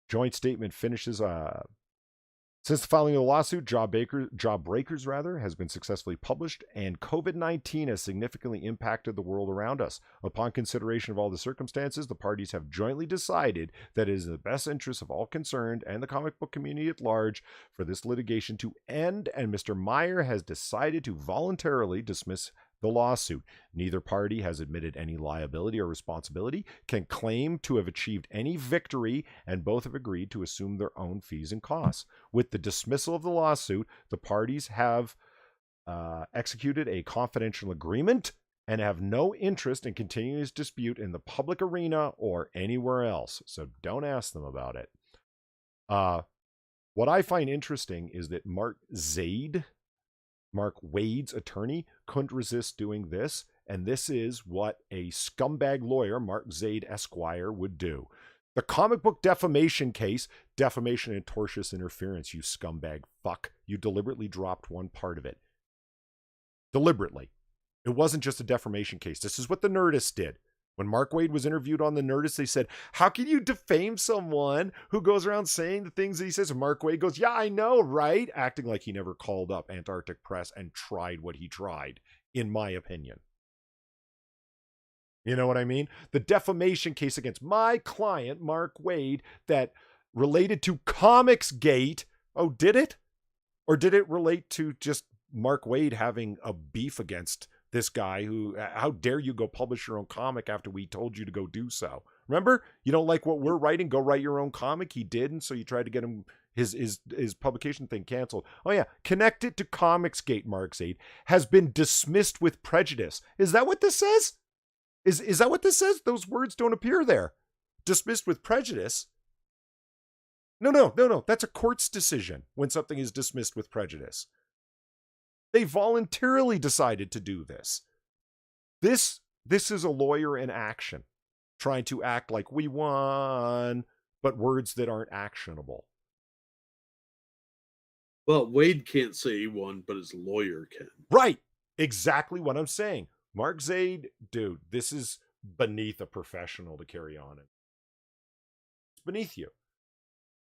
joint statement finishes, since the filing of the lawsuit, Jawbreakers has been successfully published, and COVID-19 has significantly impacted the world around us. Upon consideration of all the circumstances, the parties have jointly decided that it is in the best interest of all concerned and the comic book community at large for this litigation to end, and Mr. Meyer has decided to voluntarily dismiss the lawsuit. Neither party has admitted any liability or responsibility, can claim to have achieved any victory, and both have agreed to assume their own fees and costs. With the dismissal of the lawsuit, the parties have executed a confidential agreement and have no interest in continuing this dispute in the public arena or anywhere else. So don't ask them about it. What I find interesting is that Mark Wade's attorney, couldn't resist doing this, and this is what a scumbag lawyer, Mark Zaid Esquire, would do. The comic book defamation case, defamation and tortious interference, you scumbag fuck. You deliberately dropped one part of it. Deliberately. It wasn't just a defamation case. This is what the Nerdist did. When Mark Wade was interviewed on the Nerdist, they said, how can you defame someone who goes around saying the things that he says? And Mark Wade goes, yeah, I know, right? Acting like he never called up Antarctic Press and tried what he tried, in my opinion. You know what I mean? The defamation case against my client, Mark Wade, that related to Comicsgate. Oh, did it? Or did it relate to just Mark Wade having a beef against this guy who, how dare you go publish your own comic after we told you to go do so? Remember, you don't like what we're writing, go write your own comic. He did, and so you tried to get him his publication thing canceled. Oh yeah, connected to Comicsgate, Mark Zaid has been dismissed with prejudice. Is that what this says? Is that what this says? Those words don't appear there. Dismissed with prejudice. No. That's a court's decision when something is dismissed with prejudice. They voluntarily decided to do this. This is a lawyer in action, trying to act like we won, but words that aren't actionable. Well, Wade can't say he won, but his lawyer can. Right. Exactly what I'm saying. Mark Zaid, dude, this is beneath a professional to carry on it. It's beneath you.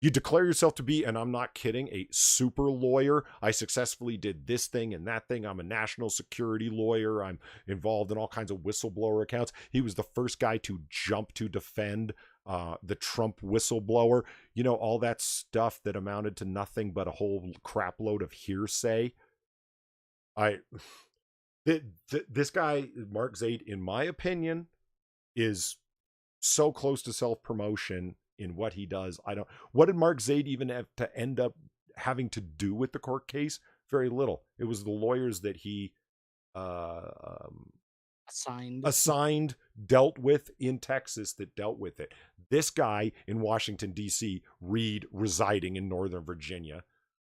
You declare yourself to be, and I'm not kidding, a super lawyer. I successfully did this thing and that thing. I'm a national security lawyer. I'm involved in all kinds of whistleblower accounts. He was the first guy to jump to defend the Trump whistleblower. You know, all that stuff that amounted to nothing but a whole crap load of hearsay. This guy, Mark Zaid, in my opinion, is so close to self-promotion in what he does. What did Mark Zaid even have to end up having to do with the court case? Very little. It was the lawyers that he assigned, dealt with in Texas that dealt with it. This guy in Washington, D.C., residing in Northern Virginia,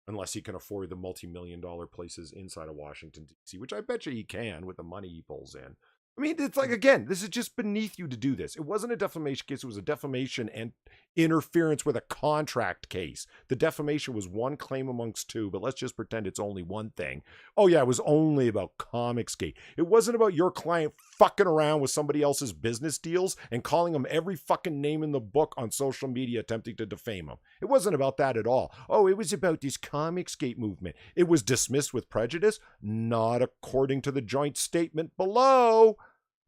unless he can afford the multi-million-dollar places inside of Washington, D.C., which I bet you he can with the money he pulls in. I mean, it's like, again, this is just beneath you to do this. It wasn't a defamation case. It was a defamation and interference with a contract case. The defamation was one claim amongst two, but let's just pretend it's only one thing. Oh, yeah, it was only about Comicsgate. It wasn't about your client fucking around with somebody else's business deals and calling them every fucking name in the book on social media attempting to defame them. It wasn't about that at all. Oh, it was about this Comicsgate movement. It was dismissed with prejudice, not according to the joint statement below.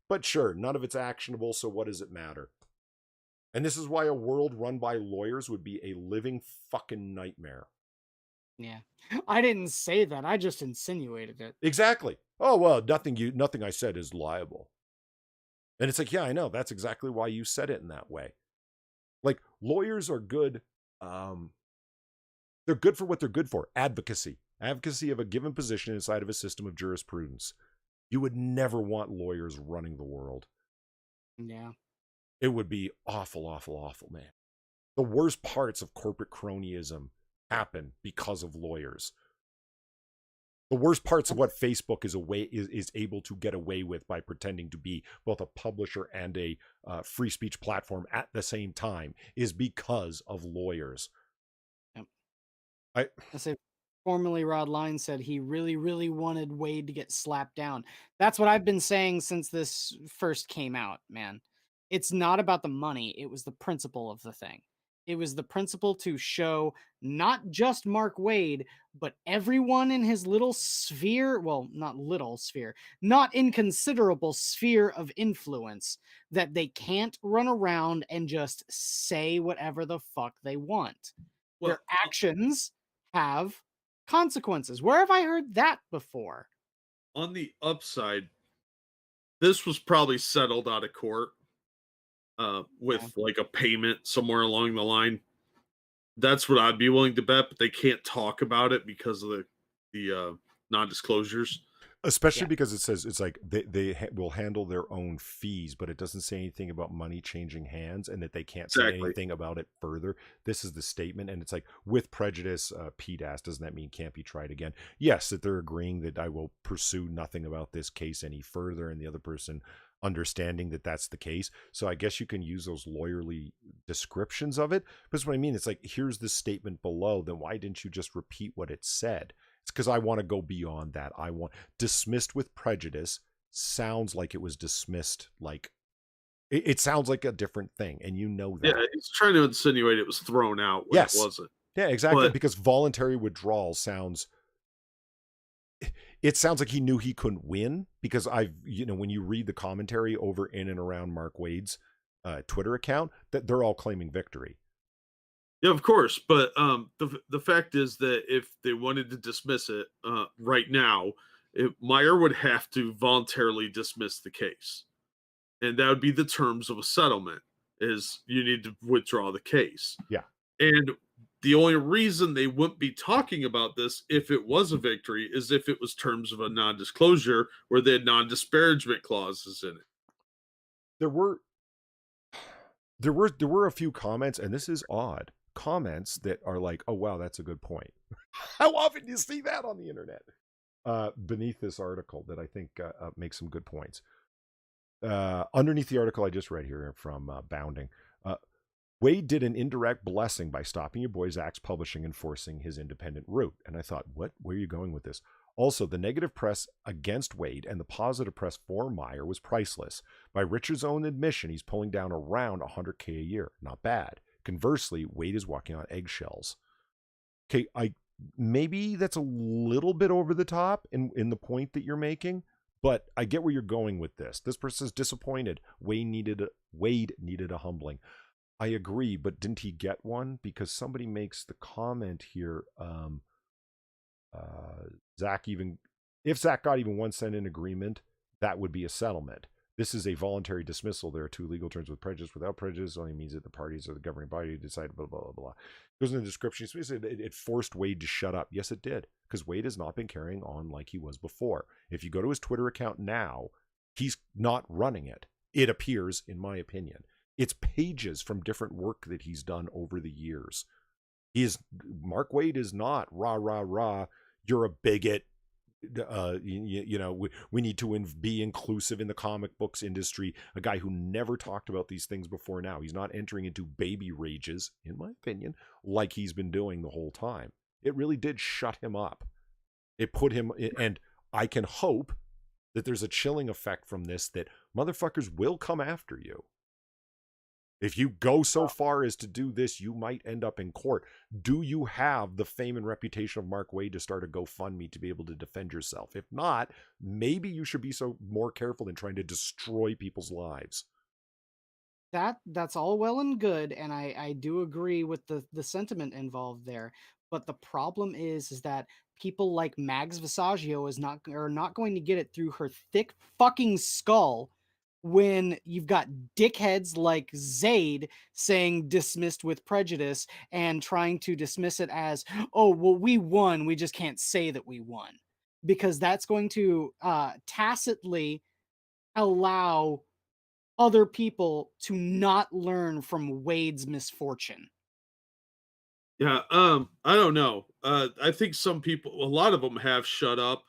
But sure, none of it's actionable, so what does it matter? And this is why a world run by lawyers would be a living fucking nightmare. Yeah. I didn't say that. I just insinuated it. Exactly. Oh, well, nothing I said is liable. And it's like, yeah, I know. That's exactly why you said it in that way. Like, lawyers are good. Um, they're good for what they're good for. Advocacy of a given position inside of a system of jurisprudence. You would never want lawyers running the world. Yeah. It would be awful, awful, awful, man. The worst parts of corporate cronyism happen because of lawyers. The worst parts of what Facebook is able to get away with by pretending to be both a publisher and a free speech platform at the same time is because of lawyers. Yep. I I say formerly Rod Line said he really, really wanted Wade to get slapped down. That's what I've been saying since this first came out, man. It's not about the money, it was the principle of the thing. It was the principle to show not just Mark Wade, but everyone in his little sphere, well, not little sphere, not inconsiderable sphere of influence, that they can't run around and just say whatever the fuck they want. Their Well, actions have consequences. Where have I heard that before? on the upside, this was probably settled out of court Yeah. with like a payment somewhere along the line. That's what I'd be willing to bet, but they can't talk about it because of the non-disclosures. Especially Yeah. because it says it's like they will handle their own fees, but it doesn't say anything about money changing hands and that they can't say Exactly. anything about it further. This is the statement, and it's like with prejudice. Pete asked, "Doesn't that mean can't be tried again?" Yes, that they're agreeing that I will pursue nothing about this case any further, and the other person understanding that that's the case. So I guess you can use those lawyerly descriptions of it. But that's what I mean. It's like here's the statement below. Then why didn't you just repeat what it said? It's because I want to go beyond that. I want dismissed with prejudice sounds like it was dismissed like it sounds like a different thing, and you know Yeah, that. he's trying to insinuate it was thrown out when it Yes. wasn't. Yeah, exactly. But Because voluntary withdrawal sounds it sounds like he knew he couldn't win because when you read the commentary over in and around Mark Wade's Twitter account, that they're all claiming victory. yeah, of course. But the fact is that if they wanted to dismiss it right now, Meyer would have to voluntarily dismiss the case, and that would be the terms of a settlement. Is you need to withdraw the case, Yeah. and the only reason they wouldn't be talking about this if it was a victory is if it was terms of a non-disclosure where they had non-disparagement clauses in it. There were there were a few comments, and this is odd. Comments that are like, "Oh wow, that's a good point." How often do you see that on the internet? Beneath this article that I think makes some good points. Underneath the article I just read here from Bounding, Wade did an indirect blessing by stopping your boy's Axe Publishing and forcing his independent route. And I thought, what? Where are you going with this? Also, the negative press against Wade and the positive press for Meyer was priceless. By Richard's own admission, he's pulling down around $100K a year. Not bad. Conversely, Wade is walking on eggshells. Okay, maybe that's a little bit over the top in the point that you're making, but I get where you're going with this. This person's disappointed. Wade needed a humbling. I agree, but didn't he get one? Because somebody makes the comment here. Zach even if Zach got even 1 cent in agreement, that would be a settlement. This is a voluntary dismissal. There are two legal terms with prejudice. Without prejudice only means that the parties or the governing body decide blah, blah, blah, blah. It goes in the description. It forced Wade to shut up. Yes, it did. Because Wade has not been carrying on like he was before. If you go to his Twitter account now, he's not running it. It appears, in my opinion. It's pages from different work that he's done over the years. Mark Wade is not rah, rah, rah. You're a bigot. We need to be inclusive in the comic books industry. A guy who never talked about these things before now. He's not entering into baby rages, in my opinion, like he's been doing the whole time. It really did shut him up. It put him, and I can hope that there's a chilling effect from this that motherfuckers will come after you. If you go so far as to do this, you might end up in court. Do you have the fame and reputation of Mark Wade to start a GoFundMe to be able to defend yourself? If not, maybe you should be more careful in trying to destroy people's lives. That's all well and good, and I do agree with the sentiment involved there. But the problem is that people like Mags Visaggio are not going to get it through her thick fucking skull when you've got dickheads like Zaid saying dismissed with prejudice and trying to dismiss it as, oh, well, we won. We just can't say that we won. Because that's going to tacitly allow other people to not learn from Wade's misfortune. Yeah, I don't know. I think some people, a lot of them have shut up.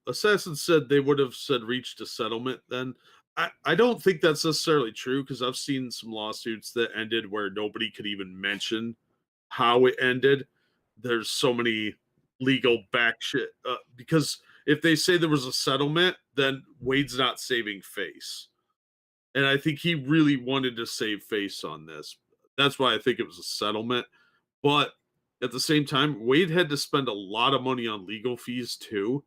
Assassin said they would have said reached a settlement then. I don't think that's necessarily true because I've seen some lawsuits that ended where nobody could even mention how it ended. There's so many legal back shit because if they say there was a settlement, then Wade's not saving face. And I think he really wanted to save face on this. That's why I think it was a settlement. But at the same time, Wade had to spend a lot of money on legal fees too.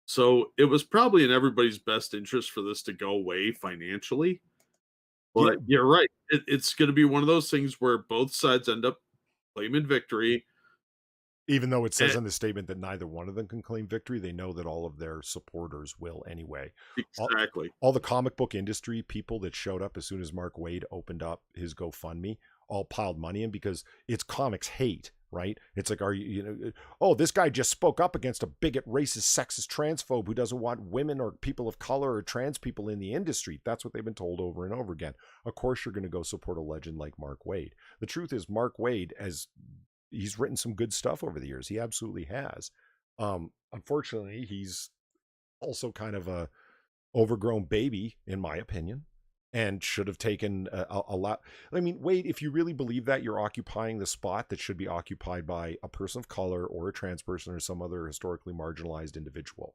So it was probably in everybody's best interest for this to go away financially. Yeah, But you're right. It's going to be one of those things where both sides end up claiming victory. even though it says And in the statement that neither one of them can claim victory, they know that all of their supporters will anyway. exactly. All the comic book industry people that showed up as soon as Mark Waid opened up his GoFundMe all piled money in because it's comics hate, right? It's like, are you, oh, this guy just spoke up against a bigot, racist, sexist, transphobe who doesn't want women or people of color or trans people in the industry. That's what they've been told over and over again. Of course, you're going to go support a legend like Mark Waid. The truth is, Mark Waid, as he's written some good stuff over the years. He absolutely has. Unfortunately, he's also kind of a overgrown baby, in my opinion, and should have taken a lot. I mean, Wade, if you really believe that, you're occupying the spot that should be occupied by a person of color or a trans person or some other historically marginalized individual.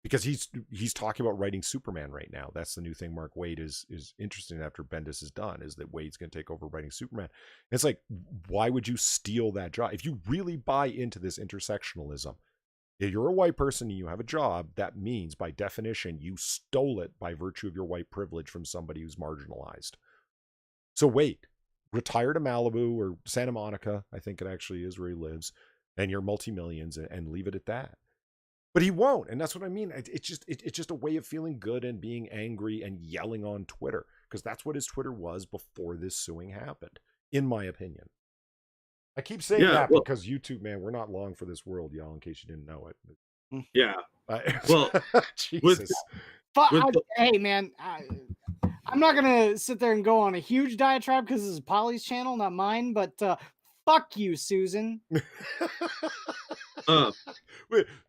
Because he's talking about writing Superman right now. That's the new thing Mark Waid is interested in after Bendis is done, is that Wade's going to take over writing Superman. And it's like, why would you steal that job? If you really buy into this intersectionalism, if you're a white person and you have a job, that means by definition you stole it by virtue of your white privilege from somebody who's marginalized. So wait, retire to Malibu or Santa Monica, I think it actually is where he lives, and you're multi-millions, and leave it at that. But he won't, and that's what I mean. It's just a way of feeling good and being angry and yelling on Twitter, because that's what his Twitter was before this suing happened, in my opinion. I keep saying that because YouTube, man, we're not long for this world, y'all, in case you didn't know it. Yeah. Well, Jesus. Hey, man, I'm not going to sit there and go on a huge diatribe because this is Polly's channel, not mine, but fuck you, Susan. Come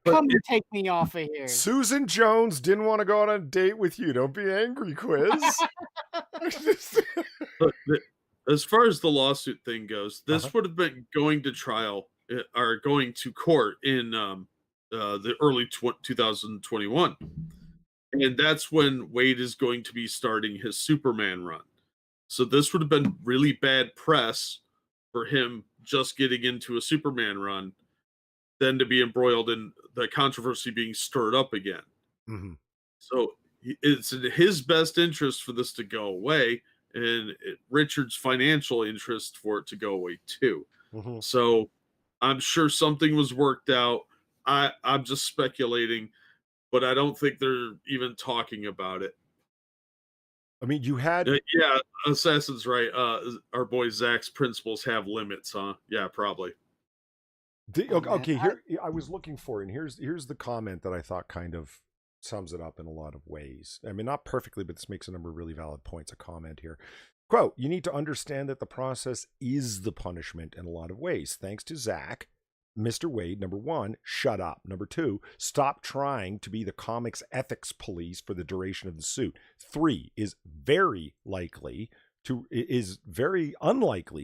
and take me off of here. Susan Jones didn't want to go on a date with you. Don't be angry, Quiz. As far as the lawsuit thing goes, this would have been going to trial or going to court in the early 2021. And that's when Wade is going to be starting his Superman run. So this would have been really bad press for him just getting into a Superman run, then to be embroiled in the controversy being stirred up again. Mm-hmm. So it's in his best interest for this to go away, and Richard's financial interest for it to go away too. Mm-hmm. So I'm sure something was worked out. I'm just speculating, but I don't think they're even talking about it. I mean, you had... yeah, Assassin's right. Our boy Zach's principles have limits, huh? Yeah, probably. Okay, here I was looking for it, and here's the comment that I thought kind of sums it up in a lot of ways. I mean, not perfectly, but this makes a number of really valid points. A comment here. Quote, you need to understand that the process is the punishment in a lot of ways. Thanks to Zach, Mr. Wade, number one, shut up. Number two, stop trying to be the comics ethics police for the duration of the suit. Three, is very unlikely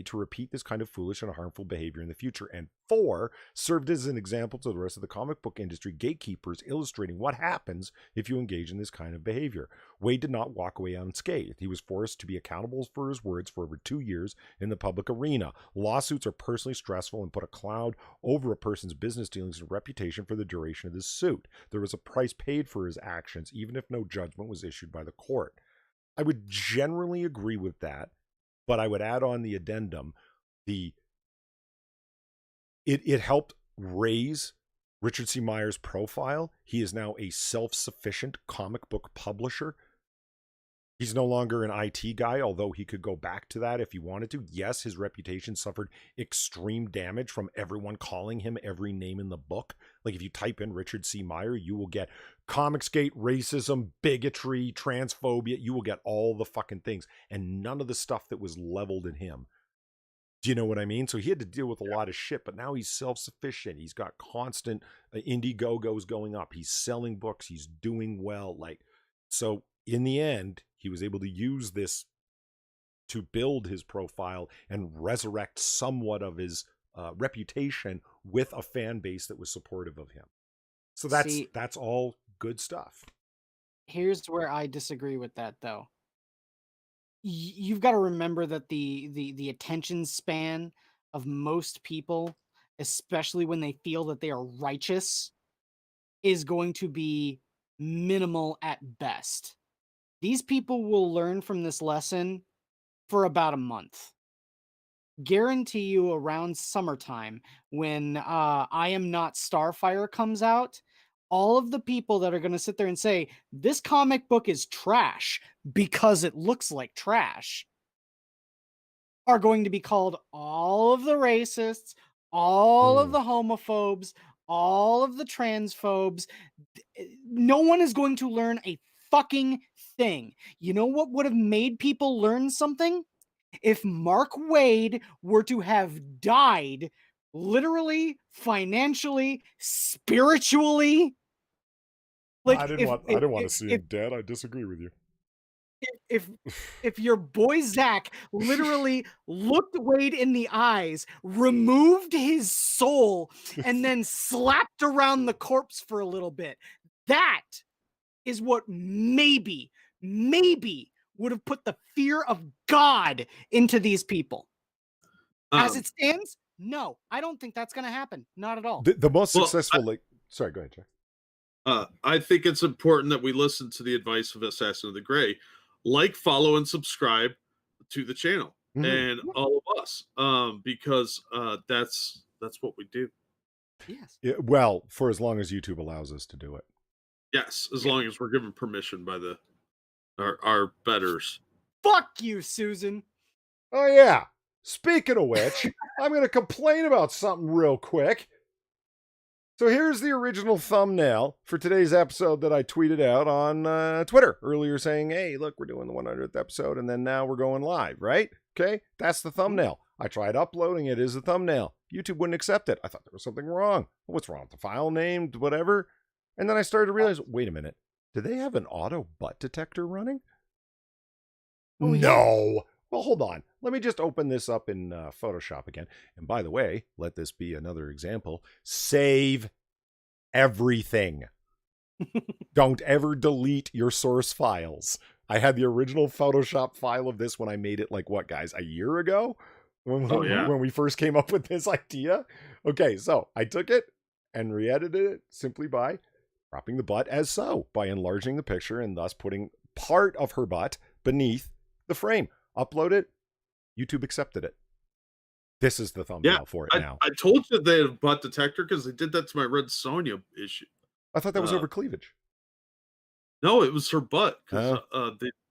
to repeat this kind of foolish and harmful behavior in the future. And four, served as an example to the rest of the comic book industry gatekeepers, illustrating what happens if you engage in this kind of behavior. Wade did not walk away unscathed. He was forced to be accountable for his words for over 2 years in the public arena. Lawsuits are personally stressful and put a cloud over a person's business dealings and reputation for the duration of this suit. There was a price paid for his actions, even if no judgment was issued by the court. I would generally agree with that, but I would add on the addendum. It helped raise Richard C. Meyer's profile. He is now a self-sufficient comic book publisher. He's no longer an IT guy, although he could go back to that if he wanted to. Yes, his reputation suffered extreme damage from everyone calling him every name in the book. Like if you type in Richard C. Meyer, you will get Comicsgate, racism, bigotry, transphobia. You will get all the fucking things and none of the stuff that was leveled at him. Do you know what I mean? So he had to deal with a lot of shit, but now he's self-sufficient. He's got constant Indiegogos going up. He's selling books. He's doing well. So in the end, he was able to use this to build his profile and resurrect somewhat of his reputation with a fan base that was supportive of him. So that's all good stuff. Here's where I disagree with that, though. You've got to remember that the attention span of most people, especially when they feel that they are righteous, is going to be minimal at best. These people will learn from this lesson for about a month. Guarantee you around summertime when I Am Not Starfire comes out, all of the people that are going to sit there and say, this comic book is trash because it looks like trash, are going to be called all of the racists, all of the homophobes, all of the transphobes. No one is going to learn a fucking thing. You know what would have made people learn something? If Mark Waid were to have died literally, financially, spiritually. Like, I didn't want to see him dead. I disagree with you. If your boy Zach literally looked Wade in the eyes, removed his soul, and then slapped around the corpse for a little bit, that is what maybe would have put the fear of God into these people. As it stands, no, I don't think that's going to happen. Not at all. The most successful, sorry, go ahead, Jack. I think it's important that we listen to the advice of Assassin of the Gray. Like, follow, and subscribe to the channel and all of us, because that's what we do. Yes. Yeah, well, for as long as YouTube allows us to do it. Yes, as long as we're given permission by our betters. Fuck you, Susan. Oh yeah. Speaking of which, I'm going to complain about something real quick. So here's the original thumbnail for today's episode that I tweeted out on Twitter earlier saying, hey, look, we're doing the 100th episode and then now we're going live, right? Okay, that's the thumbnail. I tried uploading it as a thumbnail. YouTube wouldn't accept it. I thought there was something wrong. What's wrong with the file name, whatever? And then I started to realize, wait a minute. Do they have an auto butt detector running? Oh, no. Yeah. Well, hold on. Let me just open this up in Photoshop again. And by the way, let this be another example. Save everything. Don't ever delete your source files. I had the original Photoshop file of this when I made it, like, what, guys, a year ago? When we first came up with this idea. Okay, so I took it and re-edited it simply by cropping the butt as so, by enlarging the picture and thus putting part of her butt beneath the frame. Upload it. YouTube accepted it. This is the thumbnail for it now. I told you they had a butt detector because they did that to my Red Sonja issue. I thought that was over cleavage. No, it was her butt. Because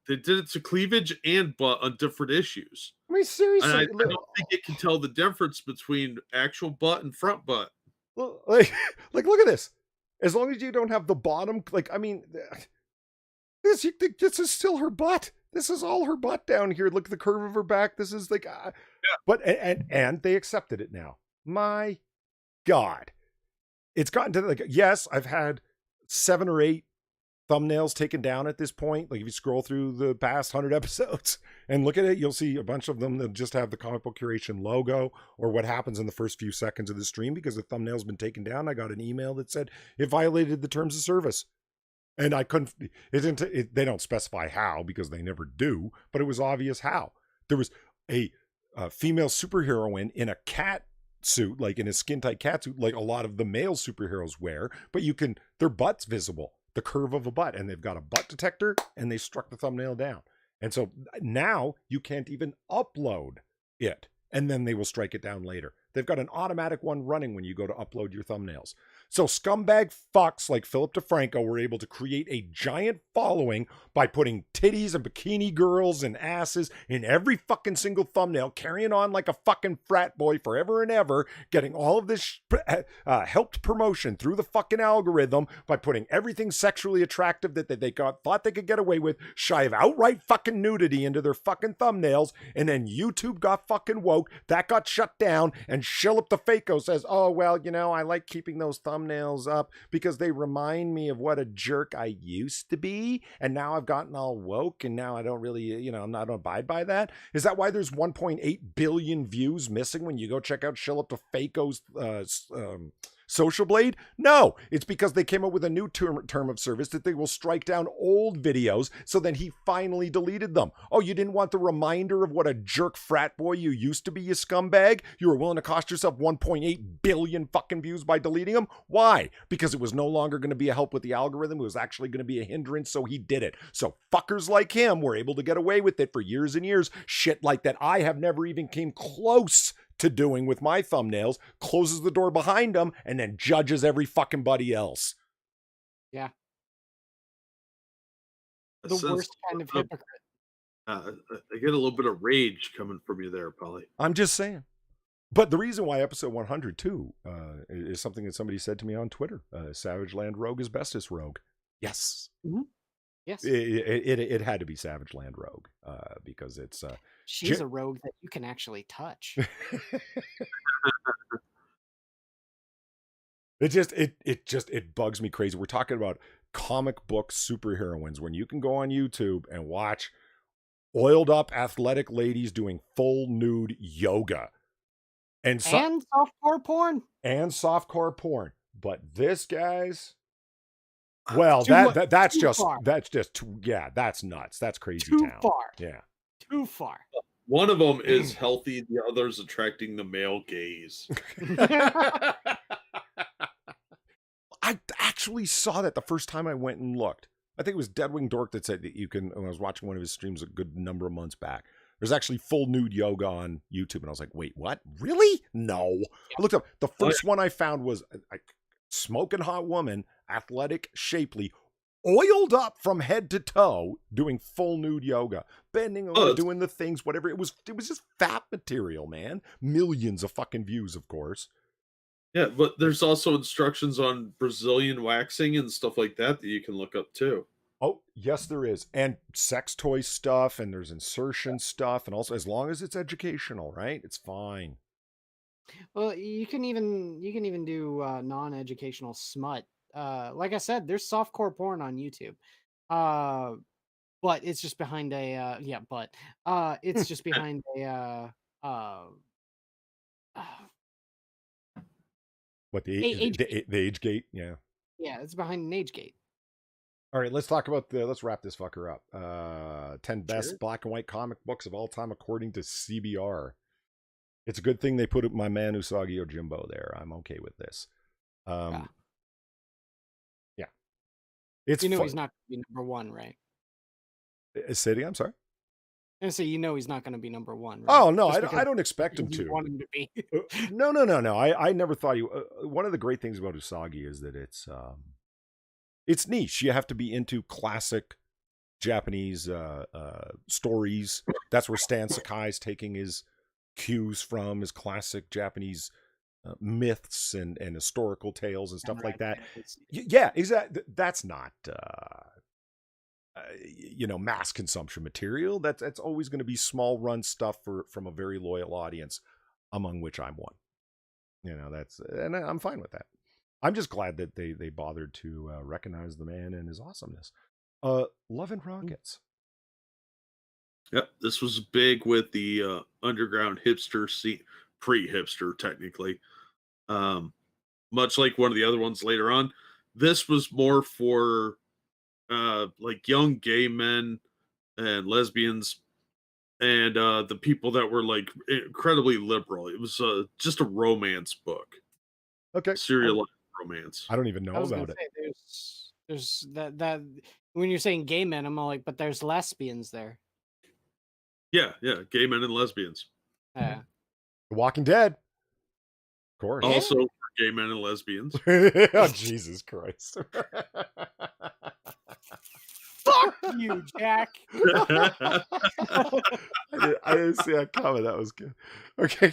they did it to cleavage and butt on different issues. I mean, seriously. I don't think it can tell the difference between actual butt and front butt. Like, look at this. As long as you don't have the bottom, like, I mean, this is still her butt. This is all her butt down here. Look at the curve of her back. This is like, but, and they accepted it now. My God. It's gotten to like, yes, I've had 7 or 8 thumbnails taken down at this point. Like if you scroll through the past 100 episodes and look at it, you'll see a bunch of them that just have the Comic Book Curation logo or what happens in the first few seconds of the stream because the thumbnail's been taken down. I got an email that said it violated the terms of service. And I couldn't, they don't specify how because they never do, but it was obvious how. There was a female superheroine in a cat suit, like in a skin-tight cat suit, like a lot of the male superheroes wear, but their butt's visible, the curve of a butt, and they've got a butt detector and they struck the thumbnail down. And so now you can't even upload it and then they will strike it down later. They've got an automatic one running when you go to upload your thumbnails. So scumbag fucks like Philip DeFranco were able to create a giant following by putting titties and bikini girls and asses in every fucking single thumbnail, carrying on like a fucking frat boy forever and ever, getting all of this helped promotion through the fucking algorithm by putting everything sexually attractive that they thought they could get away with, shy of outright fucking nudity into their fucking thumbnails, and then YouTube got fucking woke, that got shut down, and Philip DeFranco says, oh, well, you know, I like keeping those thumbnails up because they remind me of what a jerk I used to be, and now I've gotten all woke, and now I don't really, you know, I don't abide by that. Is that why there's 1.8 billion views missing when you go check out Philip DeFranco's Social Blade? No, it's because they came up with a new term of service that they will strike down old videos, so then he finally deleted them. Oh, you didn't want the reminder of what a jerk frat boy you used to be, you scumbag? You were willing to cost yourself 1.8 billion fucking views by deleting them? Why? Because it was no longer going to be a help with the algorithm. It was actually going to be a hindrance, so he did it. So fuckers like him were able to get away with it for years and years. Shit like that I have never even came close to doing with my thumbnails, closes the door behind them, and then judges every fucking buddy else. Yeah. The worst kind of hypocrite. I get a little bit of rage coming from you there, Polly. I'm just saying. But the reason why episode 100 too is something that somebody said to me on Twitter. Savage Land Rogue is bestest rogue. Yes. Mm-hmm. Yes. It had to be Savage Land Rogue because it's she's a rogue that you can actually touch. It bugs me crazy. We're talking about comic book superheroines when you can go on YouTube and watch oiled up athletic ladies doing full nude yoga and softcore porn. And softcore porn. But this, guys, well, that's just that's nuts. That's crazy too town. Far. Yeah. Too far. One of them is healthy, the other's attracting the male gaze. I actually saw that the first time I went and looked. I think it was Deadwing Dork that said that you can, when I was watching one of his streams a good number of months back, there's actually full nude yoga on YouTube. And I was like, wait, what? Really? No. Yeah. I looked up. The first one I found was a smoking hot woman, athletic, shapely, oiled up from head to toe, doing full nude yoga, bending over, doing the things, whatever. It was just fat material, man. Millions of fucking views, of course. Yeah, but there's also instructions on Brazilian waxing and stuff like that you can look up too. Oh, yes, there is. And sex toy stuff, and there's insertion stuff, and also as long as it's educational, right? It's fine. Well, you can even do non-educational smut. Like I said, there's softcore porn on YouTube. But it's just behind a it's just behind a what the age gate? Yeah. Yeah, it's behind an age gate. All right, let's wrap this fucker up. 10 best black and white comic books of all time according to CBR. It's a good thing they put my man Usagi Yojimbo there. I'm okay with this. Yeah. It's he's not going to be number one, right? City, I'm sorry. And so he's not going to be number one. Right? Oh no, I don't expect him to. Want him to be. No. I never thought he. One of the great things about Usagi is that it's niche. You have to be into classic Japanese stories. That's where Stan Sakai's taking his cues from, his classic Japanese myths and historical tales and stuff like that. Yeah, exactly. That's not mass consumption material. That's always going to be small run stuff from a very loyal audience, among which I'm one. And I'm fine with that. I'm just glad that they bothered to recognize the man and his awesomeness. Love and Rockets. Yep, this was big with the underground hipster scene, pre-hipster technically. Much like one of the other ones later on, this was more for like young gay men and lesbians and the people that were like incredibly liberal. It was just a romance book. Okay. Serialized romance. I don't even know about it. There's that when you're saying gay men, I'm all like, but there's lesbians there. Yeah, gay men and lesbians. The Walking Dead. Of course. Also, for gay men and lesbians. Oh, Jesus Christ. Fuck you, Jack. I didn't see that coming. That was good. Okay.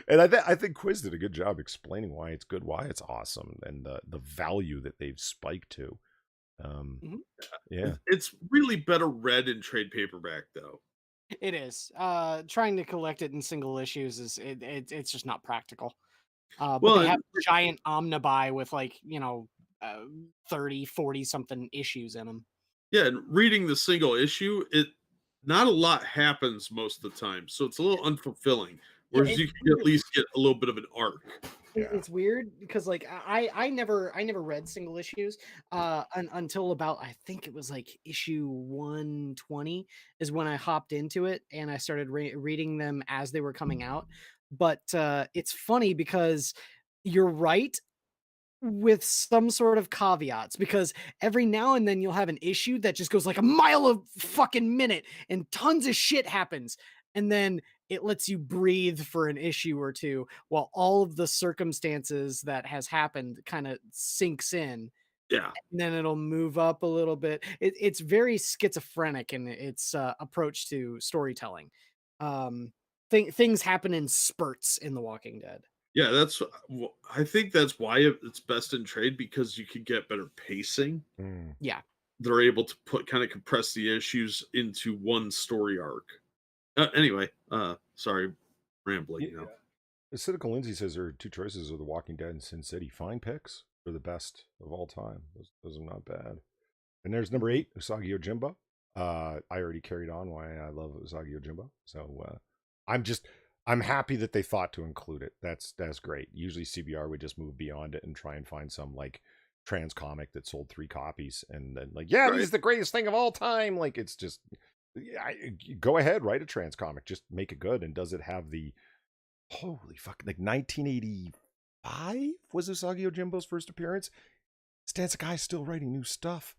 And I think Quiz did a good job explaining why it's good, why it's awesome, and the value that they've spiked to. Yeah. It's really better read in trade paperback, though. It is. Trying to collect it in single issues it's just not practical. But Well, they have and giant omnibuy with 30, 40 something issues in them. yeah, and reading the single issue, not a lot happens most of the time, so it's a little unfulfilling. Yeah, Whereas you can at least get a little bit of an arc. Yeah. It's weird because I never read single issues until about, I think it was like issue 120 is when I hopped into it and I started reading them as they were coming out. But it's funny because you're right with some sort of caveats, because every now and then you'll have an issue that just goes like a mile a fucking minute and tons of shit happens, and then it lets you breathe for an issue or two while all of the circumstances that has happened kind of sinks in, Yeah. and then it'll move up a little bit. It's very schizophrenic in its approach to storytelling. Things happen in spurts in The Walking Dead. Yeah, I think that's why it's best in trade, because you can get better pacing. Mm. Yeah. They're able to compress the issues into one story arc. Anyway, sorry, rambling. Yeah. Cynical Lindsay says there are two choices of The Walking Dead and Sin City. Fine picks for the best of all time. Those are not bad. And there's number 8, Usagi Yojimbo. I already carried on why I love Usagi Yojimbo. So I'm happy that they thought to include it. That's great. Usually CBR would just move beyond it and try and find some like trans comic that sold 3 copies and then like, yeah, this is the greatest thing of all time. Like, it's just, go ahead, write a trans comic, just make it good. And does it have the holy fuck, like 1985 was Usagi Yojimbo's first appearance? Stan Sakai's still writing new stuff.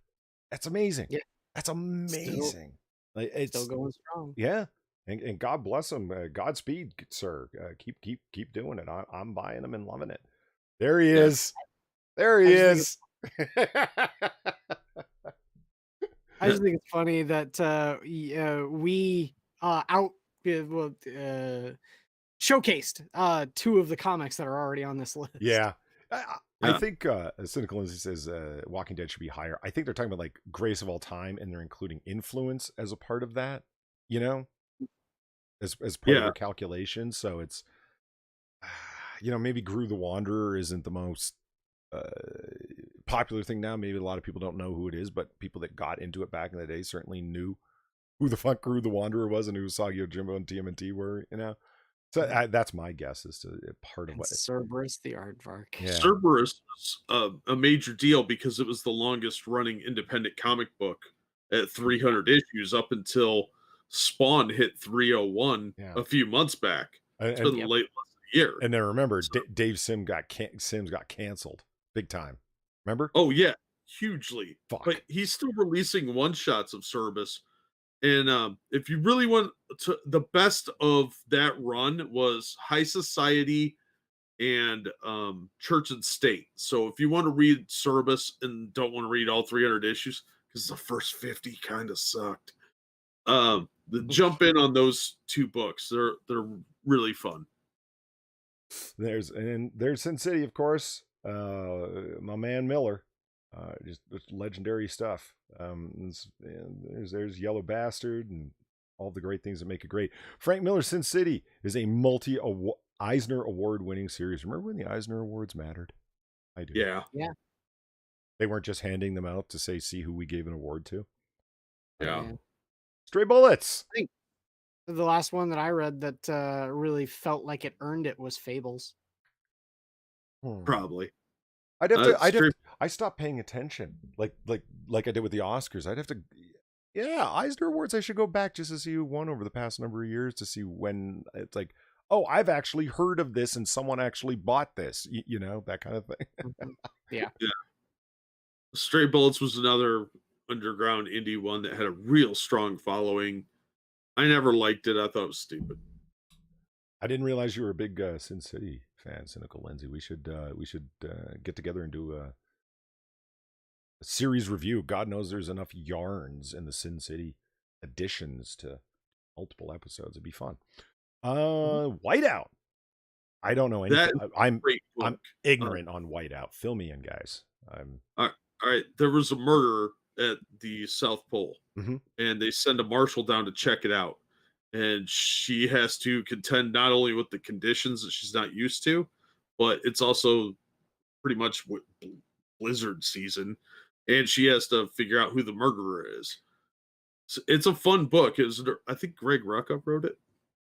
That's amazing. Yeah, that's amazing. It's still going strong. Yeah. And God bless him. Godspeed, sir. Keep doing it. I'm buying him and loving it. There he is. There he is. I just think it's funny that we showcased 2 of the comics that are already on this list. Yeah. I think Cynical Lindsay says Walking Dead should be higher. I think they're talking about like greatest of all time, and they're including influence as a part of that, as part of their calculation. So it's, maybe Gru the Wanderer isn't the most popular thing now. Maybe a lot of people don't know who it is, but people that got into it back in the day certainly knew who the fuck Gru the Wanderer was and who Usagi Yojimbo and TMNT were, So that's my guess as to part of what Cerberus the Aardvark. Yeah. Cerberus was a major deal because it was the longest running independent comic book at 300 issues up until Spawn hit 301 a few months back. It's been late last year. And then remember, Dave Sims got canceled big time. Remember? Oh yeah, hugely. Fuck. But he's still releasing one shots of Cerberus. And if you really want to, the best of that run was High Society and Church and State. So if you want to read Cerberus and don't want to read all 300 issues, because the first 50 kind of sucked, jump in on those 2 books. They're really fun. There's Sin City, of course. My man Miller. Just legendary stuff. There's Yellow Bastard and all the great things that make it great. Frank Miller's Sin City is a Eisner Award winning series. Remember when the Eisner Awards mattered? I do. Yeah. They weren't just handing them out to say, see who we gave an award to. Yeah. Stray Bullets. I think the last one that I read that really felt like it earned it was Fables. Probably. I stopped paying attention like I did with the Oscars. I'd have to, Eisner Awards. I should go back just to see who won over the past number of years to see when it's like, oh, I've actually heard of this and someone actually bought this, that kind of thing. Yeah. Stray Bullets was another underground indie one that had a real strong following. I never liked it. I thought it was stupid. I didn't realize you were a big Sin City fan, Cynical Lindsay. We should get together and do a series review. God knows there's enough yarns in the Sin City additions to multiple episodes. It'd be fun. Whiteout. I don't know anything. I'm ignorant on Whiteout. Fill me in, guys. All right. There was a murderer at the South Pole, and they send a marshal down to check it out. And she has to contend not only with the conditions that she's not used to, but it's also pretty much blizzard season, and she has to figure out who the murderer is. So it's a fun book. I think Greg Rucka wrote it.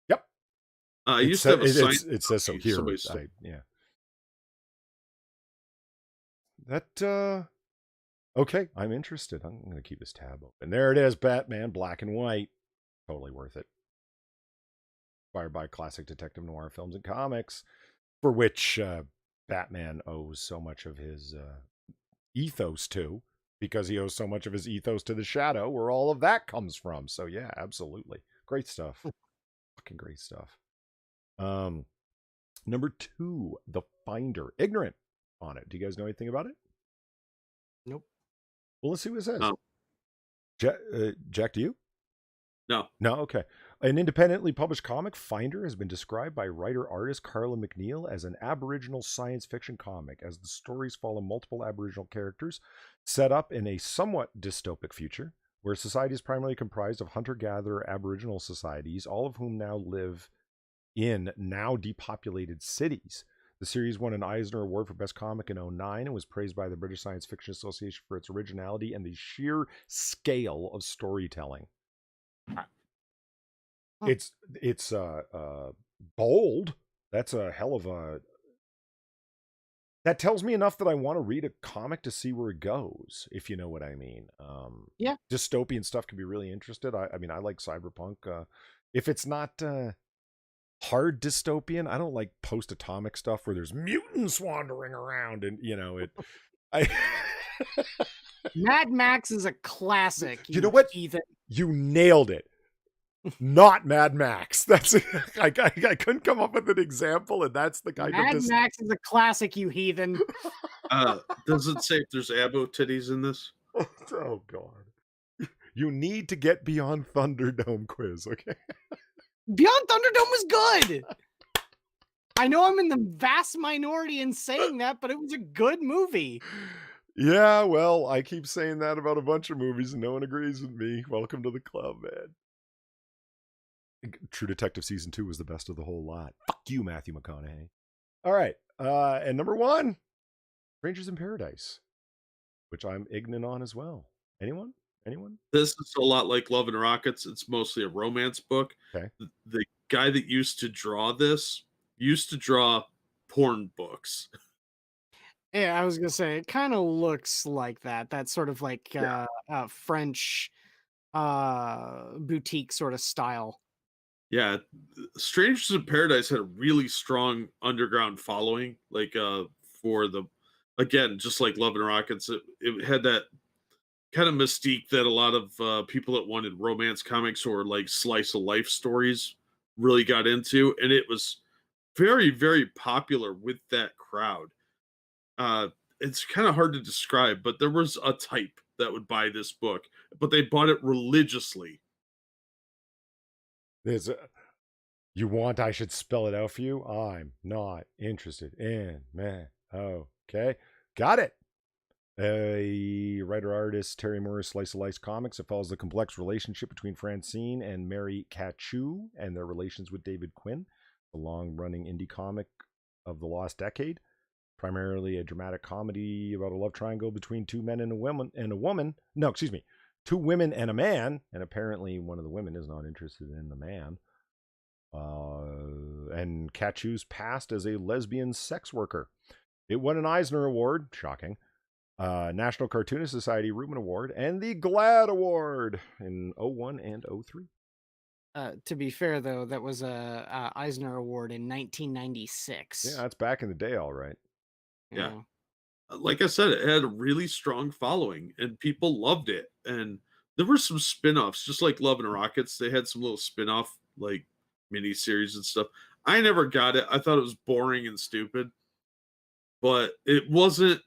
Yep. I used to have a science. It says so here. Yeah. That okay. I'm interested. I'm going to keep this tab open. There it is. Batman, black and white. Totally worth it. Inspired by classic detective noir films and comics, for which Batman owes so much of his ethos to, because he owes so much of his ethos to the Shadow, where all of that comes from. So yeah, absolutely. Great stuff. Fucking great stuff. Number 2, The Finder. Ignorant on it. Do you guys know anything about it? Nope. Well, let's see what it says. No. Jack, do you? No. Okay. An independently published comic, Finder, has been described by writer-artist Carla McNeil as an Aboriginal science fiction comic, as the stories follow multiple Aboriginal characters set up in a somewhat dystopic future, where society is primarily comprised of hunter-gatherer Aboriginal societies, all of whom now live in now depopulated cities. The series won an Eisner Award for Best Comic in 2009 and was praised by the British Science Fiction Association for its originality and the sheer scale of storytelling. It's bold. That's a hell of a... That tells me enough that I want to read a comic to see where it goes, if you know what I mean. Yeah. Dystopian stuff can be really interested. I mean, I like cyberpunk. If it's not hard dystopian, I don't like post-atomic stuff where there's mutants wandering around and, Mad Max is a classic. You know what? Ethan. You nailed it. Not Mad Max. That's I couldn't come up with an example, and that's the kind Mad Max is a classic, you heathen. Does it say if there's abo titties in this? Oh God! You need to get Beyond Thunderdome quiz, okay? Beyond Thunderdome was good. I know I'm in the vast minority in saying that, but it was a good movie. Yeah, well, I keep saying that about a bunch of movies, and no one agrees with me. Welcome to the club, man. True Detective Season 2 was the best of the whole lot. Fuck you, Matthew McConaughey. All right. And number 1, Strangers in Paradise, which I'm ignorant on as well. Anyone? This is a lot like Love and Rockets. It's mostly a romance book. Okay. The guy that used to draw this used to draw porn books. Yeah, I was gonna say it kind of looks like that. That sort of like French boutique sort of style. Yeah, Strangers in Paradise had a really strong underground following. Like for the, again, just like Love and Rockets, it had that kind of mystique that a lot of people that wanted romance comics or like slice of life stories really got into, and it was very, very popular with that crowd. It's kind of hard to describe, but there was a type that would buy this book, but they bought it religiously. You want I should spell it out for you? I'm not interested in, man. Okay. Got it. A writer-artist, Terry Moore's Slice of Life comics. It follows the complex relationship between Francine and Mary Cachu and their relations with David Quinn, the long-running indie comic of the lost decade. Primarily a dramatic comedy about a love triangle between two men and a woman. No, excuse me. 2 women and a man, and apparently one of the women is not interested in the man. And Cachu's past as a lesbian sex worker. It won an Eisner Award, shocking, National Cartoonist Society Rubin Award, and the GLAAD Award in 2001 and 2003. To be fair, though, that was a Eisner Award in 1996. Yeah, that's back in the day, all right. Yeah. Like I said, it had a really strong following, and people loved it. And there were some spin-offs, just like Love and Rockets. They had some little spin-off, like, miniseries and stuff. I never got it. I thought it was boring and stupid. But it wasn't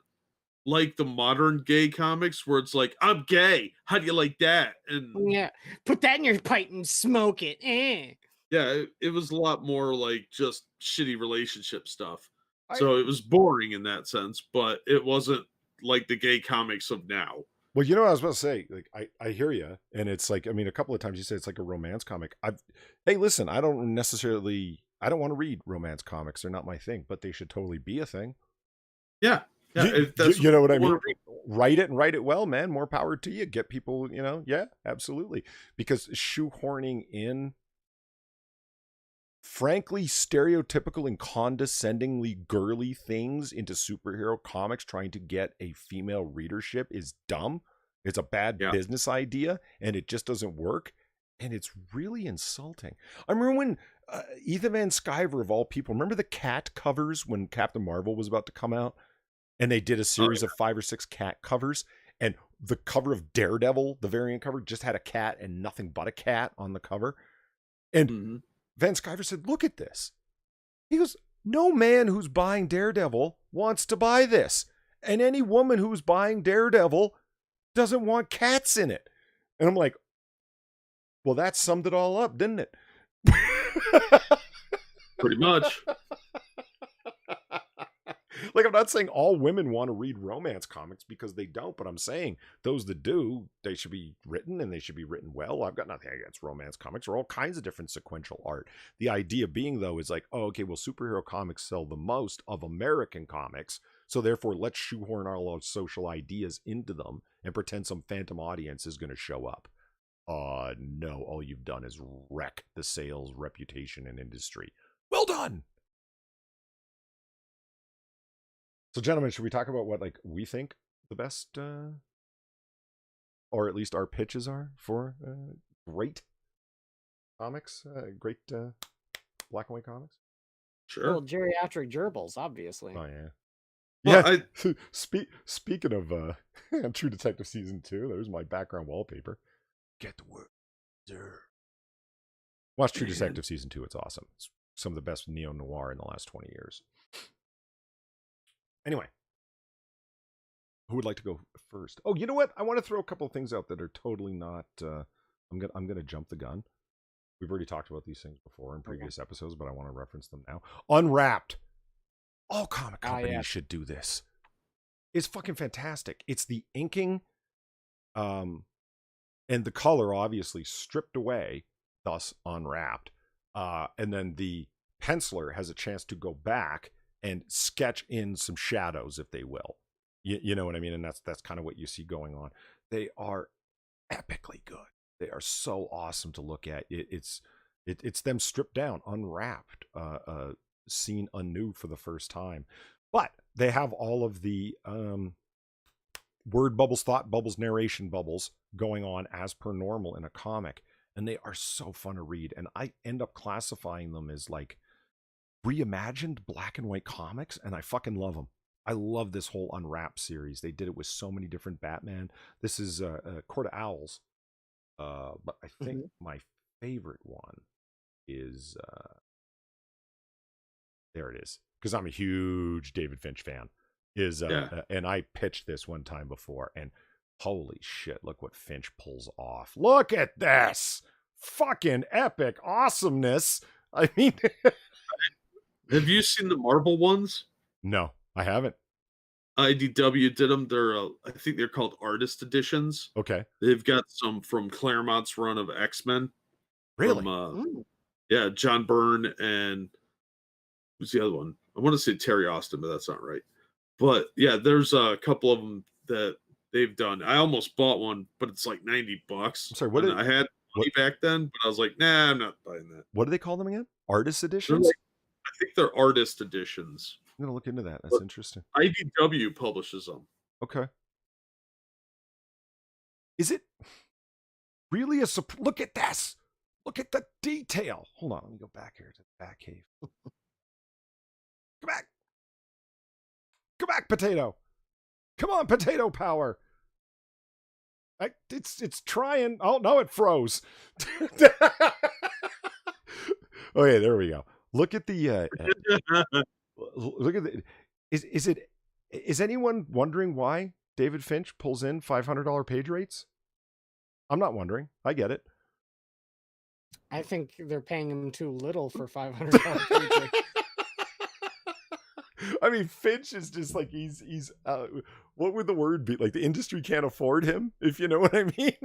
like the modern gay comics where it's like, I'm gay. How do you like that? And Yeah, put that in your pipe and smoke it. yeah, it was a lot more like just shitty relationship stuff. I So it was boring in that sense, but it wasn't like the gay comics of now. Well, you know what I was about to say? Like, I hear you, and it's like, I mean, a couple of times you say it's like a romance comic. Hey, listen, I don't want to read romance comics. They're not my thing, but they should totally be a thing. Yeah. Yeah. You know what I mean? wanna read. Write it and write it well, man. More power to you. Get people, yeah, absolutely. Because shoehorning in, frankly, stereotypical and condescendingly girly things into superhero comics trying to get a female readership is dumb. It's a bad Yeah. business idea, and it just doesn't work. And it's really insulting. I remember when Ethan Van Sciver, of all people, remember the cat covers when Captain Marvel was about to come out? And they did a series of 5 or 6 cat covers. And the cover of Daredevil, the variant cover, just had a cat and nothing but a cat on the cover. And Van Sciver said, look at this. He goes, no man who's buying Daredevil wants to buy this. And any woman who's buying Daredevil doesn't want cats in it. And I'm like, well, that summed it all up, didn't it? Pretty much. Like, I'm not saying all women want to read romance comics because they don't, but I'm saying those that do, they should be written and they should be written well. I've got nothing against romance comics or all kinds of different sequential art. The idea being, though, is like, oh, okay, well, superhero comics sell the most of American comics, so therefore let's shoehorn all those social ideas into them and pretend some phantom audience is going to show up. No, all you've done is wreck the sales, reputation, and industry. Well done! So, gentlemen, should we talk about what, like, we think the best, or at least our pitches are for great comics, great black and white comics? Sure. Well, geriatric gerbils, obviously. Oh, yeah. Well, Yeah. Speaking of True Detective Season 2, there's my background wallpaper. Get the word, sir. Watch True Detective Season 2. It's awesome. It's some of the best neo-noir in the last 20 years. Anyway, who would like to go first? Oh, you know what? I want to throw a couple of things out that are totally not. I'm gonna jump the gun. We've already talked about these things before in previous episodes, but I want to reference them now. Unwrapped. All comic companies should do this. It's fucking fantastic. It's the inking, and the color obviously stripped away, thus unwrapped. And then the penciler has a chance to go back and sketch in some shadows, if they will. You know what I mean? And that's kind of what you see going on. They are epically good. They are so awesome to look at. It's them stripped down, unwrapped, seen anew for the first time. But they have all of the word bubbles, thought bubbles, narration bubbles going on as per normal in a comic. And they are so fun to read. And I end up classifying them as like reimagined black and white comics, and I fucking love them. I love this whole Unwrapped series. They did it with so many different Batman. This is Court of Owls, but I think my favorite one is there it is, because I'm a huge David Finch fan. And I pitched this one time before, and holy shit, look what Finch pulls off. Look at this fucking epic awesomeness. I mean, have you seen the Marvel ones? No, I haven't. IDW did them. I think they're called artist editions. Okay. They've got some from Claremont's run of X-Men. Really? From, John Byrne and who's the other one? I want to say Terry Austin, but that's not right. But yeah, there's a couple of them that they've done. I almost bought one, but it's like $90. I'm sorry, I had money back then, but I was like, nah, I'm not buying that. What do they call them again? Artist editions? I think they're artist editions. I'm gonna look into that. That's interesting. IDW publishes them. Okay. Is it really look at this? Look at the detail. Hold on, let me go back here to the Batcave. Come back. Come back, Potato. Come on, Potato Power. It's trying. Oh no, it froze. Okay, there we go. Look at the look at the is anyone wondering why David Finch pulls in $500 page rates? I'm not wondering. I get it. I think they're paying him too little for $500 page. I mean, Finch is just like he's what would the word be? Like the industry can't afford him, if you know what I mean.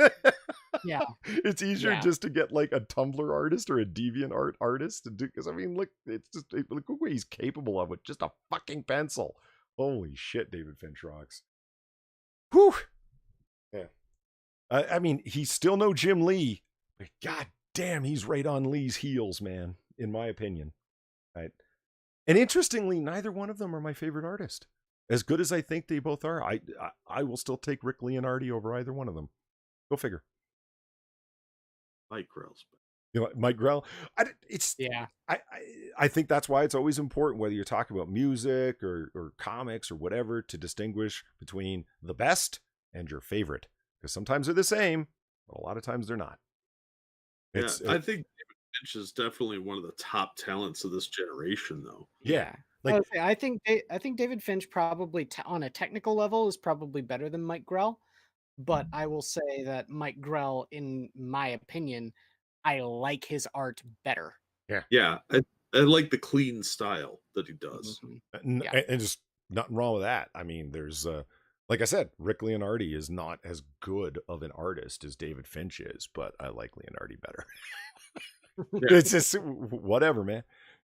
Yeah. It's easier Yeah. just to get like a Tumblr artist or a DeviantArt artist to do, because I mean, look, it's just look what he's capable of with just a fucking pencil. Holy shit, David Finch rocks. Whew. Yeah. I mean, he's still no Jim Lee, but god damn, he's right on Lee's heels, man, in my opinion. Right. And interestingly, neither one of them are my favorite artist. As good as I think they both are, I will still take Rick Leonardi over either one of them. Go figure. Mike Grell's. You know, Mike Grell. Yeah. I think that's why it's always important, whether you're talking about music or comics or whatever, to distinguish between the best and your favorite. Because sometimes they're the same, but a lot of times they're not. I think David Finch is definitely one of the top talents of this generation, though. Yeah. Like, I think David Finch probably on a technical level is probably better than Mike Grell, but I will say that Mike Grell, in my opinion, I like his art better. Yeah, I like the clean style that he does. Mm-hmm. Yeah. And just nothing wrong with that. I mean, there's like I said, Rick Leonardi is not as good of an artist as David Finch is, but I like Leonardi better. It's just whatever, man.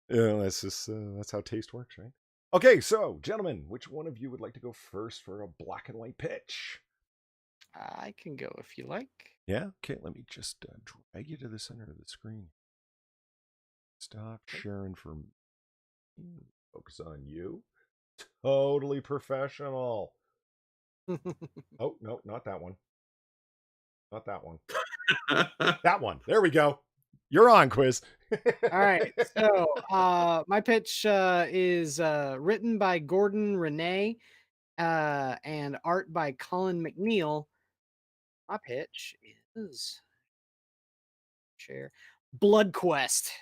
You know, that's how taste works, right? Okay, so gentlemen, which one of you would like to go first for a black and white pitch? I can go if you like. Yeah. Okay. Let me just drag you to the center of the screen. Stop sharing for me. Focus on you. Totally professional. Oh no, not that one. Not that one. That one. There we go. You're on, Quiz. All right. So my pitch is written by Gordon Renee and art by Colin McNeil. My pitch is Blood Quest.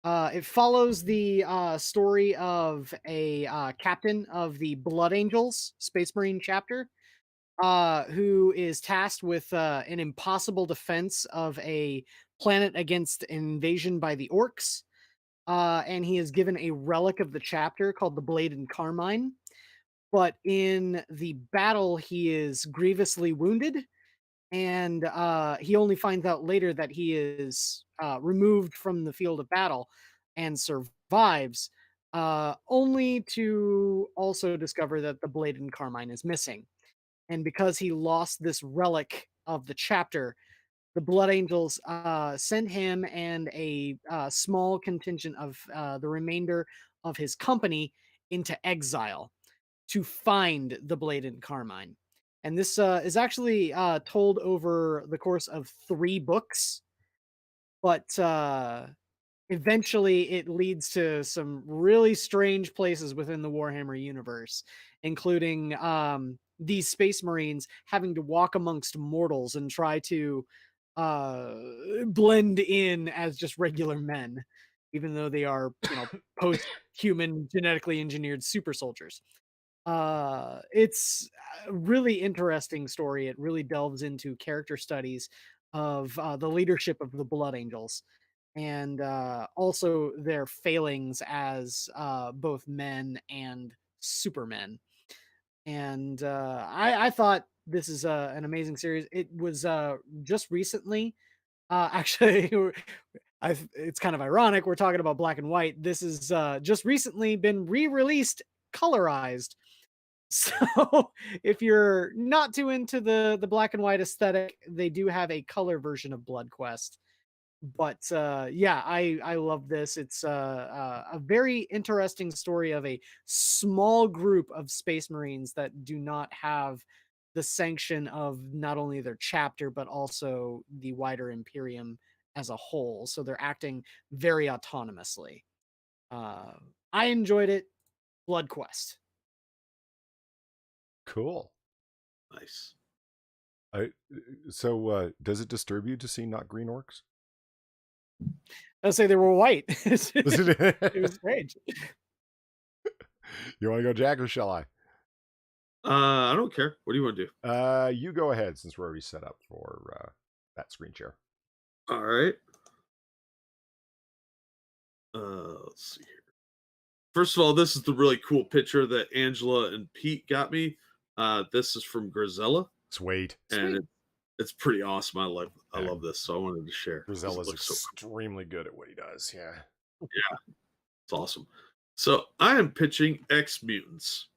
It follows the story of a captain of the Blood Angels Space Marine chapter who is tasked with an impossible defense of a planet against invasion by the orcs. And he is given a relic of the chapter called the Blade and Carmine. But in the battle, he is grievously wounded, and he only finds out later that he is removed from the field of battle and survives, only to also discover that the Blade and Carmine is missing. And because he lost this relic of the chapter, the Blood Angels send him and a small contingent of the remainder of his company into exile to find the Blade and Carmine. And this is actually told over the course of 3 books, but eventually it leads to some really strange places within the Warhammer universe, including these space marines having to walk amongst mortals and try to blend in as just regular men, even though they are, post-human genetically engineered super soldiers. It's a really interesting story. It really delves into character studies of the leadership of the Blood Angels and also their failings as both men and supermen. And I thought this is an amazing series. It was just recently, actually, it's kind of ironic. We're talking about black and white. This is just recently been re-released colorized. So if you're not too into the black and white aesthetic, they do have a color version of Blood Quest. But yeah, I love this. It's a very interesting story of a small group of space marines that do not have the sanction of not only their chapter but also the wider Imperium as a whole. So they're acting very autonomously. I enjoyed it. Blood Quest. Cool. Nice. So does it disturb you to see not green orcs? I'll say they were white. It was strange. You want to go, Jack, or shall I? I don't care. What do you want to do? You go ahead since we're already set up for that screen share. All right. Let's see here. First of all, this is the really cool picture that Angela and Pete got me. This is from Grisella, Sweet. and it's pretty awesome. I love this, so I wanted to share. Grisella's extremely good at what he does. Yeah. Yeah, it's awesome. So I am pitching X Mutants.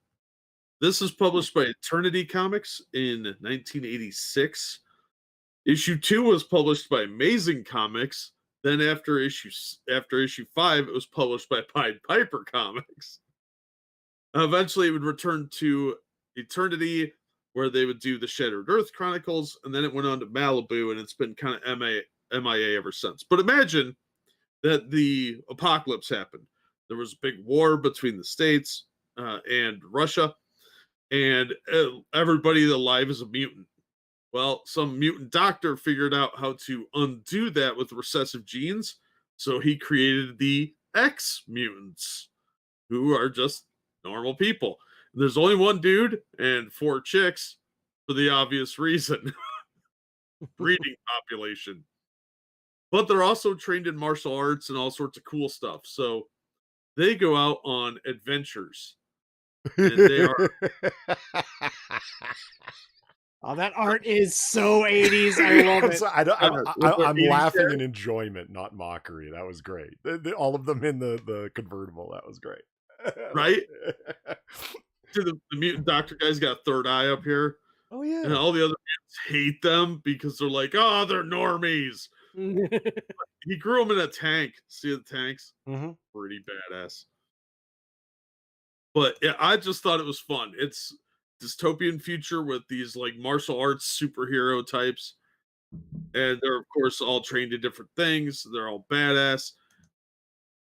This is published by Eternity Comics in 1986. Issue 2 was published by Amazing Comics. Then after issue 5, it was published by Pied Piper Comics. Eventually, it would return to Eternity, where they would do the Shattered Earth Chronicles, and then it went on to Malibu, and it's been kind of MIA ever since. But imagine that the apocalypse happened. There was a big war between the States and Russia, and everybody alive is a mutant. Well, some mutant doctor figured out how to undo that with recessive genes, so he created the X mutants, who are just normal people. There's only one dude and 4 chicks for the obvious reason. Breeding population. But they're also trained in martial arts and all sorts of cool stuff. So they go out on adventures. And they are Oh, that art is so 80s. I love it. I'm laughing in enjoyment, not mockery. That was great. All of them in the convertible. That was great. Right? The mutant doctor guy's got a third eye up here. Oh, yeah. And all the other mutants hate them because they're like, oh, they're normies. He grew them in a tank. See the tanks? Mm-hmm. Pretty badass. But yeah, I just thought it was fun. It's dystopian future with these like martial arts superhero types, and they're of course all trained in different things. They're all badass,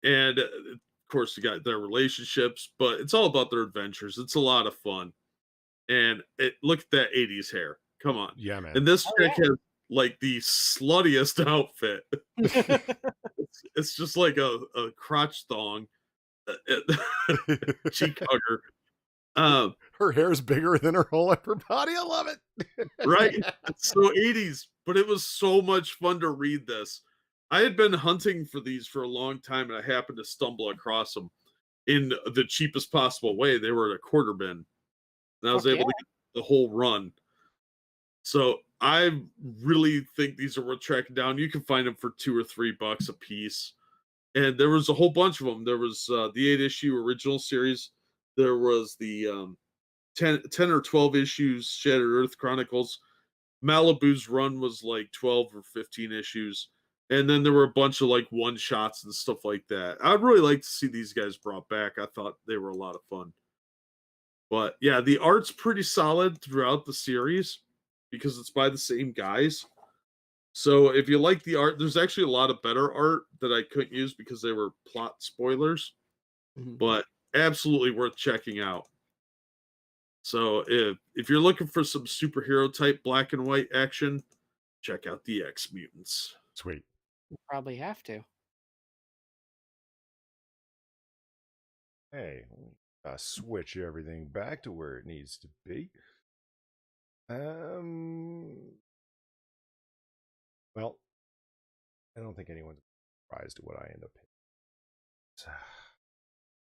and of course you got their relationships, but it's all about their adventures. It's a lot of fun, and look at that 80s hair. Come on. Yeah, man. And this chick has like the sluttiest outfit. It's just like a crotch thong, cheek hugger. Her hair's bigger than her whole upper body. I love it. Right? It's so 80s, but it was so much fun to read this. I had been hunting for these for a long time, and I happened to stumble across them in the cheapest possible way. They were at a quarter bin, and I was able to get the whole run. So I really think these are worth tracking down. You can find them for $2 or $3 a piece. And there was a whole bunch of them. There was the 8-issue original series. There was the 10 or 12 issues Shattered Earth Chronicles. Malibu's run was like 12 or 15 issues. And then there were a bunch of like one-shots and stuff like that. I'd really like to see these guys brought back. I thought they were a lot of fun. But yeah, the art's pretty solid throughout the series because it's by the same guys. So if you like the art, there's actually a lot of better art that I couldn't use because they were plot spoilers, but absolutely worth checking out. So if you're looking for some superhero type black and white action, check out the X Mutants. Sweet. You probably have to. Hey, switch everything back to where it needs to be. Well, I don't think anyone's surprised at what I end up hitting.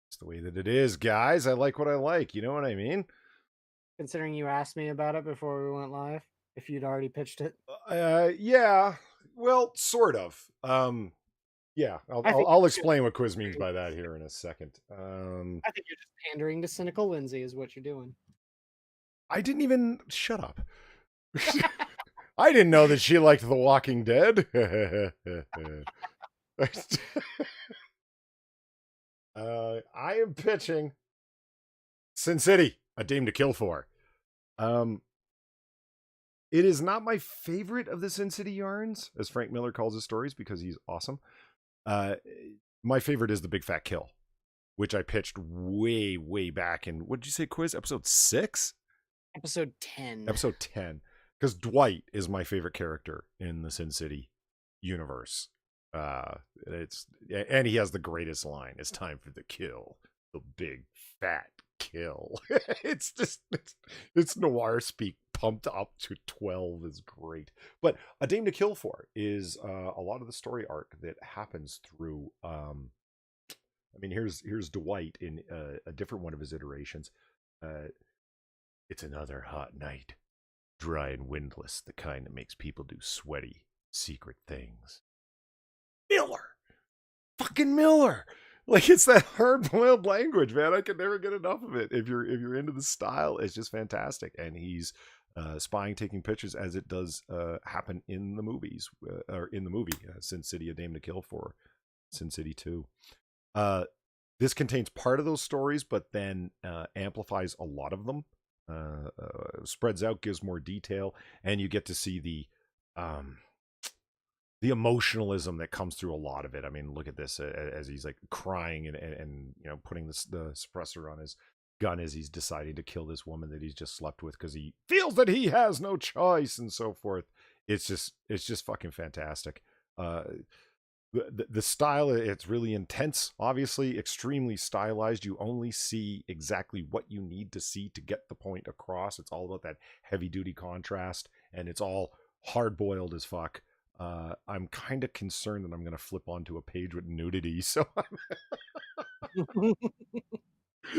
It's the way that it is, guys. I like what I like. You know what I mean? Considering you asked me about it before we went live, if you'd already pitched it. Yeah. Well, sort of. Yeah, I'll explain what quiz means by that here in a second. I think you're just pandering to cynical Lindsay is what you're doing. I didn't even shut up. I didn't know that she liked The Walking Dead. I am pitching Sin City, A Dame to Kill For. It is not my favorite of the Sin City yarns, as Frank Miller calls his stories, because he's awesome. My favorite is The Big Fat Kill, which I pitched way, way back in, what did you say, quiz? Episode 6? Episode 10. Episode 10. Because Dwight is my favorite character in the Sin City universe. And he has the greatest line. It's time for the kill, the big fat kill. It's noir speak pumped up to 12 is great. But A Dame to Kill For is a lot of the story arc that happens through. I mean, here's Dwight in a different one of his iterations. It's another hot night, dry and windless, the kind that makes people do sweaty, secret things. Miller, fucking Miller. Like, it's that hard-boiled language, man. I can never get enough of it. If you're into the style, it's just fantastic. And he's spying, taking pictures, as it does happen in the movies, or in the movie Sin City: A Dame to Kill For, Sin City 2. This contains part of those stories, but then amplifies a lot of them. Spreads out, gives more detail, and you get to see the emotionalism that comes through a lot of it. I mean, look at this as he's like crying and you know, putting the suppressor on his gun as he's deciding to kill this woman that he's just slept with because he feels that he has no choice and so forth. It's just fucking fantastic. The style, it's really intense, obviously extremely stylized. You only see exactly what you need to see to get the point across. It's all about that heavy duty contrast, and it's all hard boiled as fuck. I'm kind of concerned that I'm going to flip onto a page with nudity, so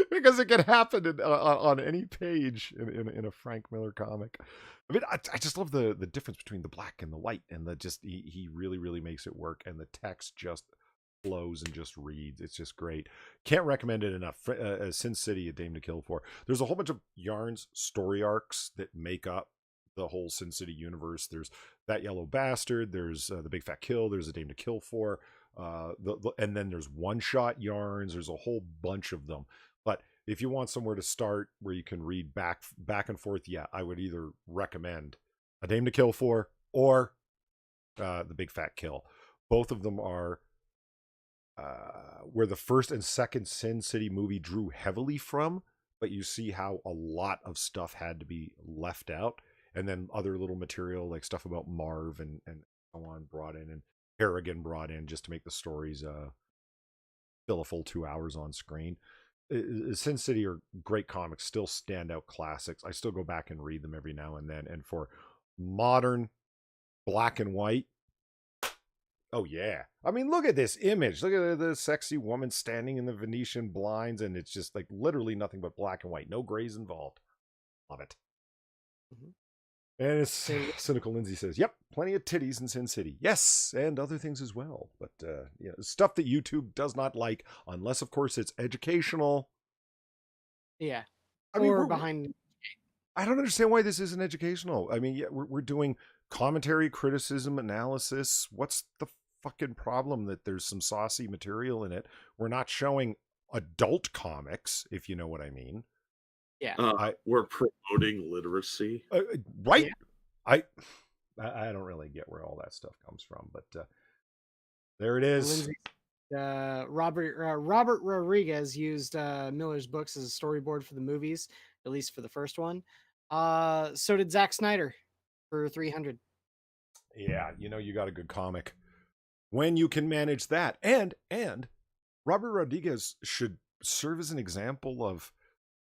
because it can happen on any page in a Frank Miller comic. I mean, I just love the difference between the black and the white, and he really makes it work, and the text just flows and just reads. It's just great. Can't recommend it enough. Sin City: A Dame to Kill For. There's a whole bunch of yarns, story arcs that make up the whole Sin City universe. There's That Yellow Bastard, there's the Big Fat Kill, there's A Dame to Kill For, and then there's one-shot yarns. There's a whole bunch of them. But if you want somewhere to start where you can read back and forth, yeah, I would either recommend A Dame to Kill For or The Big Fat Kill. Both of them are where the first and second Sin City movie drew heavily from, but you see how a lot of stuff had to be left out. And then other little material like stuff about Marv and so on brought in, and Harrigan brought in just to make the stories fill a full 2 hours on screen. Sin City are great comics, still standout classics. I still go back and read them every now and then. And for modern black and white, oh yeah. I mean, look at this image. Look at the sexy woman standing in the Venetian blinds, and it's just like literally nothing but black and white. No grays involved. Love it. Mm-hmm. And it's Cynical Lindsay says, yep, plenty of titties in Sin City. Yes, and other things as well. But yeah, stuff that YouTube does not like, unless, of course, it's educational. Yeah. I mean, we're behind. I don't understand why this isn't educational. I mean, yeah, we're doing commentary, criticism, analysis. What's the fucking problem that there's some saucy material in it? We're not showing adult comics, if you know what I mean. Yeah, we're promoting literacy, right? Yeah. I don't really get where all that stuff comes from, but there it is. Robert Rodriguez used Miller's books as a storyboard for the movies, at least for the first one. So did Zack Snyder for 300. Yeah, you got a good comic when you can manage that, and Robert Rodriguez should serve as an example of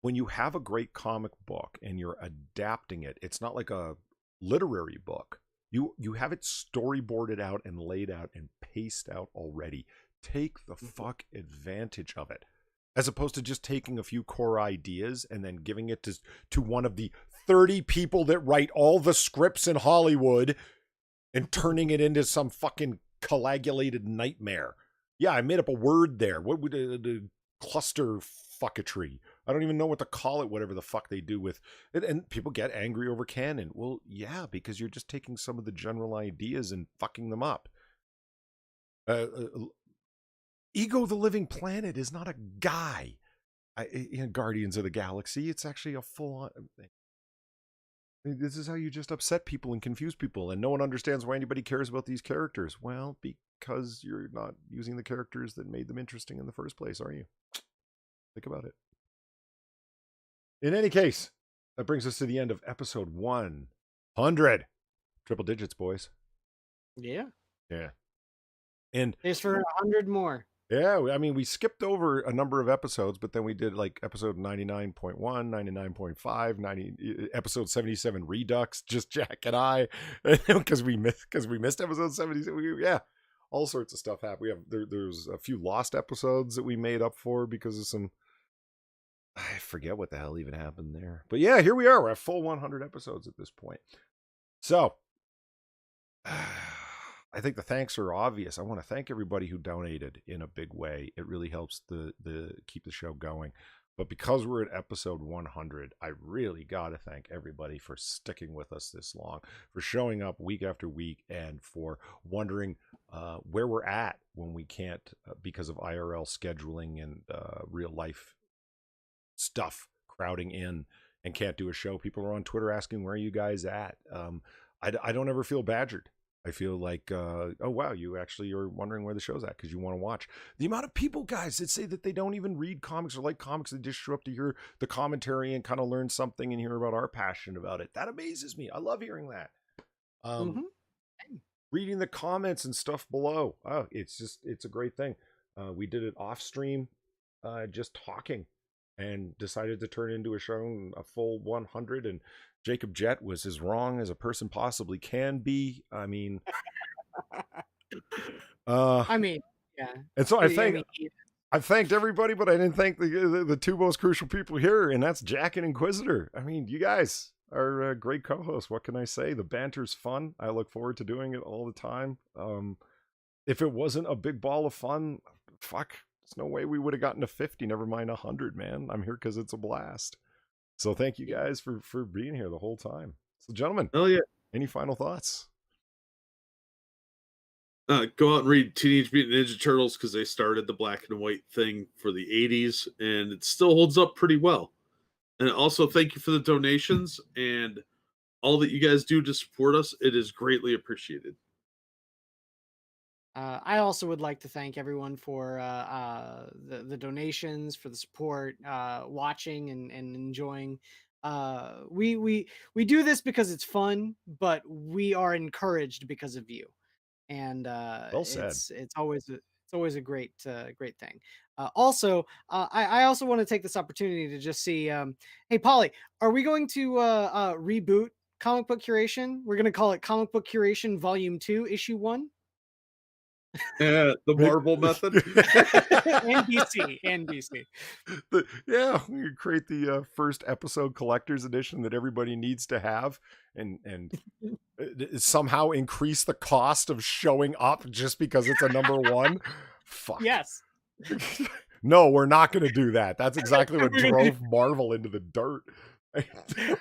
when you have a great comic book and you're adapting it. It's not like a literary book. You have it storyboarded out and laid out and paced out already. Take the fuck advantage of it, as opposed to just taking a few core ideas and then giving it to one of the 30 people that write all the scripts in Hollywood and turning it into some fucking coagulated nightmare. Yeah, I made up a word there. What would a cluster fucketry? I don't even know what to call it, whatever the fuck they do with it. And people get angry over canon. Well, yeah, because you're just taking some of the general ideas and fucking them up. Ego the Living Planet is not a guy in Guardians of the Galaxy. It's actually a full-on... This is how you just upset people and confuse people, and no one understands why anybody cares about these characters. Well, because you're not using the characters that made them interesting in the first place, are you? Think about it. In any case, that brings us to the end of episode 100. Triple digits, boys. Yeah. Yeah. And There's for 100 more. yeah, I mean, we skipped over a number of episodes, but then we did like episode 99.1, 99.5, 90, episode 77 Redux, just Jack and I, because we missed episode 77. Yeah, all sorts of stuff happened. We have there's a few lost episodes that we made up for because of some, I forget what the hell even happened there. But yeah, here we are. We're at full 100 episodes at this point. So I think the thanks are obvious. I want to thank everybody who donated in a big way. It really helps the keep the show going. But because we're at episode 100, I really got to thank everybody for sticking with us this long, for showing up week after week, and for wondering where we're at when we can't, because of IRL scheduling and real life stuff crowding in, and can't do a show. People are on Twitter asking, where are you guys at? I don't ever feel badgered. I feel like, oh, wow, you actually are wondering where the show's at because you want to watch. The amount of people, guys, that say that they don't even read comics or like comics, they just show up to hear the commentary and kind of learn something and hear about our passion about it. That amazes me. I love hearing that. Reading the comments and stuff below. Oh, it's a great thing. We did it off stream, just talking, and decided to turn into a show, a full 100. And Jacob Jett was as wrong as a person possibly can be. I mean, yeah. And so I thanked everybody, but I didn't thank the two most crucial people here, and that's Jack and Inquisitor. I mean, you guys are great co-hosts. What can I say? The banter's fun. I look forward to doing it all the time. If it wasn't a big ball of fun, fuck, there's no way we would have gotten to 50, never mind 100, man. I'm here because it's a blast. So thank you guys for being here the whole time. So, gentlemen, any final thoughts? Go out and read Teenage Mutant Ninja Turtles because they started the black and white thing for the 80s, and it still holds up pretty well. And also, thank you for the donations and all that you guys do to support us. It is greatly appreciated. I also would like to thank everyone for the donations, for the support, watching and enjoying. We do this because it's fun, but we are encouraged because of you, and Well said. it's always a great thing. Also, I also want to take this opportunity to just see, hey Polly, are we going to reboot Comic Book Curation? We're going to call it Comic Book Curation Volume 2, Issue 1. The Marvel method. NBC. Yeah, we create the first episode collector's edition that everybody needs to have, and somehow increase the cost of showing up just because it's a number one. Fuck. Yes. No, we're not going to do that. That's exactly what drove Marvel into the dirt.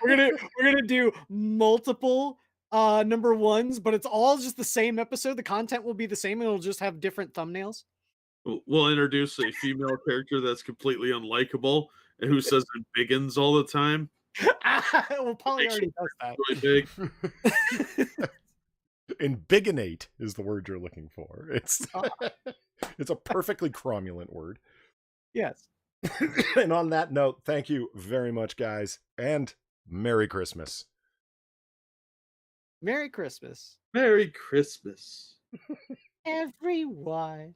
we're gonna do multiple number ones, but it's all just the same episode. The content will be the same, and it'll just have different thumbnails. We'll introduce a female character that's completely unlikable and who says biggins all the time. Well, Polly already does that. Really big. Inbigonate is the word you're looking for. It's a perfectly cromulent word. Yes. And on that note, thank you very much, guys, and Merry Christmas. Merry Christmas. Merry Christmas. Everyone.